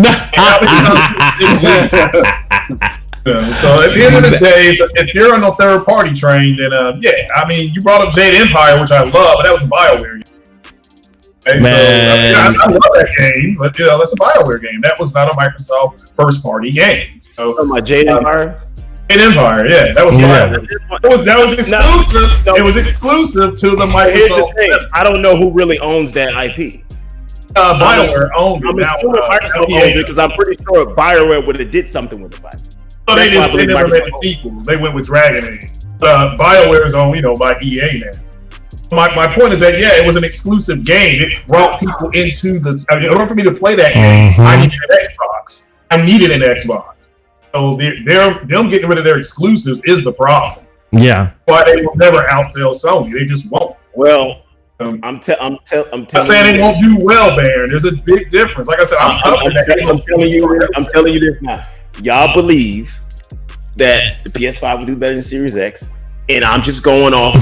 so at the end of the day, if you're on a third party train, then yeah, I mean, you brought up Jade Empire, which I love, but that was a BioWare game. Okay, Man. so, I love that game, but that's a BioWare game. That was not a Microsoft first party game. So, my Jade Empire. Jade Empire, yeah, that was BioWare. That was exclusive. It was exclusive to the Microsoft. Here's the thing. I don't know who really owns that IP. BioWare owned it. I'm assuming Microsoft owns it because I'm pretty sure BioWare would have did something with the IP. So they never made the sequel. They went with Dragon Age. BioWare is owned, by EA now. My point is that it was an exclusive game. It brought people into this. In order for me to play that game, I needed an Xbox. So them getting rid of their exclusives is the problem. Yeah. Why they will never outsell Sony? They just won't. Well, I'm telling saying they won't do well, Baron. There's a big difference. Like I said, I'm telling you this now. Y'all believe that the PS5 will do better than Series X, and I'm just going off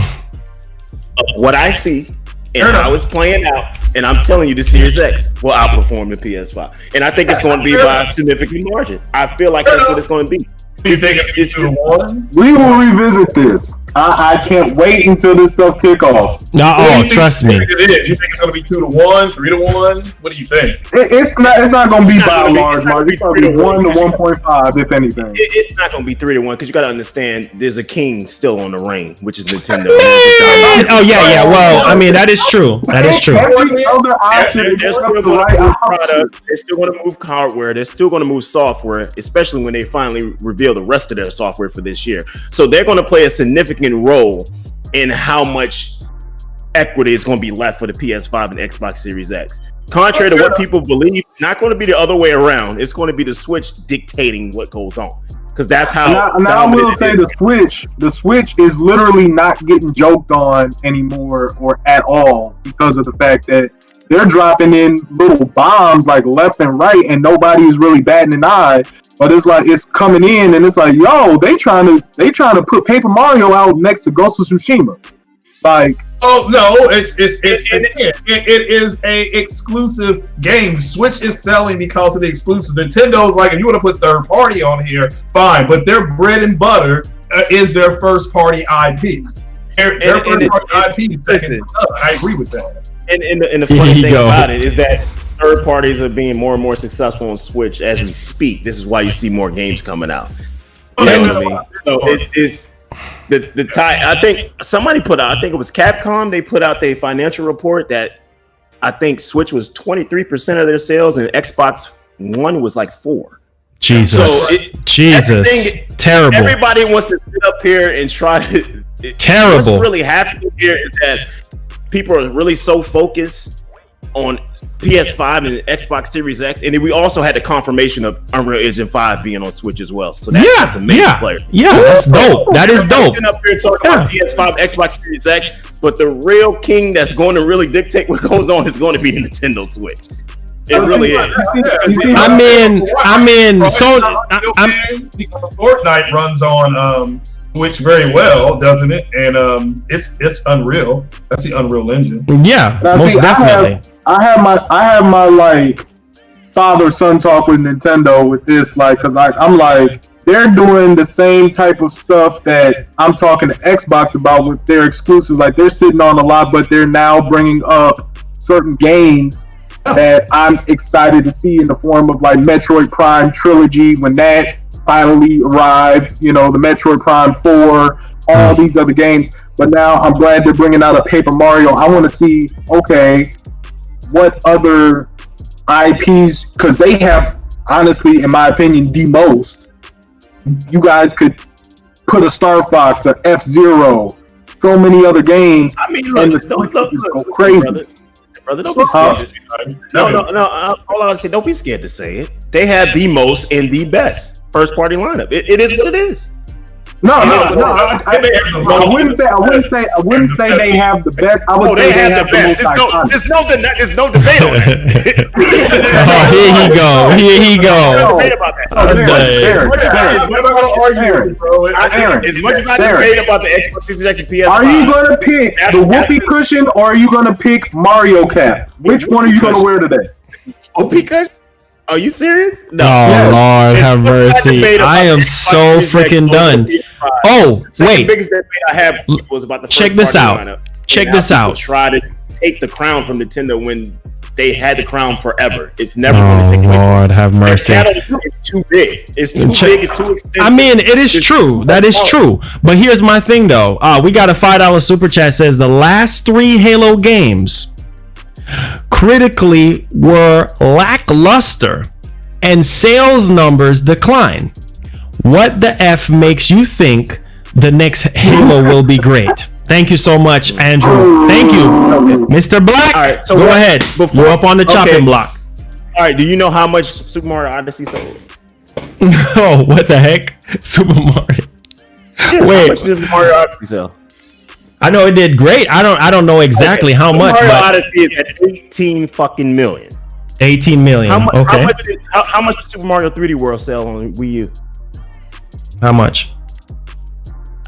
of what I see and how it's playing out, and I'm telling you the Series X will outperform the PS5, and I think it's going to be by a significant margin. I feel like that's what it's going to be. You think it's 2-1? We will revisit this. I can't wait until this stuff kick off. Trust me. You think it's going to be 2-1, 3-1? What do you think? It's not going to be by a large margin. It's going to be 1 to 1.5, if anything. It's not going to be 3-1 because you got to understand there's a king still on the reign, which is Nintendo. Yeah. Well, I mean that is true. That is true. They're still going to move hardware. They're still going to move software, especially when they finally reveal the rest of their software for this year. So they're going to play a significant role in how much equity is going to be left for the PS5 and Xbox Series X. Contrary to what people believe, it's not going to be the other way around. It's going to be the Switch dictating what goes on. Because that's how. Now I will say the Switch is literally not getting joked on anymore or at all because of the fact that they're dropping in little bombs like left and right, and nobody's really batting an eye. But it's like it's coming in, and it's like, yo, they trying to put Paper Mario out next to Ghost of Tsushima. Like, oh no, it is a exclusive game. Switch is selling because of the exclusive. Nintendo's like, if you want to put third party on here, fine, but their bread and butter is their first party IP. Their first party IP is second to none. I agree with that. And the funny thing about it is that third parties are being more and more successful on Switch as we speak. This is why you see more games coming out. You know what I mean? So it's the tie. I think somebody put out. I think it was Capcom. They put out their financial report that I think Switch was 23% of their sales and Xbox One was like 4%. Jesus, terrible. Everybody wants to sit up here and try to. Terrible. What's really happening here is that people are really so focused on PS5 and Xbox Series X, and then we also had the confirmation of Unreal Engine 5 being on Switch as well. So that's a major player. Yeah, that's dope. That is dope. Up here talking about PS5, Xbox Series X, but the real king that's going to really dictate what goes on is going to be the Nintendo Switch. It really is. I mean, Fortnite runs on Switch very well, doesn't it? And it's Unreal. That's the Unreal Engine. Yeah, most definitely. I have my like father-son talk with Nintendo with this, like, because I'm like, they're doing the same type of stuff that I'm talking to Xbox about with their exclusives. Like, they're sitting on a lot, but they're now bringing up certain games that I'm excited to see in the form of like Metroid Prime Trilogy when that finally arrives. The Metroid Prime 4, all these other games. But now I'm glad they're bringing out a Paper Mario. I want to see, okay, what other IPs, because they have, honestly, in my opinion, the most. You guys could put a Star Fox, a F-Zero, so many other games. I mean, look, go crazy. Brother, don't be scared. No. All I want to say, don't be scared to say it. They have the most and the best first party lineup. It is what it is. No. I wouldn't say they have the best. I would say they have the best. There's no debate on that. Oh, here he go. Debate about that. Aaron, as much as I debate about the Xbox Series X and PS5, are you gonna pick the whoopee cushion or are you gonna pick Mario cap? Which one are you gonna wear today? Whoopee cushion? Are you serious? No. Oh, Lord have mercy. I am so freaking done. Oh, wait. The biggest debate I had was about the check this out. Check this out. Try to take the crown from Nintendo when they had the crown forever. It's never going to take away. Lord have mercy. It's too big. It's too big. It's too expensive. I mean, it is true. That is true. But here's my thing, though. We got a $5 super chat. Says the last 3 Halo games critically were lackluster and sales numbers decline. What the F makes you think the next Halo will be great? Thank you so much, Andrew. Thank you, Mr. Black. All right, so go ahead. You're up on the chopping block. All right, do you know how much Super Mario Odyssey sold? Oh, what the heck? Super Mario. Yeah, wait, how much did Super Mario Odyssey sell? I know it did great. I don't know exactly how much. Mario but Odyssey is at 18 fucking million. 18 million. Okay. How much did Super Mario 3D World sell on Wii U? How much?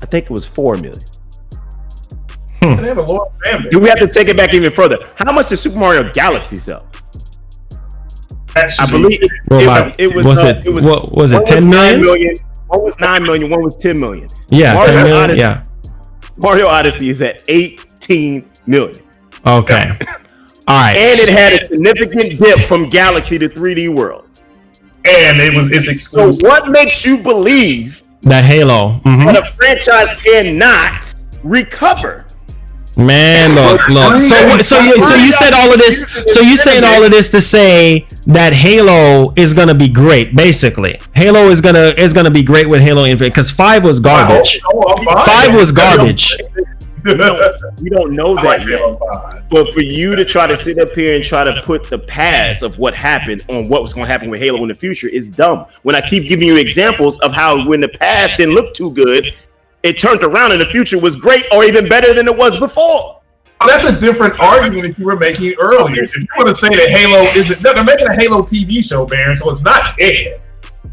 I think it was 4 million. They have a loyal fan base. Do we have to take it back even further? How much did Super Mario Galaxy sell? I believe what was it 10 million? One was 9 million, one was 10 million. Yeah, Mario 10 million. Odyssey, Yeah. Mario Odyssey is at 18 million. Okay. All right. And it had a significant dip from Galaxy to 3D World. And it's exclusive. So what makes you believe that Halo that a franchise cannot recover? Man, look. So you said all of this. So you saying all of this to say that Halo is gonna be great, basically. Halo is gonna be great with Halo Infinite because 5 was garbage. 5 was garbage. We don't know that yet. But for you to try to sit up here and try to put the past of what happened on what was going to happen with Halo in the future is dumb. When I keep giving you examples of how when the past didn't look too good, it turned around and the future was great or even better than it was before. That's a different argument that you were making earlier. If you want to say that Halo isn't, they're making a Halo TV show, Baron, so it's not dead.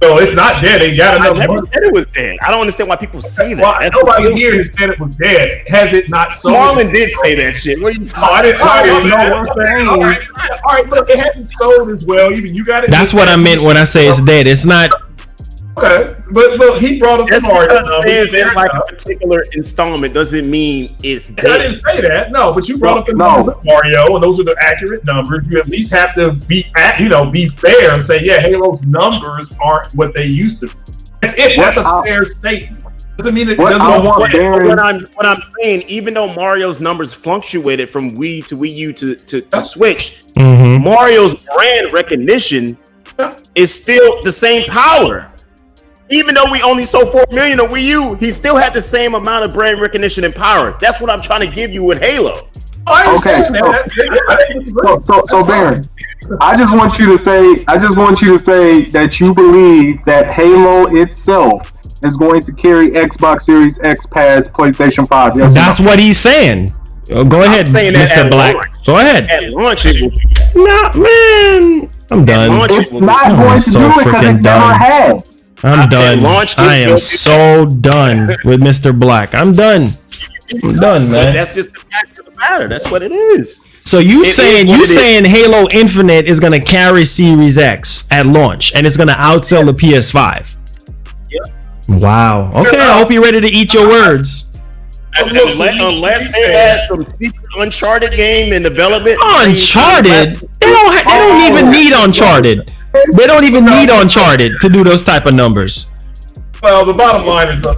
So it's not dead. They got enough. I never said it was dead. I don't understand why people say that. Well, nobody here has said it was dead. Has it not sold? Marlon did say that shit. What are you talking about? I didn't know what I'm saying. All right, look, it hasn't sold as well. Even you got it. That's what I meant when I say it's dead. It's not. Okay, but look, he brought up the Mario numbers. It's like a particular installment doesn't mean it's dead. I didn't say that. No, but you brought up the numbers, Mario, and those are the accurate numbers. You at least have to be fair and say, yeah, Halo's numbers aren't what they used to be. That's it. That's a fair statement. Doesn't mean it doesn't. What I'm saying, even though Mario's numbers fluctuated from Wii to Wii U to Switch, Mario's brand recognition is still the same power. Even though we only sold 4 million on Wii U, he still had the same amount of brand recognition and power. That's what I'm trying to give you with Halo. I understand that. So Baron, I just want you to say that you believe that Halo itself is going to carry Xbox Series X past PlayStation 5. Yes, that's what he's saying. Go ahead, Mr. Black. Go ahead. At launch, it will be. Nah, man, I'm done. It's not going to do it because it never has. I'm done. I am so done with Mr. Black. I'm done. I'm done, man. That's just the facts of the matter. That's what it is. So you saying Halo Infinite is gonna carry Series X at launch and it's gonna outsell the PS5? Yeah. Wow. Okay. I hope you're ready to eat your words. Unless they have some secret Uncharted game in development. Uncharted? They don't even need Uncharted. They don't even need Uncharted to do those type of numbers. Well, the bottom line is the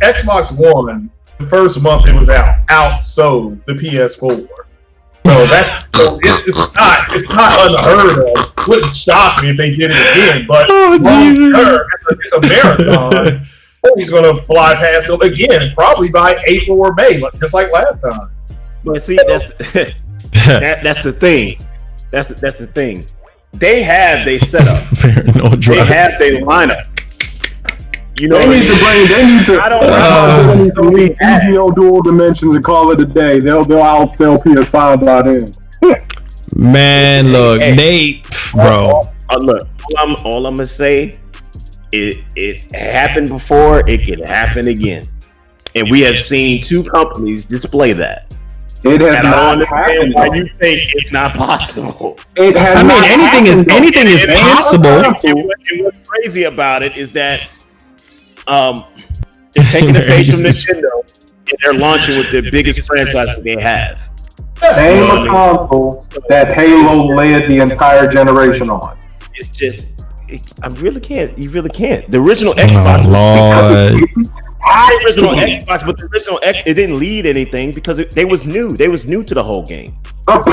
Xbox One, the first month it was outsold the PS4. So it's not unheard of. Wouldn't shock me if they did it again, but it's a marathon. He's going to fly past it again, probably by April or May, just like last time. But see, that's the thing. That's the thing. They have their setup. They have their lineup. You know, They need to. I don't need to leave EGO dual dimensions and call it a day. They'll outsell PS5 by then. Man, look, Nate, bro. Look, all I'm gonna say, it happened before. It can happen again, and we have seen two companies display that. It has and I don't not understand happened. why you think it's not possible. It has. I mean, anything is possible. And what's crazy about it is that they're taking the page from Nintendo and they're launching with the biggest franchise that they have. Name a console that Halo led the entire generation on. It's just, I really can't. You really can't. The original Xbox the original Xbox, but the original X, it didn't lead anything because they was new. They was new to the whole game.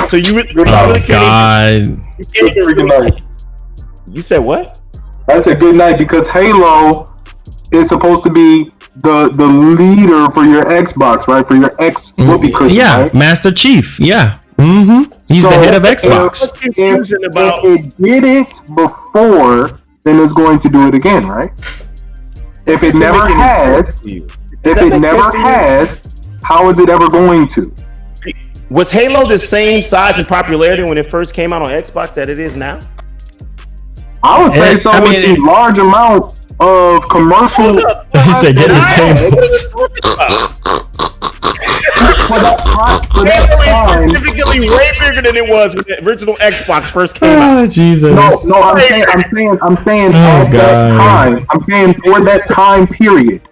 So you really can't. You said what? I said good night because Halo is supposed to be the leader for your Xbox, right? For your whoopee cushion, yeah, right? Master Chief. Yeah. He's the head of Xbox. If it did it before, then it's going to do it again, right? If it never has, how is it ever going to? Was Halo the same size and popularity when it first came out on Xbox that it is now? I would say so. With the large amount of commercial. He said, "Get the tape." Halo is significantly way bigger than it was when the original Xbox first came out. Jesus. No, I'm saying at that time. I'm saying for that time period,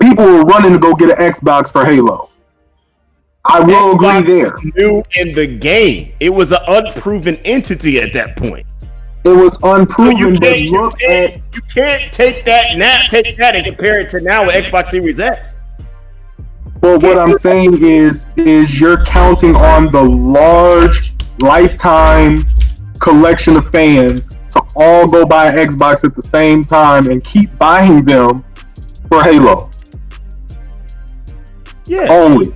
people were running to go get an Xbox for Halo. I will Xbox agree there. Was new in the game. It was an unproven entity at that point. It was unproven. So you can't take that and compare it to now with Xbox Series X. But what I'm saying is you're counting on the large lifetime collection of fans to all go buy an Xbox at the same time and keep buying them for Halo. Yeah. Only.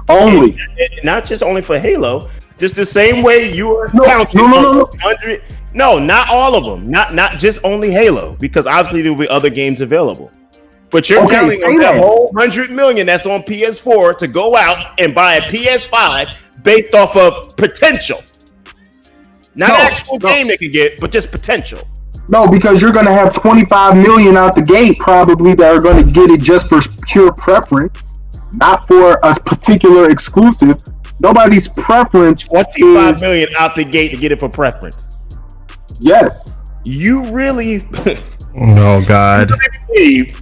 And not just only for Halo, just the same way you are counting on 100. No, not all of them. Not just only Halo, because obviously there will be other games available. But you're counting on that whole 100 million that's on PS4 to go out and buy a PS5 based off of potential. Not actual game they can get, but just potential. No, because you're going to have 25 million out the gate probably that are going to get it just for pure preference, not for a particular exclusive. Nobody's preference 25 million out the gate to get it for preference. Yes. You really oh God. believe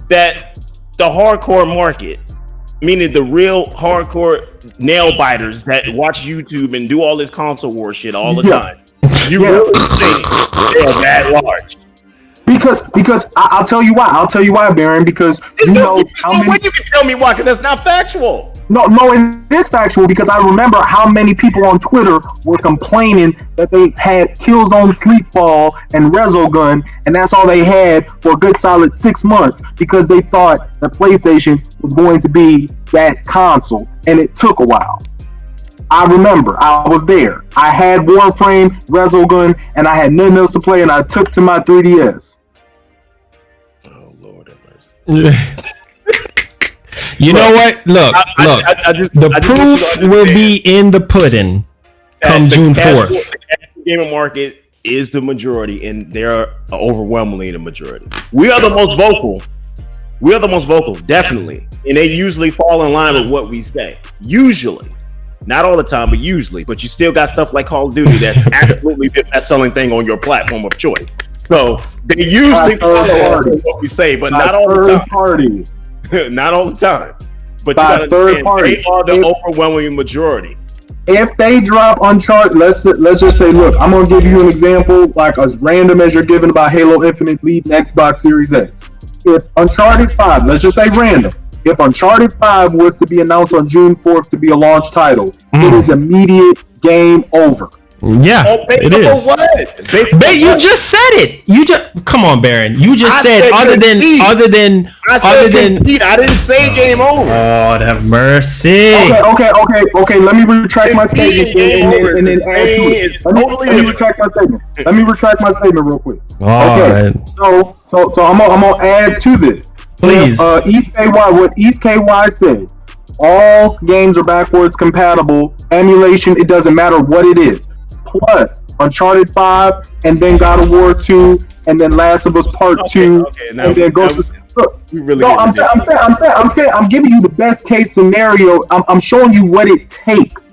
that the hardcore market, meaning the real hardcore nail biters that watch YouTube and do all this console war shit all the time, you really think they're that large? Because I'll tell you why, Baron. Because you know how many. You can tell me why? Because that's not factual. No, it is factual because I remember how many people on Twitter were complaining that they had Killzone Sleepfall and Resogun, and that's all they had for a good solid 6 months because they thought the PlayStation was going to be that console, and it took a while. I remember, I was there. I had Warframe, Resogun, and I had nothing else to play, and I took to my 3DS. Oh, Lord have mercy. You know what? Look. The proof will be in the pudding come June 4th. The gaming market is the majority, and they're overwhelmingly the majority. We are the most vocal. Definitely. And they usually fall in line with what we say. Usually. Not all the time, but usually. But you still got stuff like Call of Duty that's absolutely the best-selling thing on your platform of choice. So they usually follow what we say, but not all the time. Not all the time, but you gotta understand, they are the overwhelming majority. If they drop Uncharted, let's just say, look, I'm gonna give you an example, like as random as you're giving about Halo Infinite leading Xbox Series X. If Uncharted 5, let's just say random, if Uncharted 5 was to be announced on June 4th to be a launch title, it is immediate game over. Yeah, it is. What? You just said it. You just come on, Baron. You just said other than. I didn't say game over. Lord have mercy. Okay. Let me retract my statement and then add to it. Let me retract my statement. Let me retract my statement real quick. Okay. So I'm gonna add to this. Please. East KY. What East KY said. All games are backwards compatible. Emulation. It doesn't matter what it is. Plus Uncharted 5, and then God of War 2, and then Last of Us Part 2, and then Ghost of I'm giving you the best case scenario. I'm showing you what it takes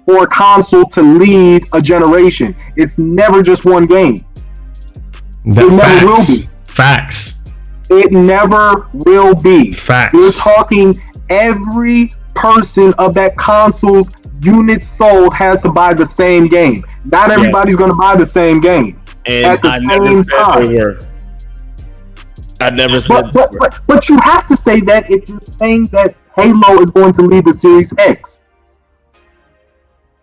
for a console to lead a generation. It's never just one game. It never will be. Facts. It never will be. Facts. We're talking every person of that console's units sold has to buy the same game. Not everybody's going to buy the same game at the same time. I never said but you have to say that if you're saying that Halo is going to lead the Series X.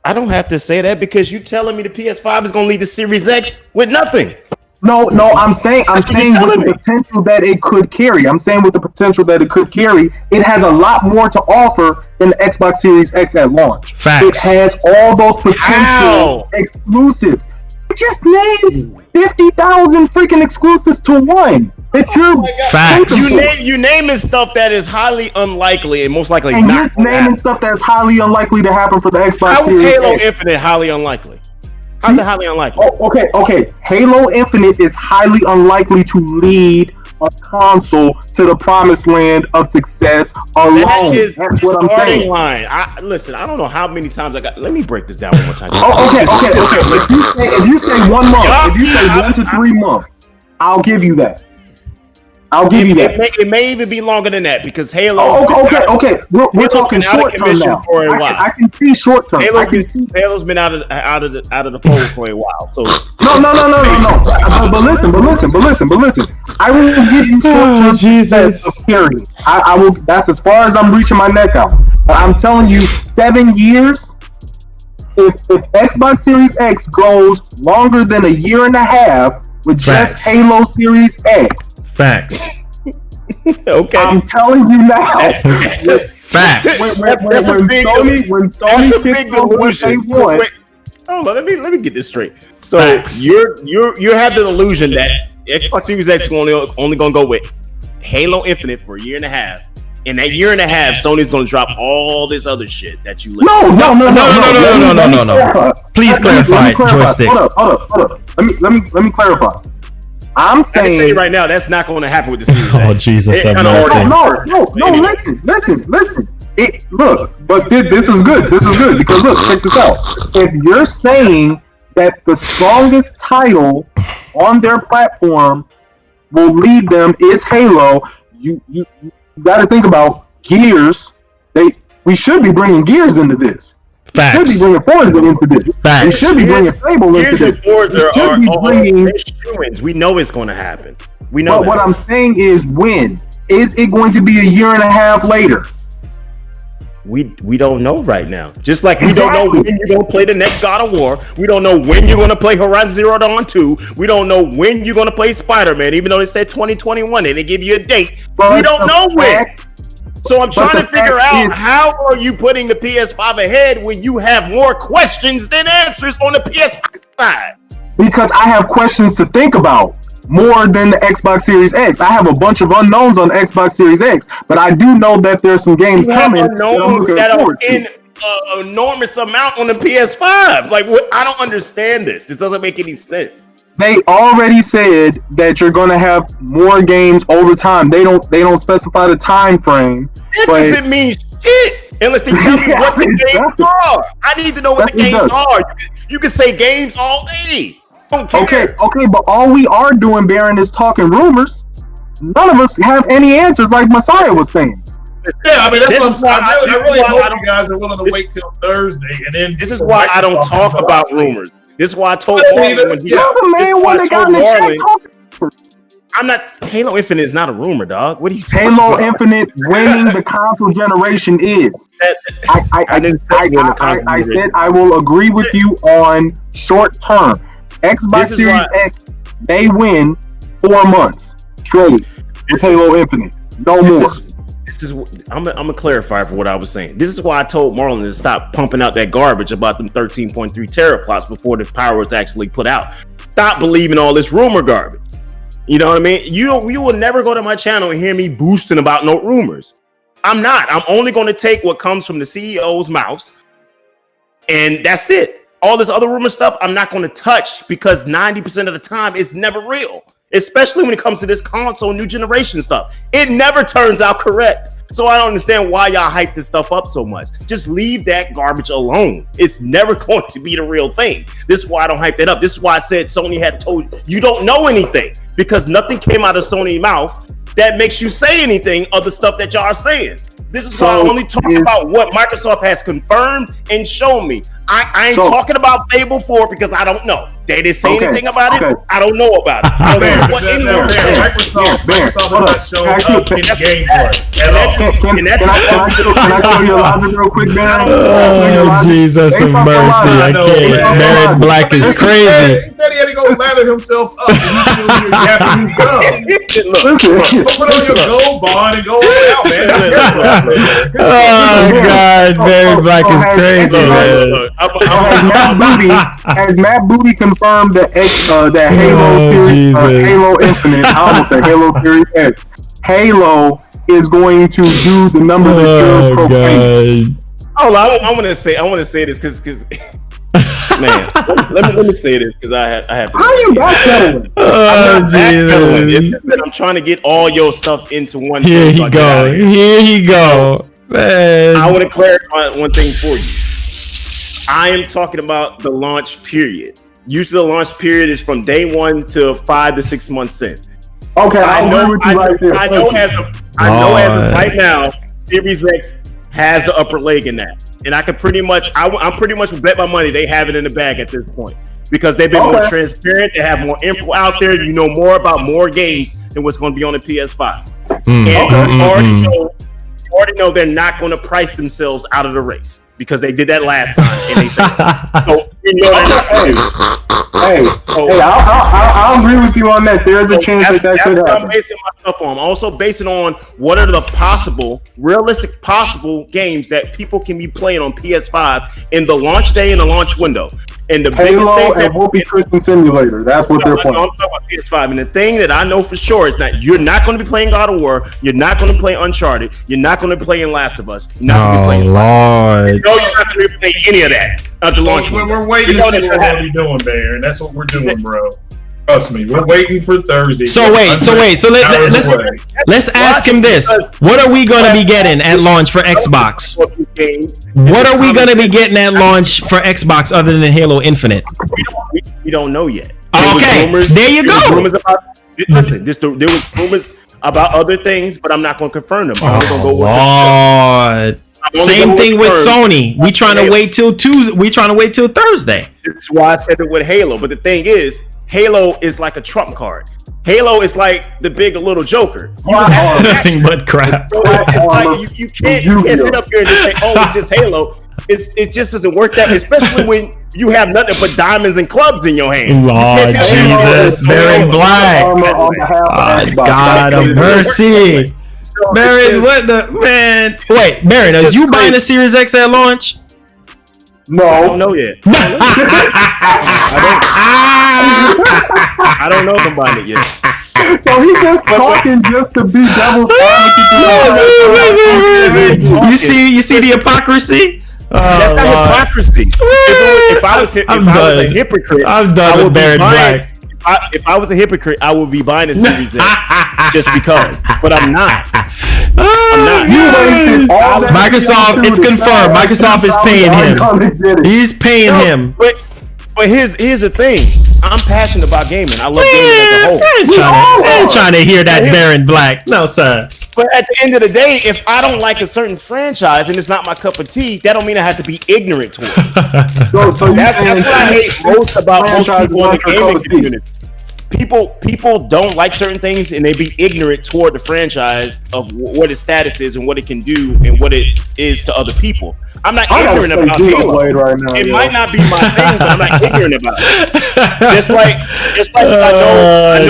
I don't have to say that because you're telling me the PS5 is going to lead the Series X with nothing. No, I'm saying with the potential that it could carry. I'm saying with the potential that it could carry, it has a lot more to offer than the Xbox Series X at launch. Facts. It has all those potential exclusives. Just name 50,000 freaking exclusives to one. Facts. You naming stuff that is highly unlikely and most likely and not. You're naming stuff that's highly unlikely to happen for the Xbox How Series is Halo X? Infinite highly unlikely? How's it highly unlikely? Okay. Halo Infinite is highly unlikely to lead a console to the promised land of success alone. That's what I'm saying. Line. Listen, I don't know how many times I got. Let me break this down one more time. Okay. If you say 1 month, if you say 1 to 3 months, I'll give you that. It may even be longer than that because Halo. Okay. We're talking short term now. For a while. I can see short term. Halo's been out of the fold for a while. So no. But listen. I will give you short term success of carrying. I will. That's as far as I'm reaching my neck out. But I'm telling you, 7 years. If Xbox Series X goes longer than a year and a half with just Halo Series X. Facts. Okay. I'm telling you now. Facts. When Sony gets on what they want. Hold on, let me get this straight. So Facts. you have the illusion that Xbox Series X is only gonna go with Halo Infinite for a year and a half. In that year and a half, Sony's gonna drop all this other shit that you No. Please clarify, joystick. Hold up. Let me clarify. I'm saying. I can tell you right now, that's not going to happen with the Series X. Oh Jesus! No. Listen. But this is good. Because look, check this out. If you're saying that the strongest title on their platform will lead them is Halo, you got to think about Gears. We should be bringing Gears into this. Facts. We should be bringing Forza into this. Facts. We should be bringing Fable into this. We know it's going to happen. We know. But what I'm saying is, when is it going to be a year and a half later? We don't know right now. Just like we don't know when you're going to play the next God of War. We don't know when you're going to play Horizon Zero Dawn 2. We don't know when you're going to play Spider-Man, even though they said 2021. They didn't give you a date. But we don't know when. So I'm trying to figure out how are you putting the PS5 ahead when you have more questions than answers on the PS5 side? Because I have questions to think about more than the Xbox Series X. I have a bunch of unknowns on the Xbox Series X, but I do know that there's some games coming that are in enormous amount on the PS5. Like, what? I don't understand this. This doesn't make any sense. They already said that you're going to have more games over time. They don't specify the time frame. That doesn't mean shit unless they tell me what the games are. I need to know what the games are. You can say games all day. Okay, but all we are doing, Baron, is talking rumors. None of us have any answers, like Messiah was saying. Yeah, I mean that's what I'm saying. I really hope you guys are willing to wait till Thursday, and then this is why I don't talk about rumors. This is why I told Marlon I'm not. Halo Infinite is not a rumor, dog. What are you talking Halo about? Infinite winning the console generation is. I said I will agree with you on short term. Xbox Series X, they win 4 months straight with Halo Infinite. No more. I'm gonna clarify for what I was saying. This is why I told Marlon to stop pumping out that garbage about them 13.3 teraflops before the power was actually put out. Stop believing all this rumor garbage. You know what I mean? You will never go to my channel and hear me boosting about no rumors. I'm not. I'm only going to take what comes from the CEO's mouths, and that's it. All this other rumor stuff, I'm not going to touch because 90% of the time it's never real. Especially when it comes to this console new generation stuff. It never turns out correct. So I don't understand why y'all hype this stuff up so much. Just leave that garbage alone. It's never going to be the real thing. This is why I don't hype that up. This is why I said Sony has told you don't know anything, because nothing came out of Sony's mouth that makes you say anything of the stuff that y'all are saying. This is why I only talk about what Microsoft has confirmed and shown me. I ain't talking about Fable 4 because I don't know. They didn't say anything about it. I don't know about it. I don't know what anyone said. Microsoft will not show up in gameplay at all. Can I tell you a logic real quick, man? Oh, Jesus of mercy. I can't. Barrett Black is crazy. He said he had to go lather himself up. He's Japanese gum. Listen. Go put on your gold bond and go out, man. Oh, God. Barrett Black is crazy, man. Has Matt Booty confirmed that Halo Infinite, I almost said Halo Series X, Halo is going to do the number that you're proclaiming? Oh, I want to say this because man, let me say this because I have to. How are you backpedaling? Oh, Jesus. I'm trying to get all your stuff into one. Here he go. Man. I want to clarify one thing for you. I am talking about the launch period. Usually the launch period is from day 1 to 5 to 6 months in. Okay, I know as of right now, Series X has the upper leg in that. And I can pretty much, I'm pretty much bet my money they have it in the bag at this point. Because they've been more transparent, they have more info out there, you know more about more games than what's going to be on the PS5. You already know they're not going to price themselves out of the race. Because they did that last time and they failed. So, you know I'll agree with you on that. There's a chance that could happen. I'm basing my stuff on. I'm also basing on what are the realistic possible games that people can be playing on PS5 in the launch day and the launch window. And the Halo and Whoopi Christian Simulator. That's what they're playing. I'm talking about PS5. And the thing that I know for sure is that you're not going to be playing God of War. You're not going to play Uncharted. You're not going to be playing Last of Us. You're not going to be playing Lord. No, you're not going to be playing any of that at the launch. We're waiting to see what we'll be doing, Bear. And that's what we're doing, bro. Trust me, we're waiting for Thursday. So let's ask him this. What are we going to be getting at launch for Xbox? What are we going to be getting at launch for Xbox other than Halo Infinite? We don't know yet. Okay, there you go. There was rumors about other things, but I'm not going to confirm them. I'm going to go with Lord. Same thing with Sony. We trying to wait till Tuesday. We trying to wait till Thursday. That's why I said it with Halo. But the thing is, Halo is like a trump card. Halo is like the big little Joker. Nothing but crap. So it's like you can't sit up here and just say, "Oh, it's just Halo." It just doesn't work that, especially when you have nothing but diamonds and clubs in your hand. Lord Jesus, Barry Black. God of mercy. Baron, what the man? Wait, Baron, are you buying a Series X at launch? No, I don't know yet. I don't know if I'm buying it yet. So he just talking just to be devil's advocate. You see the hypocrisy? That's not hypocrisy. If I was a hypocrite, I'm done with Baron Black. If I was a hypocrite, I would be buying a Series X just because. But I'm not. Microsoft, it's confirmed. Microsoft is paying him. He's paying him. But here's the thing. I'm passionate about gaming. I love gaming as a whole. I ain't trying to hear that Baron Black. No, sir. But at the end of the day, if I don't like a certain franchise and it's not my cup of tea, that don't mean I have to be ignorant to it. So that's what I hate most about most people in the gaming community. people don't like certain things and they be ignorant toward the franchise of what its status is and what it can do and what it is to other people. I'm not ignorant about Halo. Right now, it might not be my thing, but I'm not ignorant about it. Just like I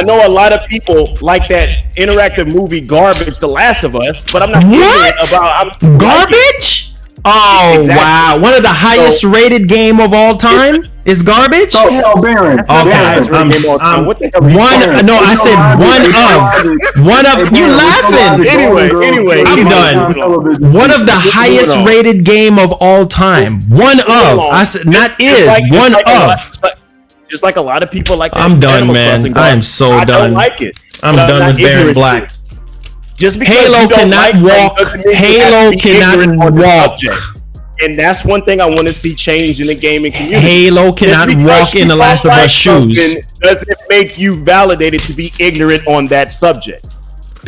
know a lot of people like that interactive movie Garbage, The Last of Us, but I'm not ignorant about Garbage. Oh exactly. Wow! One of the highest rated game of all time is Garbage. So, Baron. What the hell? No, I said one of. You laughing? Anyway, I'm done. One of the highest rated game of all time. One of. I said not is one of. Just like a lot of people like that. I'm done, man. I am so done. I don't like it. I'm done with Baron Black. Just because Halo cannot walk. Halo cannot walk. And that's one thing I want to see change in the gaming community. Halo cannot walk in The Last of Us shoes. Doesn't make you validated to be ignorant on that subject.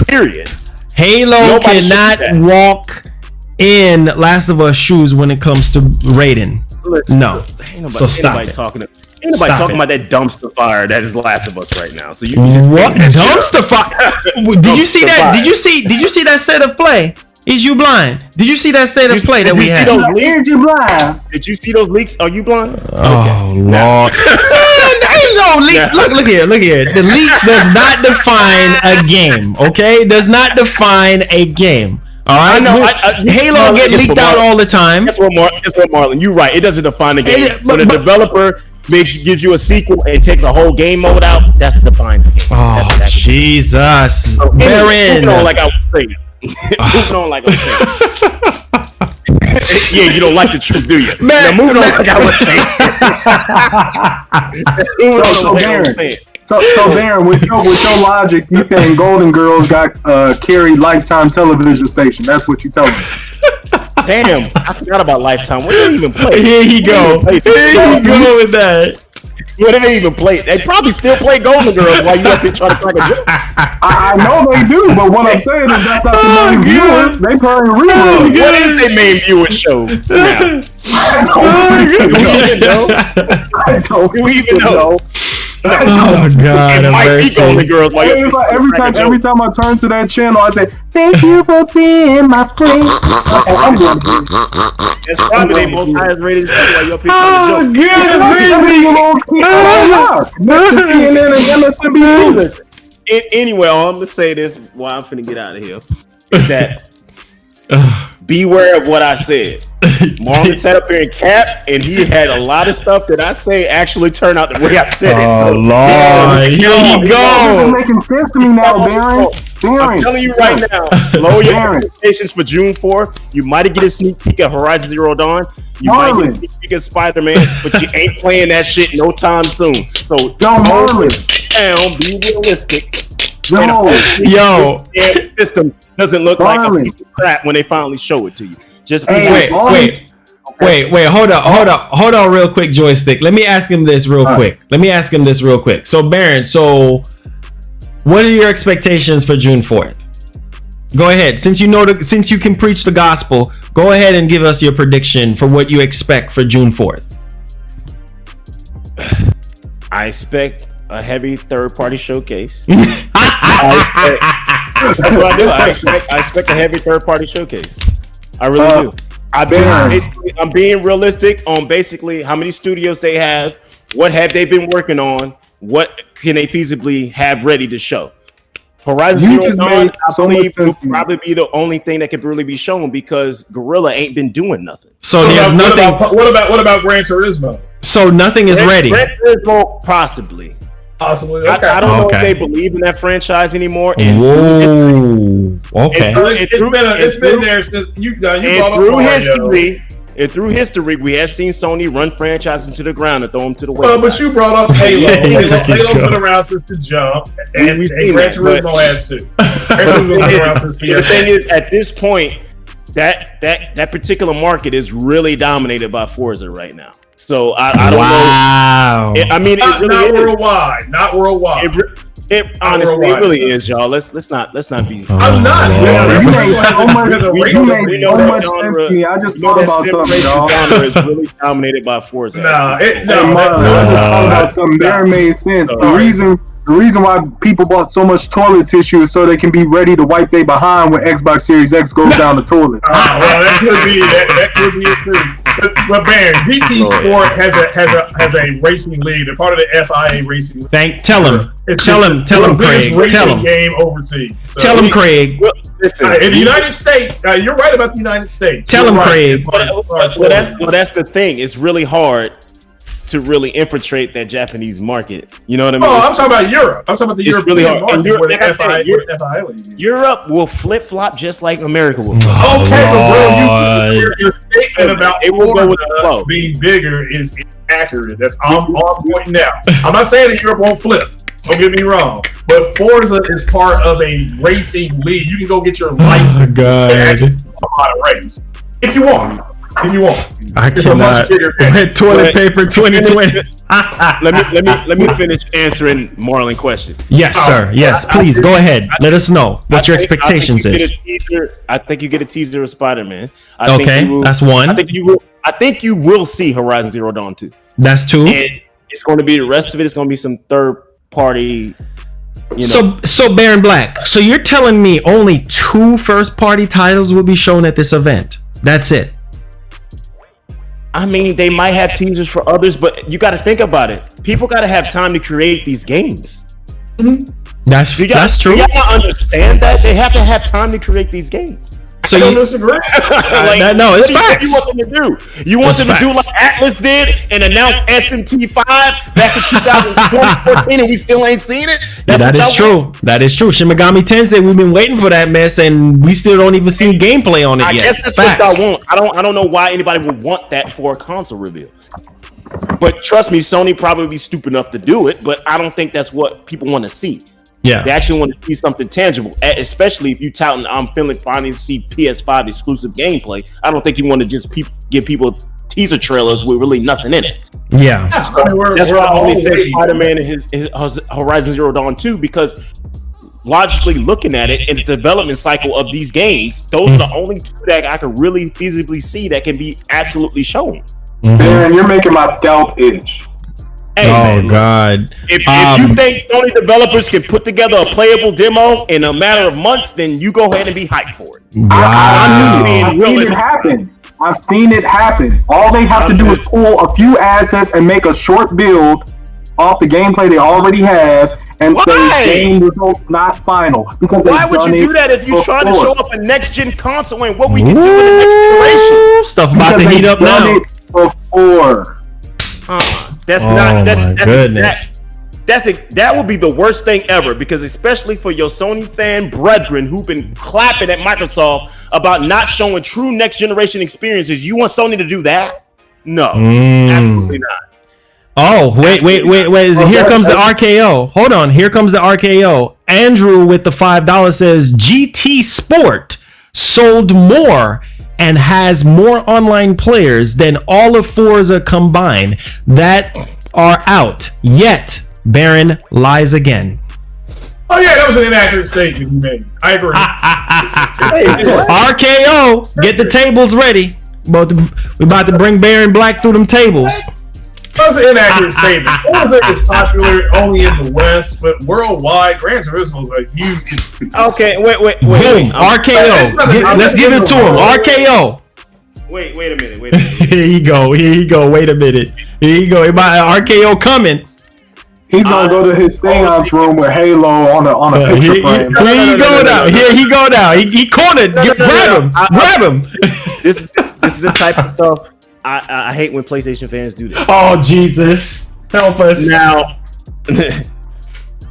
Period. Halo cannot walk in Last of Us shoes when it comes to rating. No. So stop it. Ain't nobody talking about that dumpster fire that is Last of Us right now. So you can just what dumpster fire? Did you see that? Did you see that state of play? Is you blind? Did you see that state of play that we had? Is you blind? Did you see those leaks? Are you blind? Oh Lord! Ain't no leak. Look here. The leaks does not define a game. Okay, does not define a game. All right, Halo get leaked out all the time. That's what Marlon. You're right. It doesn't define the game. When a developer gives you a sequel and takes a whole game mode out, that's what defines the game. Oh Jesus, Baron. Moving on like I was saying. Moving on like I was saying. Yeah, you don't like the truth, do you? Man, now, moving on like I was saying. So Darren, with your logic, you think Golden Girls got carried Lifetime television station? That's what you tell me. Damn, I forgot about Lifetime. What did they even play? Here he go with that. What did they even play? They probably still play Golden Girls while you up here trying to crack a joke. I know they do, but what I'm saying is that's not the main viewers. They probably reruns. What is their main viewer show now? Do we even know? Oh God! It might be Golden Girls. It's like every time I turn to that channel, I say, "Thank you for being my friend." That's probably their most highest rated show. While you're Oh God! Anyway, I'm gonna say this while I'm finna get out of here. Is that beware of what I said. Marlon sat up here and capped, and he had a lot of stuff that I say actually turned out the way I said it. Oh Lord, here you go. It's making sense to me now, Baron. I'm telling you right now, lower your expectations for June 4th. You might get a sneak peek at Horizon Zero Dawn. You might get a sneak peek at Spider-Man, but you ain't playing that shit no time soon. So down, be realistic. Yo, system doesn't look like a piece of crap when they finally show it to you. Just wait, hold on real quick, Joystick. Let me ask him this real quick. So Baron, what are your expectations for June 4th? Go ahead. Since you can preach the gospel, go ahead and give us your prediction for what you expect for June 4th. I expect a heavy third-party showcase. That's what I do. I expect a heavy third-party showcase. I really do. I'm being realistic on basically how many studios they have, what have they been working on, what can they feasibly have ready to show. Horizon Zero Dawn, I believe, will probably be the only thing that could really be shown because Guerrilla ain't been doing nothing. So there's nothing. What about Gran Turismo? So nothing is ready. Gran Turismo, possibly. Okay. I don't know if they believe in that franchise anymore. Whoa. Okay. It's been there since you brought up history. And through history, we have seen Sony run franchises into the ground and throw them to the wayside. But you brought up Halo. Halo's been around since the jump, and Gran Turismo has too. The thing is, at this point, that particular market is really dominated by Forza right now. So I don't know. Wow. I mean, not worldwide. Not worldwide. It honestly, it really is, y'all. Let's not be. I'm not. You made so much genre- sense to me. I just thought about something, y'all. Genre is really dominated by Forza. I just thought about something. There made sense. The reason why people bought so much toilet tissue is so they can be ready to wipe their behind when Xbox Series X goes down the toilet. Well, that could be it too. But man, BT Sport has a racing league. They're part of the FIA racing league. Tell him, Craig. Tell him. Game overseas. So tell him, Craig. Listen, in the United States, you're right about the United States. Tell him, Craig. Well, that's the thing. It's really hard to really infiltrate that Japanese market. You know what I mean? Oh, I'm talking about Europe. I'm talking about the European really market where the FIA league. Europe will flip-flop just like America will. Okay, but bro, your statement about it will go with the flow. Being bigger is inaccurate. That's I'm pointing now. I'm not saying that Europe won't flip. Don't get me wrong. But Forza is part of a racing league. You can go get your license and actually race if you want. I cannot. Red toilet paper 2020. let me finish answering Marlon question. Yes, sir. Yes, please go ahead. Let us know what your expectations is. I think you get a teaser of Spider-Man. Okay, that's one. I think you will see Horizon Zero Dawn 2. That's two. And it's going to be the rest of it. It's going to be some third party. So Baron Black. So you're telling me only 2 first party titles will be shown at this event? That's it. I mean, they might have teasers for others, but you got to think about it. People got to have time to create these games. That's true. You gotta understand that they have to have time to create these games. So you disagree? No, it's facts. You want them to do? You want them to do like Atlas did and announce SMT5 back in 2014, and we still ain't seen it? That is true. That is true. Shin Megami Tensei, we've been waiting for that mess, and we still don't even see gameplay on it yet. I guess that's what I want. I don't know why anybody would want that for a console reveal. But trust me, Sony probably be stupid enough to do it, but I don't think that's what people want to see. Yeah, they actually want to see something tangible, especially if you touting I'm feeling finally to see PS5 exclusive gameplay. I don't think you want to just give people teaser trailers with really nothing in it. Yeah, that's why I only said Spider-Man and his Horizon Zero Dawn 2, because logically looking at it in the development cycle of these games, those are the only 2 that I can really feasibly see that can be absolutely shown. Man, you're making my scalp itch. Hey, man, God! If you think Sony developers can put together a playable demo in a matter of months, then you go ahead and be hyped for it. Wow! I've seen it happen. All they have to do is pull a few assets and make a short build off the gameplay they already have, and say game results not final. Because why would you do that if you're trying to show up a next gen console and what we can do in the next generation? Stuff about to heat up now. Before. That would be the worst thing ever, because especially for your Sony fan brethren who've been clapping at Microsoft about not showing true next generation experiences, you want Sony to do that? No, absolutely not. Oh, wait. Here comes the RKO. Hold on. Here comes the RKO. Andrew with the $5 says GT Sport sold more and has more online players than all of Forza combined that are out. Yet, Baron lies again. Oh yeah, that was an inaccurate statement you made. I agree. RKO, get the tables ready. We're about to bring Baron Black through them tables. That was an inaccurate statement. Forza is popular only in the West, but worldwide, Gran Turismo is a huge. Okay, wait. Boom, RKO. Let's give it to him. RKO. Wait a minute. Here you go. Wait a minute. Here you go. RKO coming. He's gonna go to his seance room with Halo on a picture frame. Here he go now. He cornered. Grab him. This is the type of stuff I hate when PlayStation fans do this. Oh Jesus, help us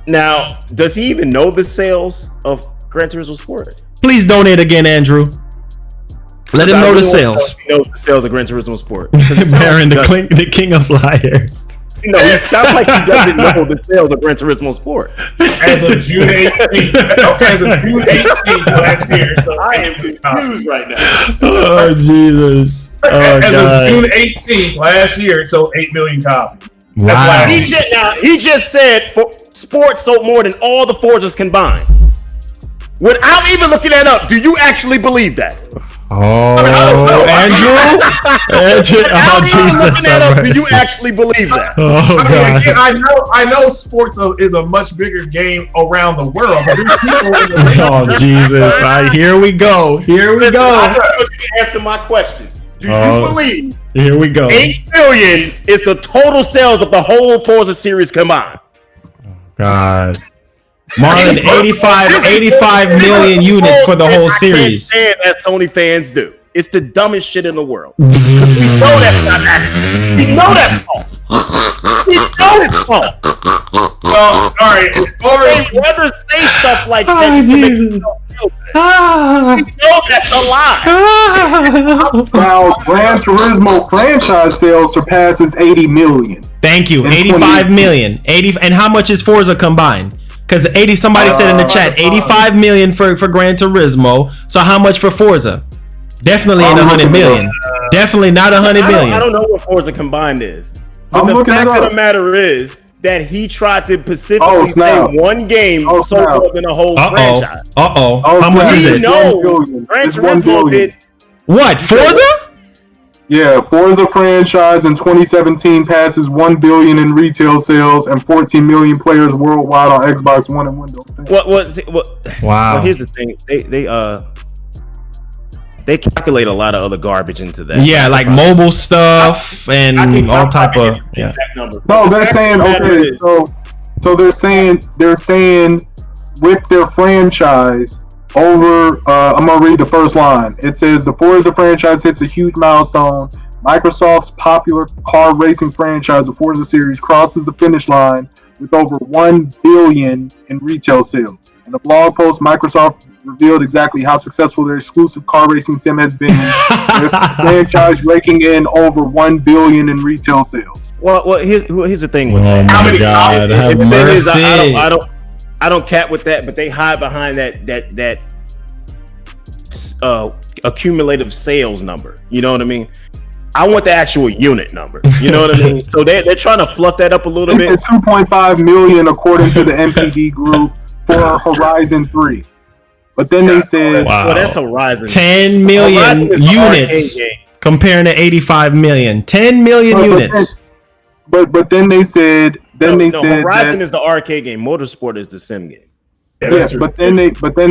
Now, does he even know the sales of Gran Turismo Sport? Please donate again, Andrew. Let him know the sales. He knows the sales of Gran Turismo Sport. Baron, the king of liars. He sounds like he doesn't know the sales of Gran Turismo Sport. As of June 18th. Okay, as of June 18th last year. So I am confused right now. Oh Jesus. Oh, as God. of June 18th last year, it sold 8 million copies. Wow. He just said Sport sold more than all the Forzas combined. Without even looking that up, do you actually believe that? Oh, Andrew? Oh, Jesus. Do you actually believe that? Oh, God. Again, I know sports is a much bigger game around the world, but there's people in the Oh, Jesus. Here we go. Here we I go. want you to answer my question. Do you believe Here we go. 8 billion is the total sales of the whole Forza series combined? God. Marlon, 85 million units for the whole series. I can't stand that Sony fans do. It's the dumbest shit in the world. Because we know that's not accurate. We know that's false. We know it's false. Well, all right. As far They as never say stuff like that just to make themselves feel bad. We know that's a lie. Now, Gran Turismo franchise sales surpasses 80 million. Thank you. 85 million. 80. And how much is Forza combined? Because 80. Somebody said in the chat, 85 million for Gran Turismo. So how much for Forza? Definitely in 100 million. Definitely not 100 million. I don't know what Forza combined is. But I'm the looking fact it of up. the matter is that he tried to specifically say snap. one game sold snap. more than a whole franchise. How Oh, much snap. is We it? know 1 billion. Gran It's 1 Turismo billion. did. What? Forza? Yeah, Forza franchise in 2017 passes 1 billion in retail sales and 14 million players worldwide on Xbox One and Windows 10. What? Wow. Well, here's the thing. They calculate a lot of other garbage into that. Yeah, like mobile stuff and all type of exact number. No, The they're fact saying of the matter okay. is- So they're saying with their franchise over. I'm gonna read the first line. It says the Forza franchise hits a huge milestone. Microsoft's popular car racing franchise, the Forza series, crosses the finish line with over 1 billion in retail sales. In a blog post, Microsoft revealed exactly how successful their exclusive car racing sim has been, with the franchise raking in over 1 billion in retail sales. Well, here's the thing with Oh that. my many God, copies? have The thing is, mercy. I don't cat with that, but they hide behind that accumulative sales number. You know what I mean? I want the actual unit number. You know what I mean? So they're trying to fluff that up a little bit. It's 2.5 million according to the NPD group for Horizon 3. But then they said, Wow. Well, that's Horizon. 10 million Horizon is the units arcade game. comparing to 85 million. 10 million units. but then they said, Horizon that, is the arcade game. Motorsport is the sim game. yeah, but then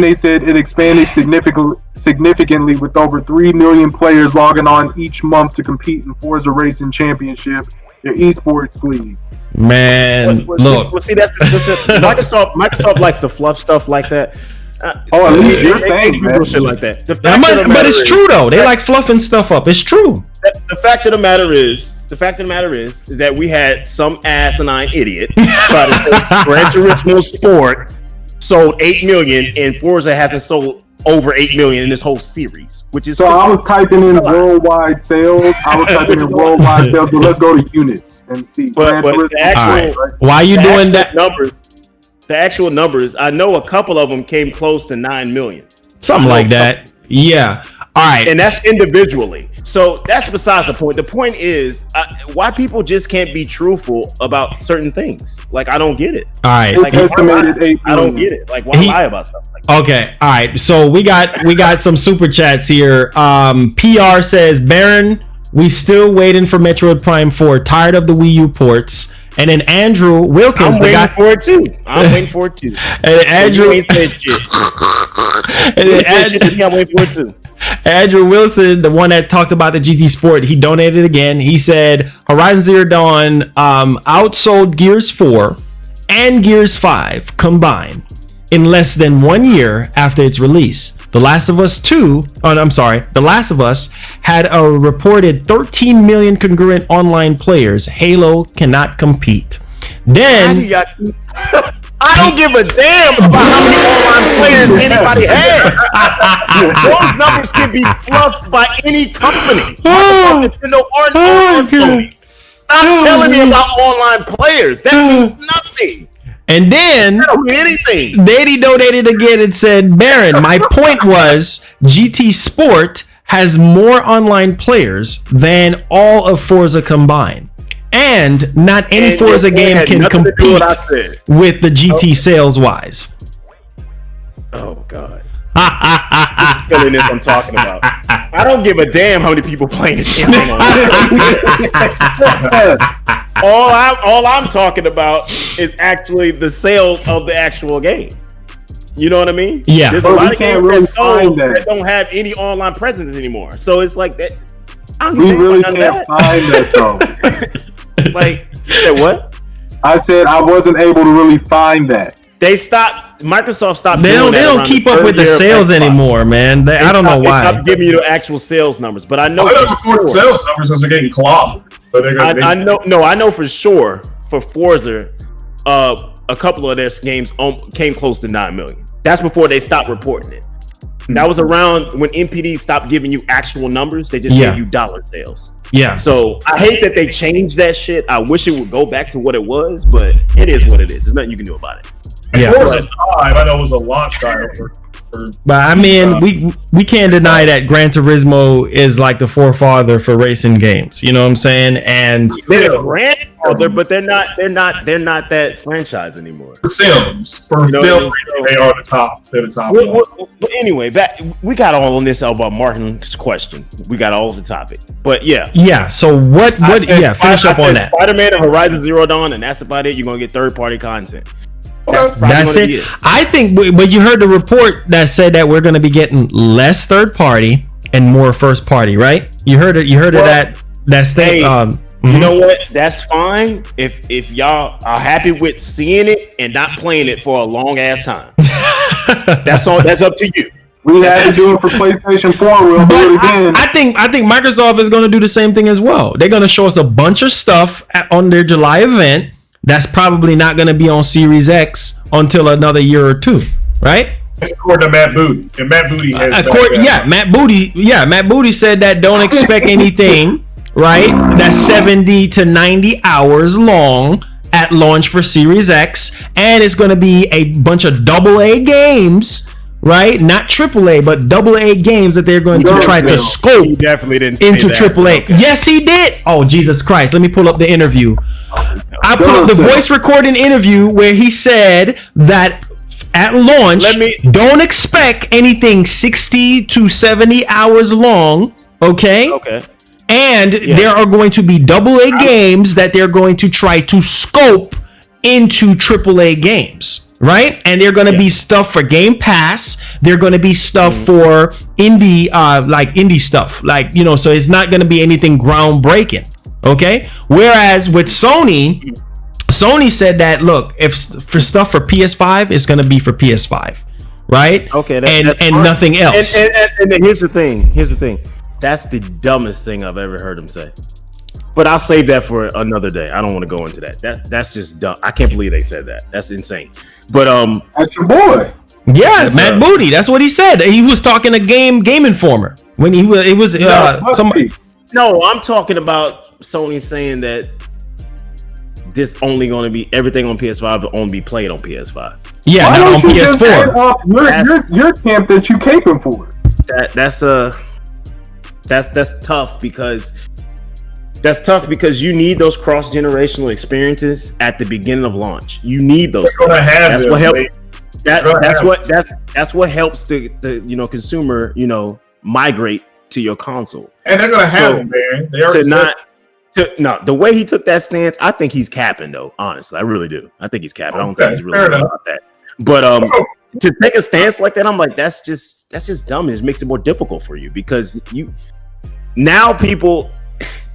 they said it expanded significantly with over 3 million players logging on each month to compete in Forza Racing Championship, their esports league. Man, look. Well, see, that's Microsoft likes to fluff stuff like that. Oh, at least you're saying do that. shit like that. The fact But of the matter it's is- true though. They like fluffing stuff up. It's true. The fact of the matter is that we had some asinine idiot try to say Gran Turismo Sport sold 8 million and Forza hasn't sold over 8 million in this whole series, which is So I was typing in worldwide sales. But let's go to units and see. But Gran Turismo the actual- Sport, Why are you doing that? The actual numbers, I know a couple of them came close to 9 million. Something like that. Yeah. All right. And that's individually. So that's besides the point. The point is why people just can't be truthful about certain things. Like, I don't get it. All right. It's Like, estimated 8 I don't million. get it. Like, why lie about stuff like that? Okay. All right. So we got some super chats here. PR says, Baron, we still waiting for Metroid Prime 4. Tired of the Wii U ports. And then Andrew Wilkins, I'm waiting for it too. I'm waiting for it too. And Andrew, So you ain't said shit. and then I'm waiting for it too. Andrew Wilson, the one that talked about the GT Sport, he donated again. He said Horizon Zero Dawn outsold Gears 4 and Gears 5 combined in less than 1 year after its release. The Last of Us had a reported 13 million congruent online players. Halo cannot compete. Then I don't give a damn about how many online players anybody has. Those numbers can be fluffed by any company. Nintendo or Sony. Stop telling me about online players. That means nothing. And then That don't mean anything. Daddy donated again and said, Baron, my point was GT Sport has more online players than all of Forza combined. And not any And Forza it game had can nothing to do compete with what I said. with the GT sales wise. Oh God. Killing this I'm talking about. I don't give a damn how many people playing the damn thing on all I'm talking about is actually the sales of the actual game. You know what I mean? Yeah. There's a But lot we of can't games really that sold find that that. don't have any online presence anymore. So it's like that. I don't We give a really damn can't about find that though. that. Like, you said what? I said I wasn't able to really find that. They stopped. Microsoft stopped. They doing that don't around keep up with the third year of sales Xbox. anymore, man. I don't know They why. stopped giving you the actual sales numbers, but I know. I don't report sales numbers because they're getting clobbered. But they're gonna, I know. No, I know for sure. For Forza, a couple of their games came close to 9 million. That's before they stopped reporting it. That was around when NPD stopped giving you actual numbers. They just gave you dollar sales. Yeah. So I hate that they changed that shit. I wish it would go back to what it was, but it is what it is. There's nothing you can do about it. Yeah. Forza 5, I know, was a launch title for But I mean, we can't deny that Gran Turismo is like the forefather for racing games. You know what I'm saying? And They're grandfather, but they're not that franchise anymore. for Sims. For You know Sims, what I mean? they are the top. They're the top. Well, anyway, we got all on this about Martin's question. We got all of the topic, but yeah. So what? Finish up on that. Spider-Man and Horizon Zero Dawn, and that's about it. You're gonna get third-party content. That's it. I think, but you heard the report that said that we're going to be getting less third party and more first party, right? You heard it. You heard of that state. You know what? That's fine if y'all are happy with seeing it and not playing it for a long ass time. That's all. That's up to you. We had to do it for PlayStation 4. We'll do it again. I think Microsoft is going to do the same thing as well. They're going to show us a bunch of stuff on their July event that's probably not going to be on Series X until another year or two, right? That's according to Matt Booty. And Matt Booty has Matt Booty said that don't expect anything, right? That's 70 to 90 hours long at launch for Series X, and it's going to be a bunch of AA games, right? Not AAA, but AA games that they're going to try to scope He definitely didn't into say that. AAA. Okay. Yes, he did. Oh, Jesus Christ. Let me pull up the interview. I put up the voice recording interview where he said that at launch, don't expect anything 60 to 70 hours long, okay? Okay. And there are going to be AA games that they're going to try to scope into AAA games, right? And they're going to be stuff for Game Pass. They're going to be stuff for indie stuff, so it's not going to be anything groundbreaking, okay? Whereas with Sony said that, look, if for stuff for PS5, it's going to be for PS5, right? Okay. And nothing else. And here's the thing. That's the dumbest thing I've ever heard him say. But I'll save that for another day. I don't want to go into that. That's just dumb. I can't believe they said that. That's insane. But That's your boy. Yeah, Matt Booty. That's what he said. He was talking to Game Informer when somebody. No, I'm talking about Sony saying that this only going to be everything on PS5 will only be played on PS5. Yeah, Why not on don't you just PS4. head off your camp that you caping for? That's tough because you need those cross-generational experiences at the beginning of launch. You need those. That's what helps. That's what helps the consumer migrate to your console. And they're going to have them, man. They already the way he took that stance, I think he's capping though. Honestly, I really do. I think he's capping. I don't think he's really right about that. But to take a stance like that, I'm like, that's just dumb. It makes it more difficult for you because people,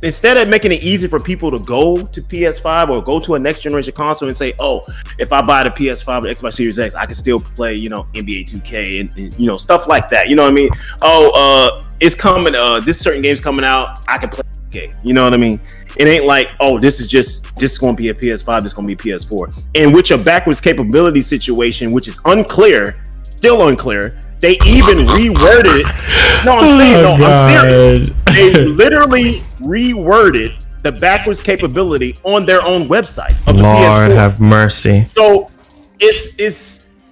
instead of making it easy for people to go to PS5 or go to a next generation console and say, oh, if I buy the PS5 or Xbox Series X, I can still play, NBA 2K and stuff like that. You know what I mean? Oh, it's coming. This certain game's coming out. I can play 2K. You know what I mean? It ain't like, oh, this is going to be a PS5. This is going to be PS4. And with your backwards capability situation, which is still unclear. They even reworded it. I'm serious. They literally reworded the backwards capability on their own website of the Lord PS4. have mercy. So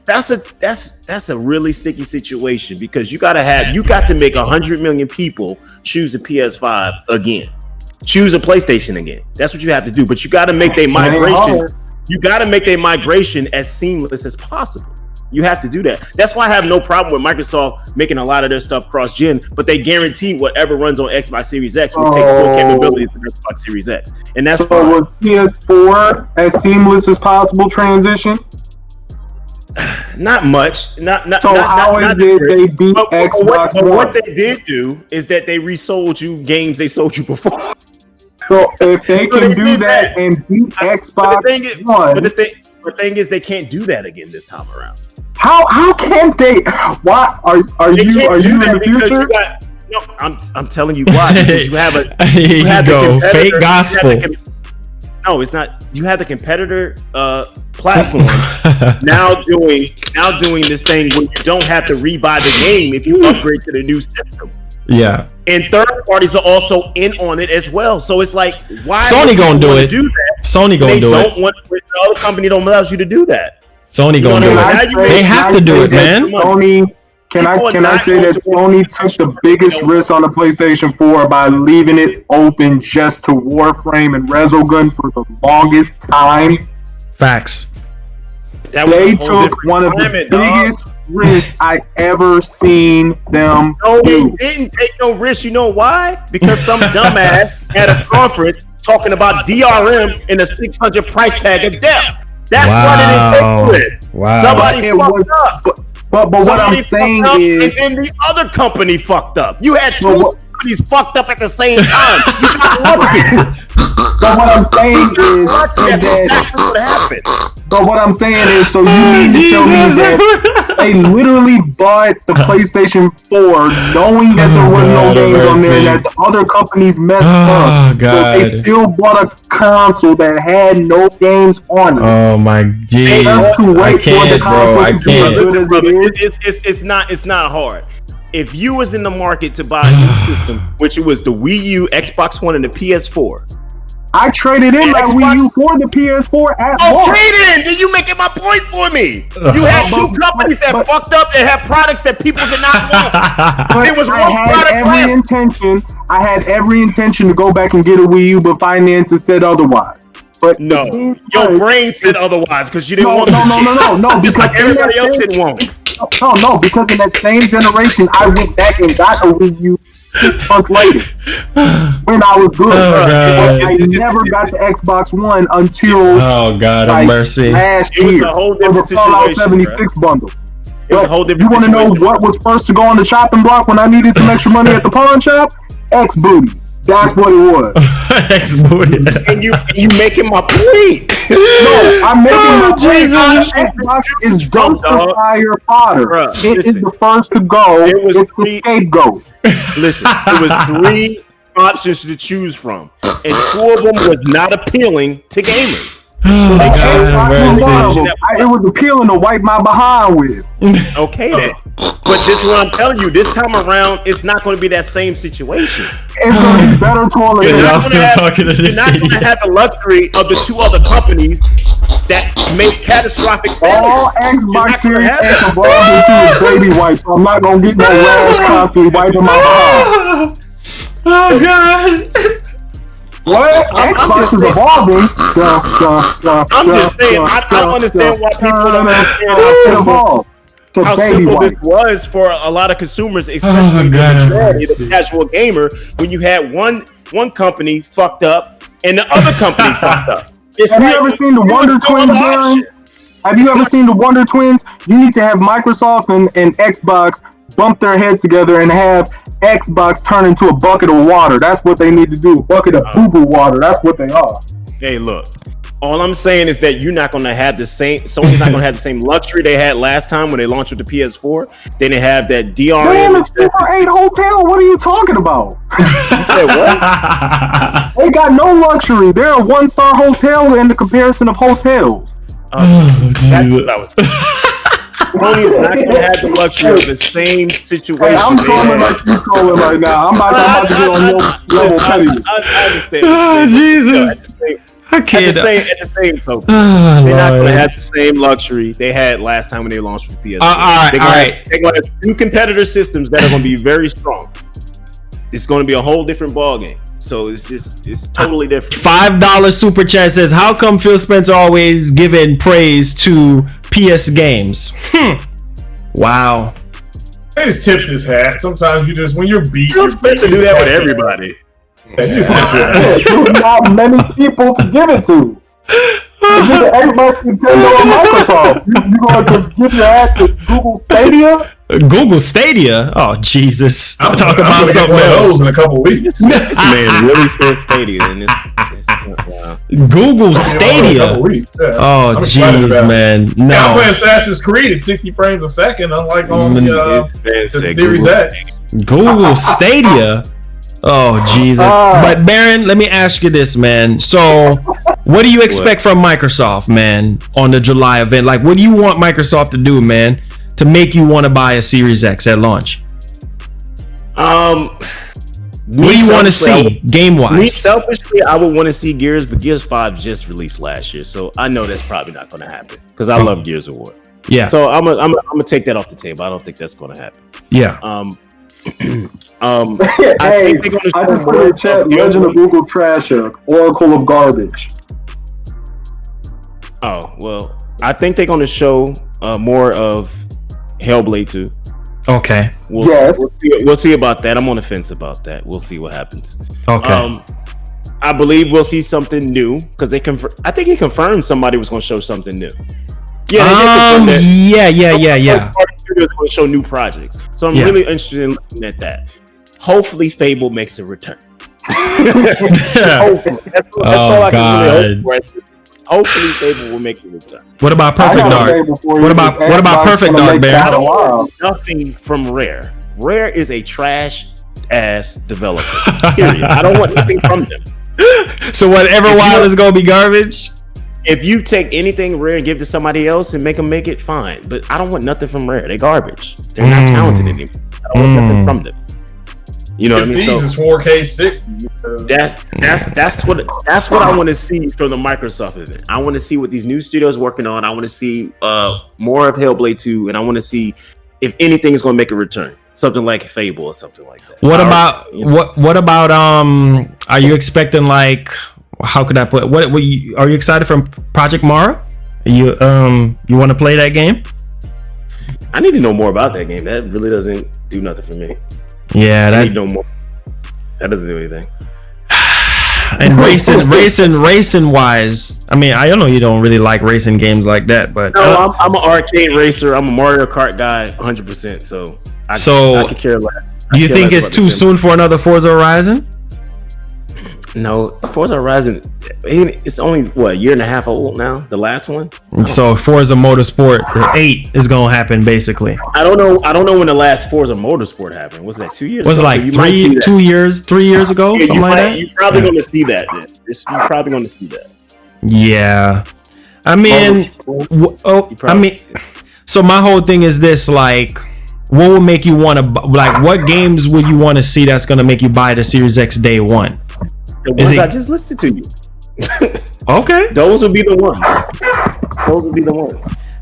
that's a really sticky situation because you got to make 100 million people choose the PS5 again. choose a PlayStation again. That's what you have to do. But you got to make their migration. You got to make their migration as seamless as possible. You have to do that. That's why I have no problem with Microsoft making a lot of their stuff cross-gen, but they guarantee whatever runs on Xbox Series X will take full capabilities of Xbox Series X, and that's fine. Was PS4 as seamless as possible transition? Not much. Not so how did they beat Xbox One? What they did do is that they resold you games they sold you before. So if they can do that and beat Xbox One, but the thing is they can't do that again this time around. How can't they? Why are you in the future? No, I'm telling you why. Because you have fake gospel. No, it's not. You have the competitor platform now doing this thing where you don't have to rebuy the game if you upgrade to the new system. Yeah. And third parties are also in on it as well. So it's like, why Sony gonna do it? Sony gonna do it. The other company don't allow you to do that. Sony gonna do it. They have to do it, man. Sony, can I say that Sony took the biggest risk on the PlayStation 4 by leaving it open just to Warframe and Resogun for the longest time? Facts. They took one of the biggest risks I ever seen them No, do. they didn't take no risk. You know why? Because some dumbass had a conference talking about DRM and a 600 price tag of death. That's why they didn't take risk. Wow. Somebody fucked up. But what I'm saying is, and then the other company fucked up. You had two companies fucked up at the same time. You got lucky. But what I'm saying is That's exactly what happened. But what I'm saying is, so you mean to tell me that they literally bought the PlayStation 4 knowing that there was no games on there, and that the other companies messed up. God. So they still bought a console that had no games on it. Oh my Jesus. I can't, bro. I can't. Listen, brother, it's not hard. If you was in the market to buy a new system, which it was the Wii U, Xbox One, and the PS4, I traded in my Wii U for the PS4 at launch. Traded in. Then you making my point for me. You had two companies that fucked up and had products that people did not want. It was one product. I had every intention to go back and get a Wii U, but finances said otherwise. But no, your brain said otherwise because you didn't want no, just like everybody else didn't want. No, because in that same generation, I went back and got a Wii U 6 months later when I was good. I never got the Xbox One until have mercy. Last year. It was a whole different Fallout situation, 76 bundle. It was a whole different. You want to know what was first to go on the chopping block when I needed some extra money at the pawn shop? X booty. That's what it was. X booty. And you making my point. No, I'm making my point. Xbox is dumpster fire fodder. It is the first to go. It's the scapegoat. Listen, it was 3 options to choose from, and 2 of them was not appealing to gamers. It was appealing to wipe my behind with. Okay then. But this is what I'm telling you. This time around, it's not going to be that same situation. It's going to be better toilet. You're not going to have the luxury of the 2 other companies that make catastrophic failures. All Xbox Series X evolved into a baby wipe, so I'm not going to get no rash constantly wiping my behind. Oh God. What? Xbox is evolving. I'm just saying, I don't understand why people don't understand how simple this was for a lot of consumers, especially the majority of the casual gamer, when you had one company fucked up and the other company fucked up. Have you ever seen the Wonder Twins, Darren? Have you ever seen the Wonder Twins? You need to have Microsoft and Xbox bump their heads together and have Xbox turn into a bucket of water. That's what they need to do. A bucket of boo-boo water. That's what they are. Hey, look. All I'm saying is that you're not going to have the same. Sony's not going to have the same luxury they had last time when they launched with the PS4. They didn't have that DRM. Man, the Super 8 hotel. What are you talking about? What? They got no luxury. They're a 1-star hotel in the comparison of hotels. That's what I was saying. Sony's not going to have the luxury of the same situation. Hey, I'm trolling like you trolling right now. I'm about to get on your level petty. I understand. Oh, Jesus. I can't. At the same token, they're not going to have the same luxury they had last time when they launched with the PS4. All right. They're going to have 2 competitor systems that are going to be very strong. It's going to be a whole different ballgame. So it's totally different. $5 super chat says, how come Phil Spencer always giving praise to PS games? Wow. They just tip his hat. Sometimes you just, when you're beat, Phil Spencer do that with everybody. Yeah, you just tip your hat. There's not many people to give it to. If you're the Xbox, Nintendo, or Microsoft, you going to give your ass to Google Stadia? Google Stadia? Oh, Jesus. Talk I'm about gonna get something one of else. those in a couple weeks. This man really said Stadia, and it's wow. Google In a Stadia? couple weeks, yeah. Oh, I'm excited jeez, about it. man. Yeah, I'm playing No. Assassin's Creed at 60 frames a second, unlike on This the man said Series Google X. Google Stadia? Oh, Jesus. But, Baron, let me ask you this, man. So, what do you expect from Microsoft, man, on the July event? Like, what do you want Microsoft to do, man, to make you want to buy a Series X at launch? What do you want to see game-wise? Me selfishly, I would want to see Gears, but Gears 5 just released last year, so I know that's probably not going to happen because I love Gears of War. Yeah. So I'm gonna take that off the table. I don't think that's going to happen. Yeah. I think they're gonna I just put in the chat Legend of Google Trasher, Oracle of Garbage. Oh, well, I think they're going to show more of Hellblade 2. Okay. We'll see about that. I'm on the fence about that. We'll see what happens. Okay. I believe we'll see something new because I think he confirmed somebody was going to show something new. Yeah. Yeah. Studios going to show new projects, so I'm really interested in looking at that. Hopefully, Fable makes a return. Hopefully. That's all I can really hope for. Hopefully, Fable will make a return. What about Perfect Dark? What about Perfect Dark, Bear? I don't want nothing from Rare. Rare is a trash ass developer. Period. I don't want nothing from them. So whatever Wild is gonna be garbage. If you take anything Rare and give it to somebody else and make them make it, fine. But I don't want nothing from Rare. They're garbage. They're not talented anymore. I don't want nothing from them. You know what I mean? So is 4K 60. That's what I want to see from the Microsoft event. I want to see what these new studios working on. I want to see more of Hellblade 2, and I want to see if anything is going to make a return. Something like Fable or something like that. What about are you expecting, like, how could I put are you excited for Project Mara? You want to play that game? I need to know more about that game. That really doesn't do nothing for me. Yeah, I need to know more. That doesn't do anything. And racing wise, I mean, I know you don't really like racing games like that, but no, I'm an arcade racer. I'm a Mario Kart guy, 100%. So I could care less. Do you think it's too soon for another Forza Horizon? No, Forza Horizon, it's only a year and a half old now. The last one. So Forza Motorsport 8 is gonna happen basically. I don't know when the last Forza Motorsport happened. Was that 2 years? Was it like 3 years ago? Yeah, something like that. You're probably gonna see that. You're probably gonna see that. Yeah, I mean, so my whole thing is this: like, what would make you want to like? What games would you want to see that's gonna make you buy the Series X day one? The ones I just listed to you. Okay. Those would be the ones.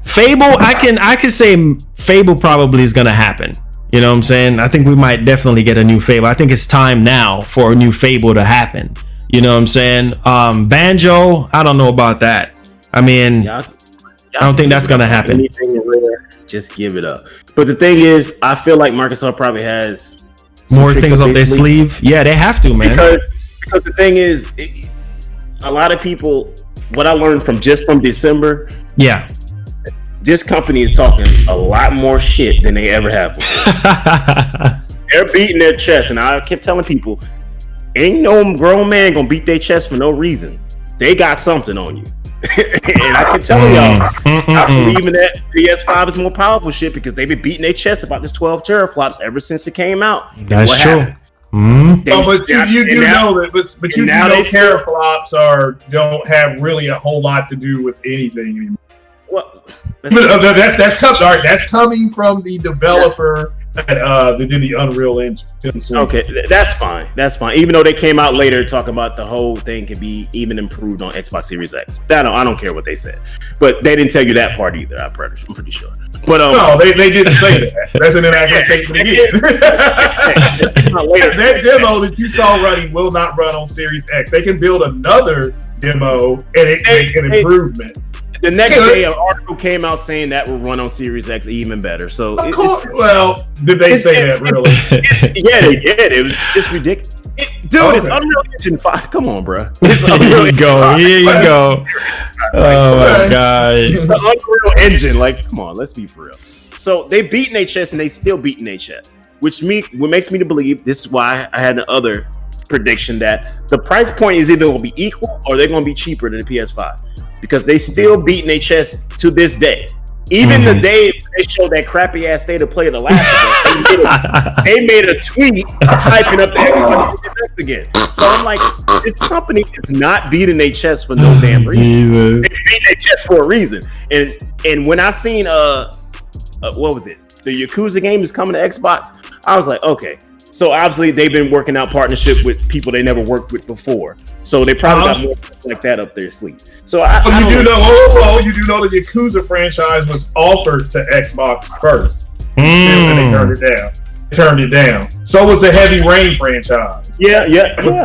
Fable, I can say Fable probably is gonna happen. You know what I'm saying? I think we might definitely get a new Fable. I think it's time now for a new Fable to happen. You know what I'm saying? Banjo, I don't know about that. I mean, I don't think that's gonna happen. Anything rare, just give it up. But the thing is, I feel like Microsoft probably has more things up their sleeve. Yeah, they have to, man. Because the thing is, a lot of people, what I learned from December, this company is talking a lot more shit than they ever have before. They're beating their chest, and I kept telling people, ain't no grown man gonna beat their chest for no reason. They got something on you. And I keep telling y'all, I believe in that PS5 is more powerful shit because they've been beating their chest about this 12 teraflops ever since it came out. That's true. Happened? But you do know that, but you know teraflops don't have really a whole lot to do with anything anymore. Well, that's coming from the developer that did the Unreal Engine. Okay, that's fine. That's fine. Even though they came out later talking about the whole thing can be even improved on Xbox Series X. I don't care what they said, but they didn't tell you that part either. I'm pretty sure. But no, they didn't say that. That's an inaccurate statement again. That demo that you saw running will not run on Series X. They can build another demo and it make an improvement. The next day, an article came out saying that will run on Series X even better. So, of course, well, did they say that really? Yeah, they did. It was just ridiculous. It's Unreal Engine 5. Come on, bro. Here you go. Here you go. Oh my god. It's the Unreal Engine. Like, come on, let's be for real. So they beat their chest and they still beating their chest, what makes me to believe, this is why I had the other prediction, that the price point is either going to be equal or they're going to be cheaper than the PS5, because they still beating their chest to this day. Even the day they showed that crappy ass state of play of the last of us, they made a tweet hyping up the Xbox again. So I'm like, this company is not beating their chest for no damn reason. Jesus. They beat their chest for a reason. And when I seen what was it? The Yakuza game is coming to Xbox. I was like, okay. So obviously they've been working out partnership with people they never worked with before. So they probably got more like that up their sleeve. So you do know the Yakuza franchise was offered to Xbox first, and they turned it down. So was the Heavy Rain franchise. Yeah.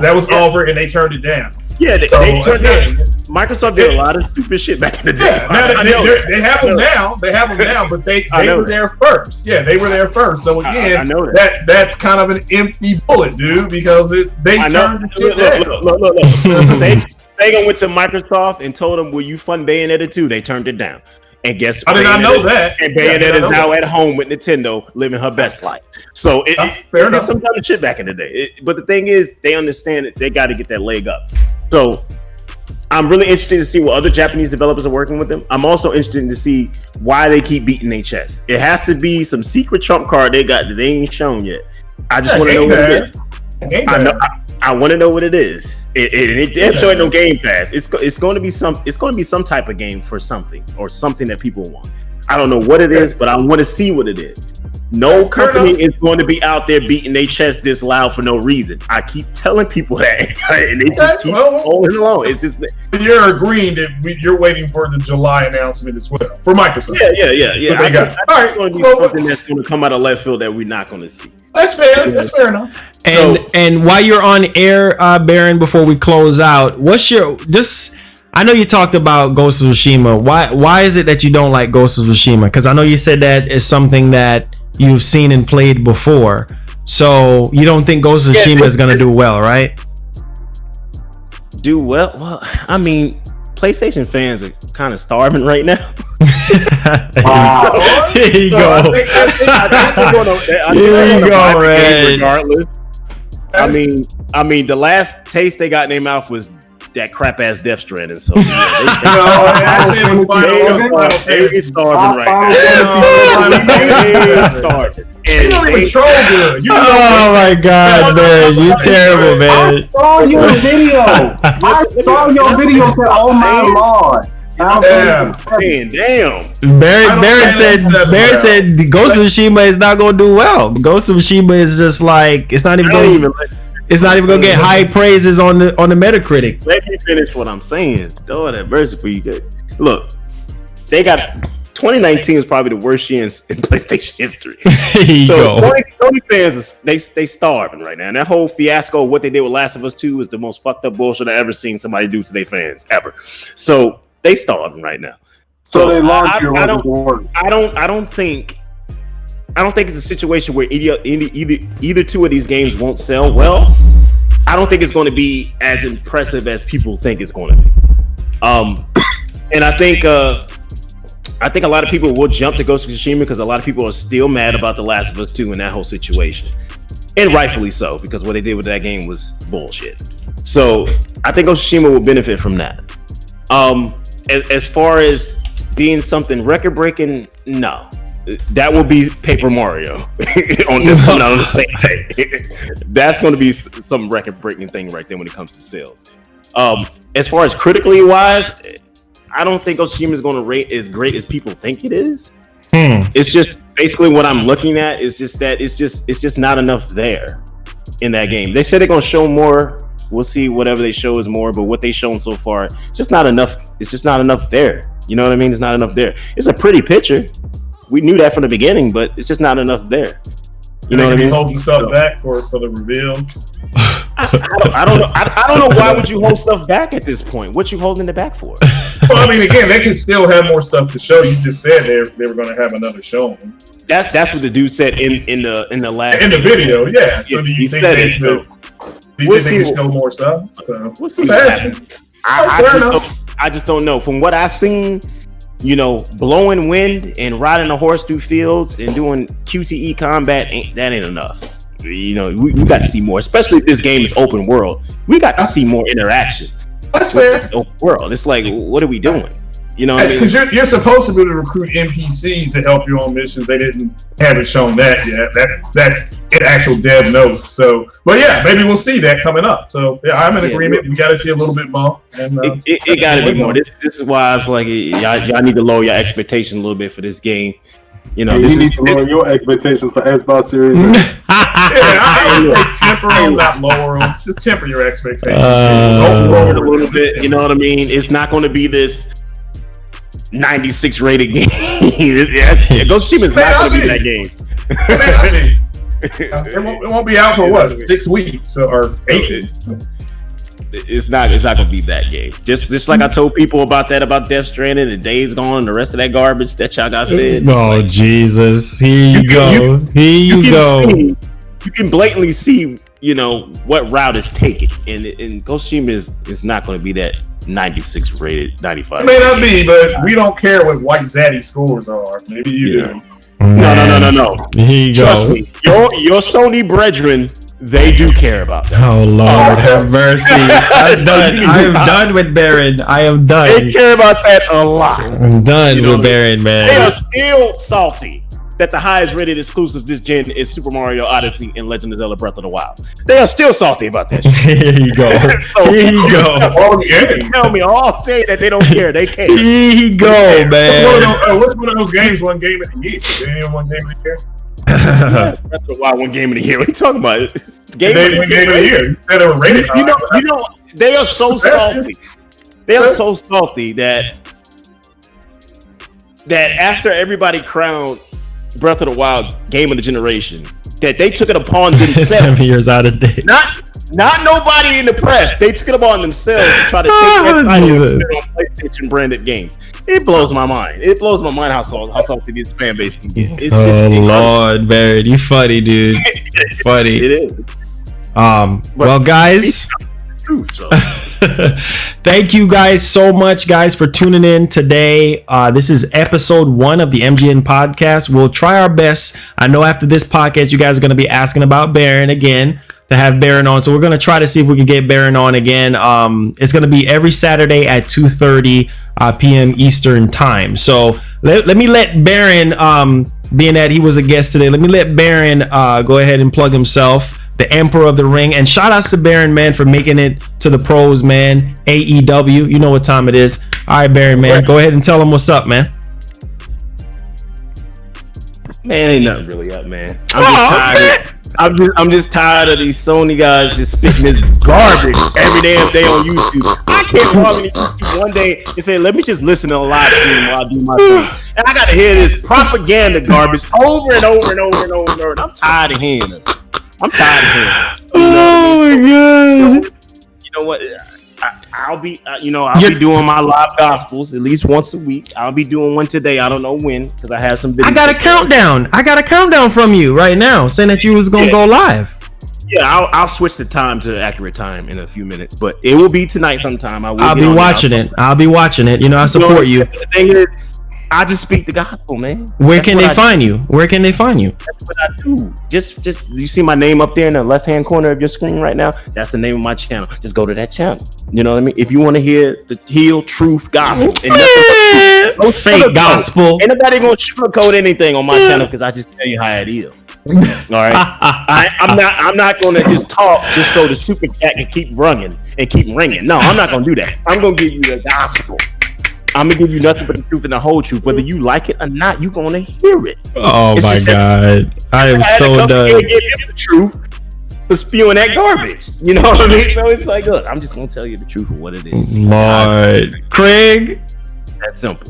That was offered and they turned it down. Yeah, they turned down. Microsoft did a lot of stupid shit back in the day. Yeah, they have them now. They have them now, but they were there first. Yeah, they were there first. So again, I know that's kind of an empty bullet, dude, because they turned the shit down. Look. Sega went to Microsoft and told them, "Will you fund Bayonetta 2?" They turned it down. And guess what? I did not know that. And Bayonetta is now at home with Nintendo, living her best life. So it did some kind of shit back in the day. But the thing is, they understand that they got to get that leg up. So I'm really interested to see what other Japanese developers are working with them. I'm also interested to see why they keep beating their chest. It has to be some secret trump card they got that they ain't shown yet. I just want to know what it is. I want to know what it is. It damn sure ain't no Game Pass. It's going to be some type of game for something, or something that people want. I don't know what it is, but I want to see what it is. No company is going to be out there beating their chest this loud for no reason. I keep telling people that, and they just keep holding along. It's just you're agreeing that you're waiting for the July announcement as well for Microsoft. Yeah. I think it's going to be something that's going to come out of left field that we're not going to see. That's fair. Yeah. That's fair enough. And while you're on air, Baron, before we close out, I know you talked about Ghost of Tsushima. Why is it that you don't like Ghost of Tsushima? Because I know you said that is something that you've seen and played before. So you don't think Ghost of Tsushima is going to do well, right? Do well? Well, I mean, PlayStation fans are kind of starving right now. Here you go. Here you go, man. Regardless. I mean, the last taste they got in their mouth was that crap ass Death Stranding. So they starving right now. Starving. You don't even troll good. Oh my god, man, you terrible, man. I saw your video. Said, "Oh my lord." Damn. Barrett said the Ghost of Tsushima is not gonna do well. Ghost of Tsushima is just like it's not even gonna get high praises on the Metacritic. Let me finish what I'm saying. Lord have mercy for you guys. Look, they got 2019 is probably the worst year in PlayStation history. So Sony fans, they starving right now. And that whole fiasco of what they did with Last of Us 2 is the most fucked up bullshit I've ever seen somebody do to their fans ever. So they starving right now. So they launched I don't think it's a situation where either two of these games won't sell well. I don't think it's going to be as impressive as people think it's going to be. And I think a lot of people will jump to Ghost of Tsushima because a lot of people are still mad about The Last of Us 2 and that whole situation. And rightfully so, because what they did with that game was bullshit. So I think Ghost of Tsushima will benefit from that. As far as being something record-breaking, no. That will be Paper Mario on this coming out on the same day. That's going to be some record-breaking thing right there when it comes to sales. As far as critically wise, I don't think Ghost of Tsushima is going to rate as great as people think it is. It's just basically what I'm looking at is just that it's just not enough there in that game. They said they're going to show more. We'll see whatever they show is more, but what they've shown so far, it's just not enough. It's just not enough there. You know what I mean? It's not enough there. It's a pretty picture, we knew that from the beginning, but it's just not enough there. You know what I mean? Holding stuff back for the reveal. I don't know. Why would you hold stuff back at this point? What you holding it back for? Well, I mean, again, they can still have more stuff to show. You just said they were going to have another showing. That's what the dude said in the last video. Yeah. So do you think they can show more stuff? So we'll see what happens. I just don't know. From what I've seen, you know, blowing wind and riding a horse through fields and doing QTE combat ain't enough. You know, we got to see more, especially if this game is open world. We got to see more interaction. That's fair. Open world. It's like, what are we doing? You know what I mean? Because you're supposed to be able to recruit NPCs to help you on missions. They haven't shown that yet. That's an actual dev note. So, but yeah, maybe we'll see that coming up. So yeah, I'm in agreement. We got to see a little bit more. And it got to be more. This is why I was like, y'all need to lower your expectation a little bit for this game. You know, you need to lower your expectations for Xbox Series. I temper them, not lower them. Just temper your expectations. Lower it a little bit. You know what I mean? It's not going to be this 96 rated game. Tsushima's not going to be that game. It won't be out for what, 6 weeks or 8? It's not gonna be that game. Just like I told people about Death Stranding, the Days Gone, and the rest of that garbage that y'all got fed. Oh Jesus! Here you go. You can blatantly see, you know, what route is taken, and Tsushima is not going to be that 96 rated, 95. It may not be, but we don't care what White Zaddy scores are. Maybe you do. No. Here you Trust go. me, your Sony brethren, they do care about that. Oh Lord, have mercy! I'm done. I am done with Baron. I am done. They care about that a lot. I'm done with Baron, man. They are still salty that the highest rated exclusive this gen is Super Mario Odyssey and Legend of Zelda Breath of the Wild. They are still salty about that shit. Here you go. Here you go. You can tell me all day that they don't care. They care. Here you go, man. What's one of those games? One game of the year? Is there any one game of the year? Breath of the Wild, one game of the year. What are you talking about? Game of the year. You said they were rated. You know, they are so salty. They are so salty that after everybody crowned Breath of the Wild game of the generation, that they took it upon themselves. 7 years out of date. Not nobody in the press. They took it upon themselves to try to take that title and put it on PlayStation branded games. It blows my mind. It blows my mind how salty this fan base can get. It's Lord, Barrett, you funny, dude. Funny. It is. Well, guys. Thank you guys so much, guys, for tuning in today. This is episode 1 of the MGN podcast. We'll try our best. I know after this podcast, you guys are going to be asking about Baron again, to have Baron on. So we're going to try to see if we can get Baron on again. It's going to be every Saturday at 2:30 p.m. Eastern time. So let me let Baron, being that he was a guest today, let me let Baron go ahead and plug himself. The Emperor of the Ring, and shout outs to Baron, man, for making it to the pros, man. AEW, you know what time it is. All right, Baron, man, go ahead and tell them what's up, man. Man, ain't nothing really up, man. I'm just tired of these Sony guys just spitting this garbage every damn day on YouTube. I can't log into YouTube one day and say, let me just listen to a live stream while I do my thing. And I gotta hear this propaganda garbage over and over and over and over and over. And I'm tired of hearing it. Oh my god! You know what? I'll be doing my live gospels at least once a week. I'll be doing one today. I don't know when, because I have some videos. I got a countdown from you right now saying that you was gonna go live. Yeah, I'll switch the time to accurate time in a few minutes, but it will be tonight sometime. I'll be watching it. You know, I support you. The thing is, I just speak the gospel, man. Where can they find you? Where can they find you? That's what I do. Just you see my name up there in the left-hand corner of your screen right now? That's the name of my channel. Just go to that channel. You know what I mean? If you want to hear the real truth gospel and nothing but fake gospel, ain't nobody gonna sugarcoat anything on my channel because I just tell you how it is. All right, I'm not gonna just talk just so the super chat can keep ringing. No, I'm not gonna do that. I'm gonna give you the gospel. I'm gonna give you nothing but the truth and the whole truth. Whether you like it or not, you're gonna hear it. Oh my god, I am so done. Give you the truth for spewing that garbage. You know what I mean? So it's like, look, I'm just gonna tell you the truth of what it is. Lord, Craig, that's simple.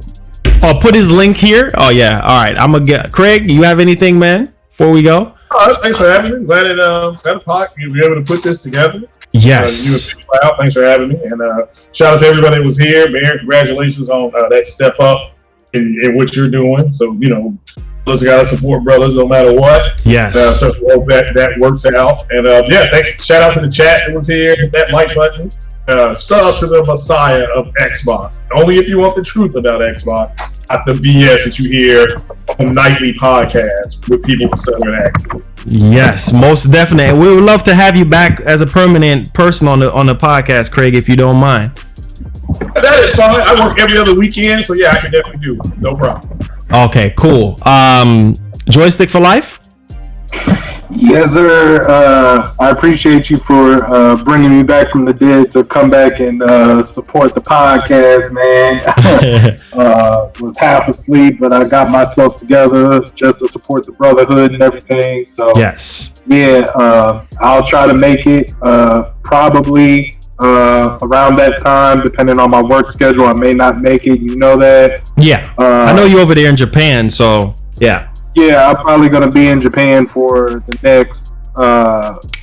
Oh, put his link here. Oh yeah. All right. I'm gonna get Craig. You have anything, man? Before we go. All right, thanks for having me. Glad you were able to put this together. Yes. Thanks for having me. And shout out to everybody that was here. Man, congratulations on that step up in what you're doing. So, brothers gotta support brothers no matter what. Yes. So hope that works out. And shout out to the chat that was here. Hit that like button. Sub to the Messiah of Xbox. Only if you want the truth about Xbox, not the BS that you hear on nightly podcasts with people with Southern accents. Yes, most definitely. And we would love to have you back as a permanent person on the podcast, Craig, if you don't mind. That is fine. I work every other weekend, so yeah, I can definitely do it. No problem. Okay, cool. Joystick for life? Yes, sir. I appreciate you for bringing me back from the dead to come back and support the podcast, man. Was half asleep, but I got myself together just to support the brotherhood and everything. So yes, yeah, I'll try to make it probably around that time, depending on my work schedule. I may not make it. You know that. Yeah, I know you over there in Japan, so yeah. Yeah, I'm probably gonna be in Japan for the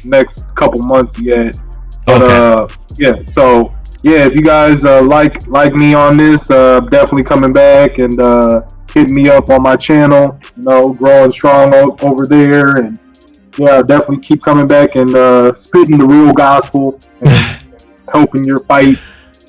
next couple months yet. But okay. So if you guys like me on this, definitely coming back and hitting me up on my channel. Growing strong over there, and yeah, definitely keep coming back and spitting the real gospel and helping your fight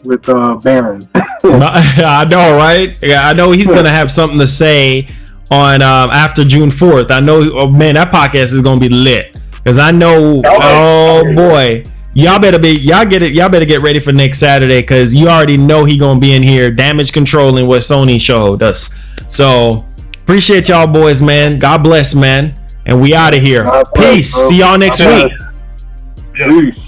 with Baron. I know, right? Yeah, I know he's gonna have something to say on after June 4th. I know, that podcast is gonna be lit, because I know, boy, y'all better get ready for next Saturday, because you already know he gonna be in here damage controlling what Sony showed us. So appreciate y'all boys, man. God bless, man, and we out of here. Peace. See y'all next week. Peace.